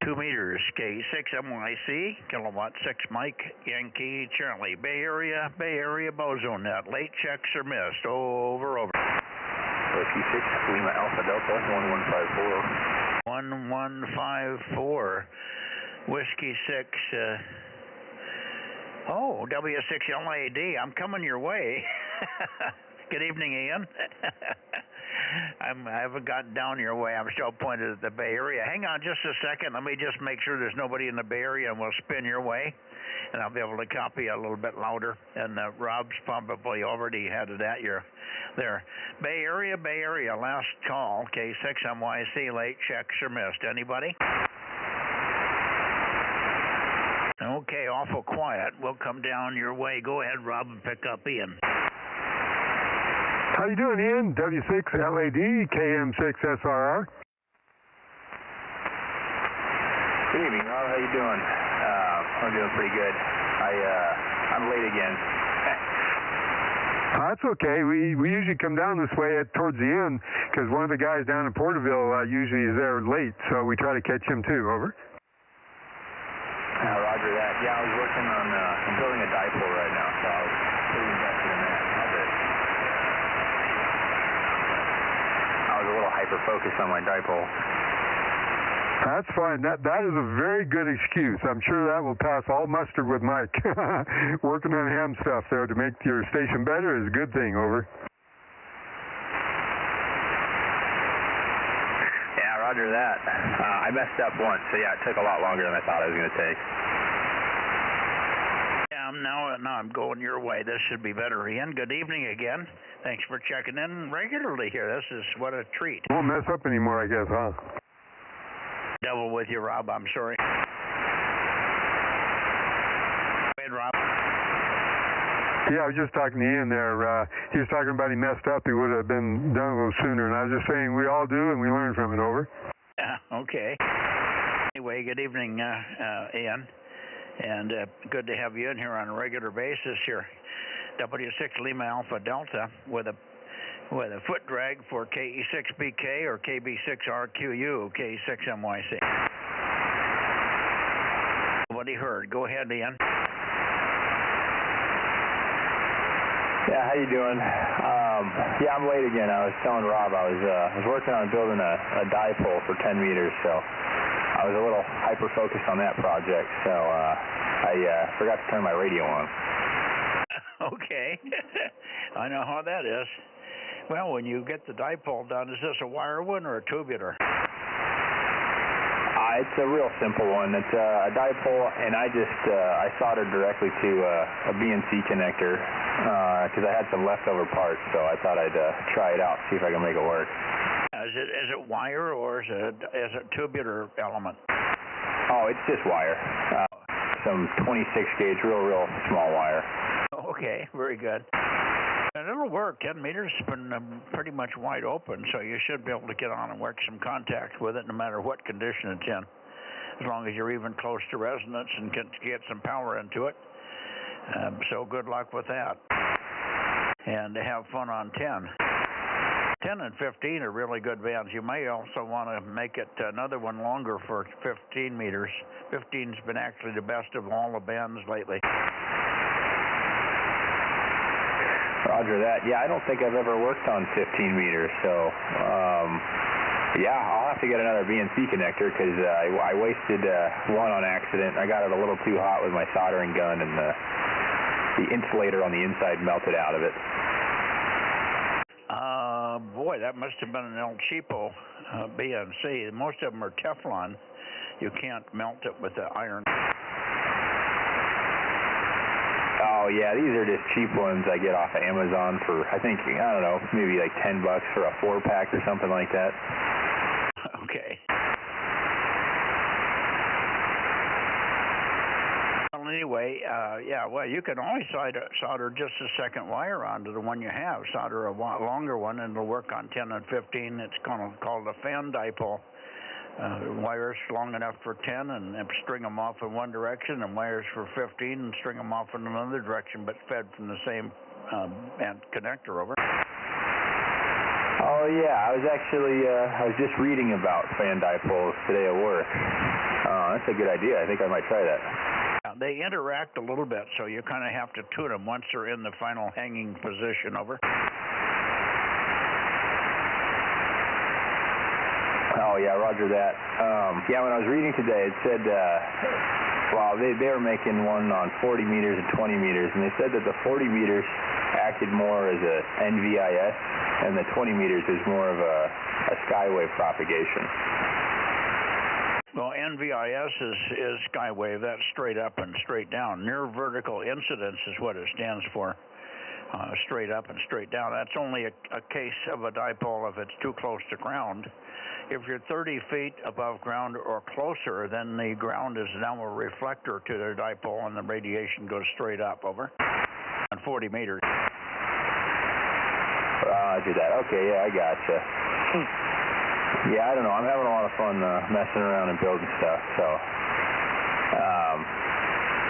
Speaker 5: 2 meters, K6MYC, kilowatt 6 Mike, Yankee, Charlie. Bay Area, Bozo Net. Late checks are missed. Over.
Speaker 9: Whiskey 6, Lima Alpha Delta, 1154.
Speaker 5: 1154. Whiskey 6, W6LAD. I'm coming your way. Good evening, Ian. I haven't gotten down your way. I'm still pointed at the Bay Area. Hang on just a second. Let me just make sure there's nobody in the Bay Area, and we'll spin your way. And I'll be able to copy a little bit louder. And Rob's probably already had it at you there. Bay Area, last call. K6MYC, late checks are missed. Anybody? Okay, awful quiet. We'll come down your way. Go ahead, Rob, and pick up Ian.
Speaker 13: How you doing, Ian? W6LAD, KM6SRR.
Speaker 9: Good evening, Rob. How you doing? I'm doing pretty good. I'm late again.
Speaker 13: That's okay. We usually come down this way towards the end because one of the guys down in Porterville usually is there late, so we try to catch him too. Over.
Speaker 9: Roger that. Yeah, I was working on I'm building a dipole right now, so I was pretty invested in that. I was a little
Speaker 7: hyper-focused on my dipole.
Speaker 13: That's fine. That is a very good excuse. I'm sure that will pass all muster with Mike. Working on ham stuff there to make your station better is a good thing, over.
Speaker 7: Yeah, roger that. I messed up once, so yeah, it took a lot longer than I thought it was going to take.
Speaker 5: Yeah, now I'm going your way. This should be better. Ian, good evening again. Thanks for checking in regularly here. This is what a treat.
Speaker 13: Won't mess up anymore, I guess, huh?
Speaker 5: Devil with you, Rob. I'm sorry. Go ahead, Rob.
Speaker 13: Yeah, I was just talking to Ian there. He was talking about he messed up. He would have been done a little sooner. And I was just saying we all do, and we learn from it, over.
Speaker 5: Yeah, okay. Anyway, good evening, Ian. And good to have you in here on a regular basis here. W6 Lima Alpha Delta with a foot drag for KE6BK or KB6RQU, K6MYC. Nobody heard. Go ahead, Ian.
Speaker 7: Yeah, how you doing? Yeah, I'm late again. I was telling Rob I was working on building a dipole for 10 meters, so I was a little hyper-focused on that project, so I forgot to turn my radio on.
Speaker 5: Okay. I know how that is. Well, when you get the dipole done, is this a wire one or a tubular?
Speaker 7: It's a real simple one. It's a dipole, and I soldered directly to a BNC connector because I had some leftover parts, so I thought I'd try it out, see if I can make it work.
Speaker 5: Is it wire or is it tubular element?
Speaker 7: Oh, it's just wire. Some 26 gauge, real small wire.
Speaker 5: Okay, very good. And it'll work. 10 meters has been pretty much wide open, so you should be able to get on and work some contacts with it no matter what condition it's in, as long as you're even close to resonance and can get some power into it. So good luck with that. And have fun on 10. 10 and 15 are really good bands. You may also want to make it another one longer for 15 meters. 15's been actually the best of all the bands lately.
Speaker 7: Roger that. Yeah, I don't think I've ever worked on 15 meters, so yeah, I'll have to get another BNC connector because I wasted one on accident. I got it a little too hot with my soldering gun, and the insulator on the inside melted out of it.
Speaker 5: Boy, that must have been an El Cheapo BNC. Most of them are Teflon. You can't melt it with the iron.
Speaker 7: Oh, yeah, these are just cheap ones I get off of Amazon for, I think, I don't know, maybe like $10 for a 4-pack or something like that.
Speaker 5: Okay. Well, anyway, yeah, well, you can always solder just a second wire onto the one you have. Solder a longer one, and it'll work on 10 and 15. It's called a fan dipole. Wires long enough for 10 and string them off in one direction, and wires for 15 and string them off in another direction, but fed from the same connector, over.
Speaker 7: Oh yeah, I was just reading about fan dipoles today at work. That's a good idea. I think I might try that.
Speaker 5: They interact a little bit, so you kind of have to tune them once they're in the final hanging position, over.
Speaker 7: Oh, yeah, roger that. Yeah, when I was reading today, it said, well, they were making one on 40 meters and 20 meters, and they said that the 40 meters acted more as a NVIS, and the 20 meters is more of a skywave propagation.
Speaker 5: Well, NVIS is skywave. That's straight up and straight down. Near vertical incidence is what it stands for. Straight up and straight down. That's only a case of a dipole if it's too close to ground. If you're 30 feet above ground or closer, then the ground is now a reflector to the dipole, and the radiation goes straight up, over. On 40 meters.
Speaker 7: Roger that. Okay, yeah, I gotcha. Yeah, I don't know. I'm having a lot of fun messing around and building stuff, so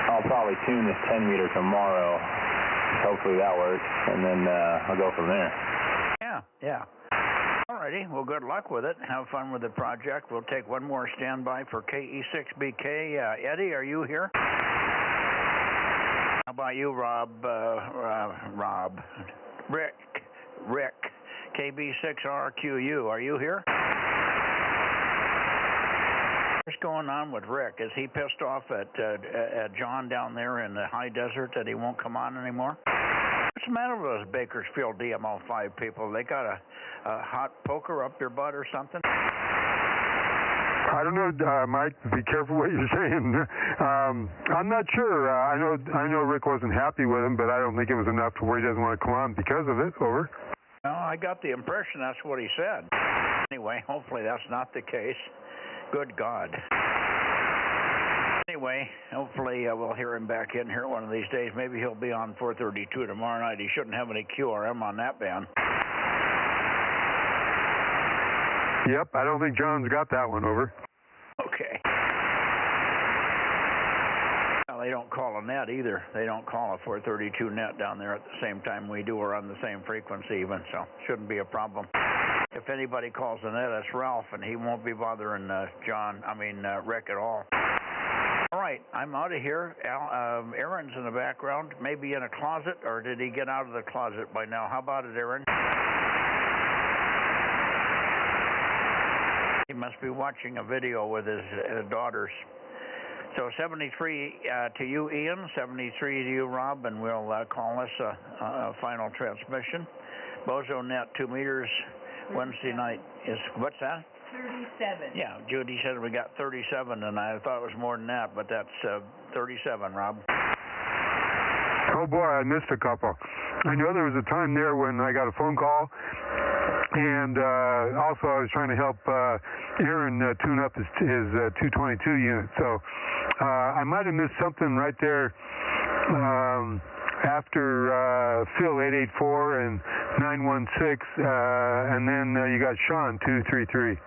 Speaker 7: I'll probably tune this 10 meter tomorrow. Hopefully that works, and then I'll go from there.
Speaker 5: Yeah. Alrighty, well, good luck with it. Have fun with the project. We'll take one more standby for KE6BK. Eddie, are you here? How about you, Rob? Rick. KB6RQU, are you here? What's going on with Rick? Is he pissed off at John down there in the high desert that he won't come on anymore? What's the matter with those Bakersfield DMO5 people? They got a hot poker up their butt or something?
Speaker 13: I don't know, Mike. Be careful what you're saying. I'm not sure. I know Rick wasn't happy with him, but I don't think it was enough to where he doesn't want to come on because of it. Over.
Speaker 5: No, I got the impression that's what he said. Anyway, hopefully that's not the case. Good God. Anyway, hopefully we'll hear him back in here one of these days. Maybe he'll be on 432 tomorrow night. He shouldn't have any QRM on that band.
Speaker 13: Yep, I don't think John's got that one. Over.
Speaker 5: Okay. Well, they don't call a net either. They don't call a 432 net down there at the same time we do, or on the same frequency even, so shouldn't be a problem. If anybody calls a net, it's Ralph, and he won't be bothering Rick at all. All right, I'm out of here. Aaron's in the background, maybe in a closet, or did he get out of the closet by now? How about it, Aaron? He must be watching a video with his daughters. So 73 to you, Ian, 73 to you, Rob, and we'll call this a final transmission. Bozo Net 2 meters. 37. Wednesday night is, what's that?
Speaker 12: 37.
Speaker 5: Yeah, Judy said we got 37 tonight. I thought it was more than that, but that's 37, Rob.
Speaker 13: Oh boy, I missed a couple. I know there was a time there when I got a phone call, and also I was trying to help Aaron tune up his 222 unit. So I might have missed something right there after Phil 884 and 916, and then you got Sean 233.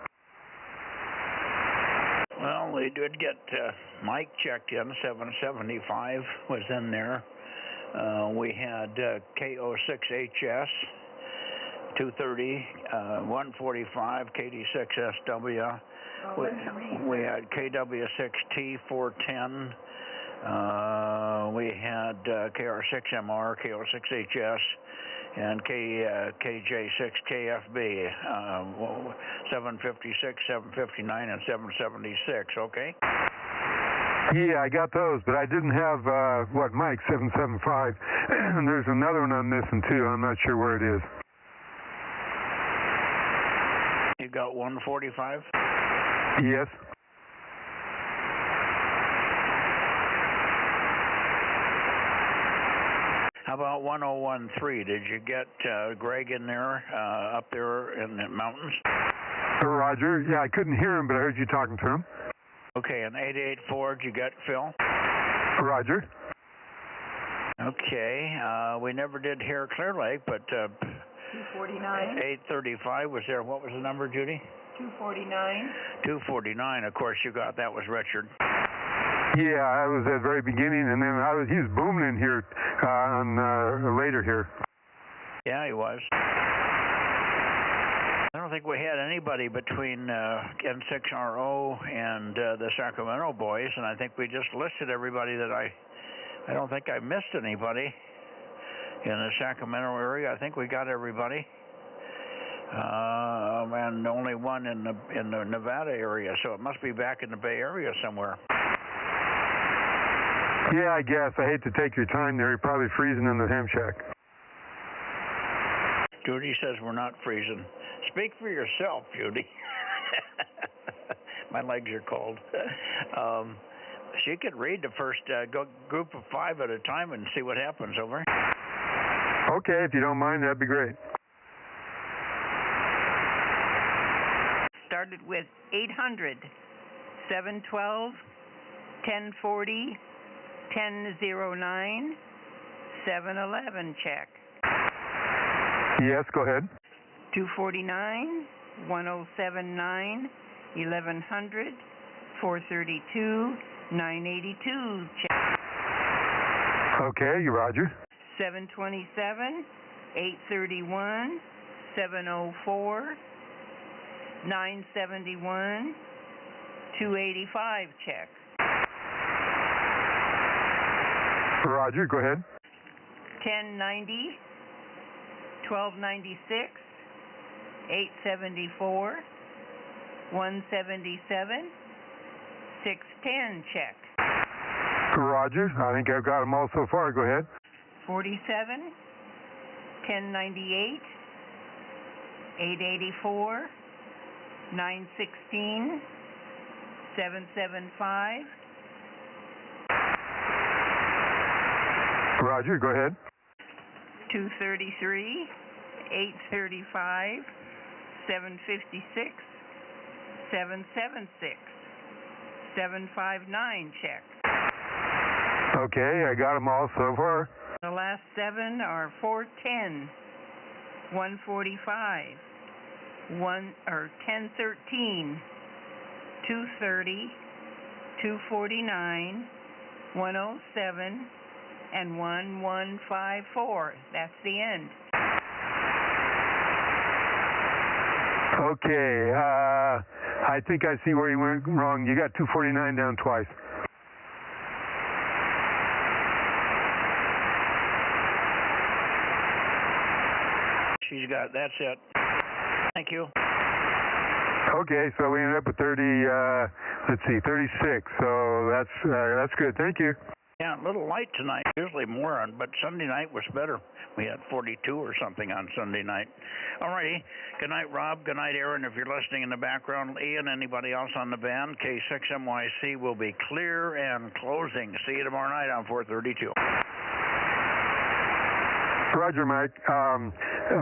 Speaker 5: Well, we did get Mike checked in. 775 was in there. We had KO6HS 230, 145 KD6SW. We had KW6T 410. We had KR6MR, KO6HS, and KJ6KFB, 756, 759, and 776, okay?
Speaker 13: Yeah, I got those, but I didn't have, Mike, 775. And there's another one I'm missing, too. I'm not sure where it is.
Speaker 5: You got 145?
Speaker 13: Yes.
Speaker 5: How about 1013? Did you get Greg in there, up there in the mountains?
Speaker 13: Roger. Yeah, I couldn't hear him, but I heard you talking to him.
Speaker 5: Okay, and 884, did you get Phil?
Speaker 13: Roger.
Speaker 5: Okay, we never did hear Clear Lake, but
Speaker 12: 249.
Speaker 5: 835 was there. What was the number, Judy?
Speaker 12: 249.
Speaker 5: 249, of course you got. That was Richard.
Speaker 13: Yeah, I was at the very beginning, and then he was booming in here later here.
Speaker 5: Yeah, he was. I don't think we had anybody between N6RO and the Sacramento boys, and I think we just listed everybody that I don't think I missed anybody in the Sacramento area. I think we got everybody. And only one in the Nevada area, so it must be back in the Bay Area somewhere.
Speaker 13: Yeah, I guess. I hate to take your time there. You're probably freezing in the ham shack.
Speaker 5: Judy says we're not freezing. Speak for yourself, Judy. My legs are cold. She could read the first group of 5 at a time and see what happens, over.
Speaker 13: Okay, if you don't mind, that'd be great.
Speaker 12: Started with 800, 712, 1040, 1009, 711, check.
Speaker 13: Yes, go ahead.
Speaker 12: 249, 1079, 1100, 432, 982, check.
Speaker 13: Okay, you Roger.
Speaker 12: 727, 831, 704, 971, 285, check.
Speaker 13: Roger, go ahead.
Speaker 12: 1090, 1296, 874, 177, 610, check.
Speaker 1: Roger. I think I've got them all so far. Go ahead.
Speaker 12: 47, 1098, 884, 916, 775.
Speaker 1: Roger. Go ahead.
Speaker 12: 233, 835, 756, 776, 759, check.
Speaker 1: Okay, I got them all so far.
Speaker 12: The last 7 are 410, 145, 1013, 230, 249, 107, and 1154. That's the end.
Speaker 1: Okay, I think I see where you went wrong. You got 249 down twice.
Speaker 5: She's got, that's it. Thank you.
Speaker 1: Okay, so we ended up with 36. So that's good. Thank you.
Speaker 5: Yeah, a little light tonight. Usually more on, but Sunday night was better. We had 42 or something on Sunday night. All righty. Good night, Rob. Good night, Aaron. If you're listening in the background, Ian, anybody else on the band, K6MYC will be clear and closing. See you tomorrow night on 432.
Speaker 1: Roger, Mike.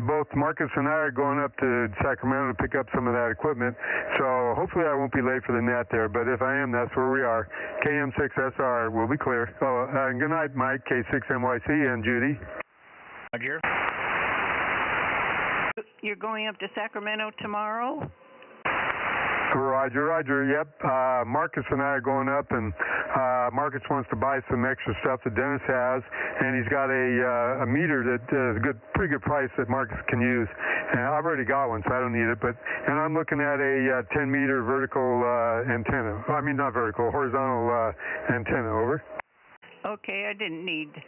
Speaker 1: Both Marcus and I are going up to Sacramento to pick up some of that equipment, so hopefully I won't be late for the net there, but if I am, that's where we are. KM6SR will be clear. And good night, Mike, K6MYC, and Judy.
Speaker 5: Roger.
Speaker 12: You're going up to Sacramento tomorrow?
Speaker 1: Roger, yep. Marcus and I are going up, and Marcus wants to buy some extra stuff that Dennis has, and he's got a meter that is a pretty good price that Marcus can use. And I've already got one, so I don't need it. And I'm looking at a 10-meter vertical antenna. I mean, not vertical, horizontal antenna. Over.
Speaker 12: Okay, I didn't need.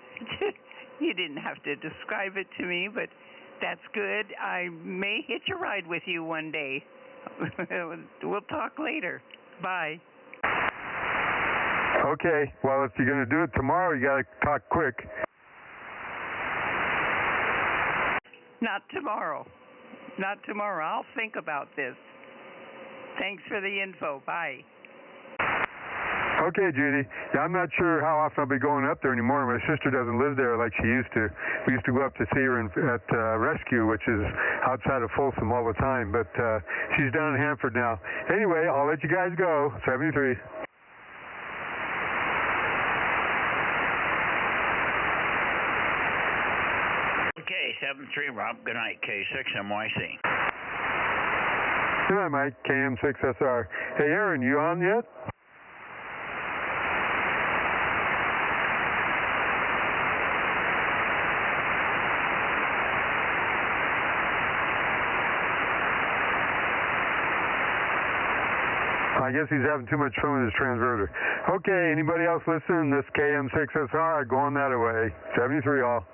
Speaker 12: You didn't have to describe it to me, but that's good. I may hitch a ride with you one day. We'll talk later. Bye.
Speaker 1: Okay. Well, if you're going to do it tomorrow, you got to talk quick.
Speaker 12: Not tomorrow. Not tomorrow. I'll think about this. Thanks for the info. Bye.
Speaker 1: Okay, Judy. Yeah, I'm not sure how often I'll be going up there anymore. My sister doesn't live there like she used to. We used to go up to see her at Rescue, which is outside of Folsom all the time, but she's down in Hanford now. Anyway, I'll let you guys go. 73.
Speaker 5: Okay, 73, Rob. Good night, K6MYC.
Speaker 1: Good night, Mike, KM6SR. Hey, Aaron, you on yet? I guess he's having too much fun with his transverter. Okay, anybody else listening? This KM6SR, going that away. 73 all.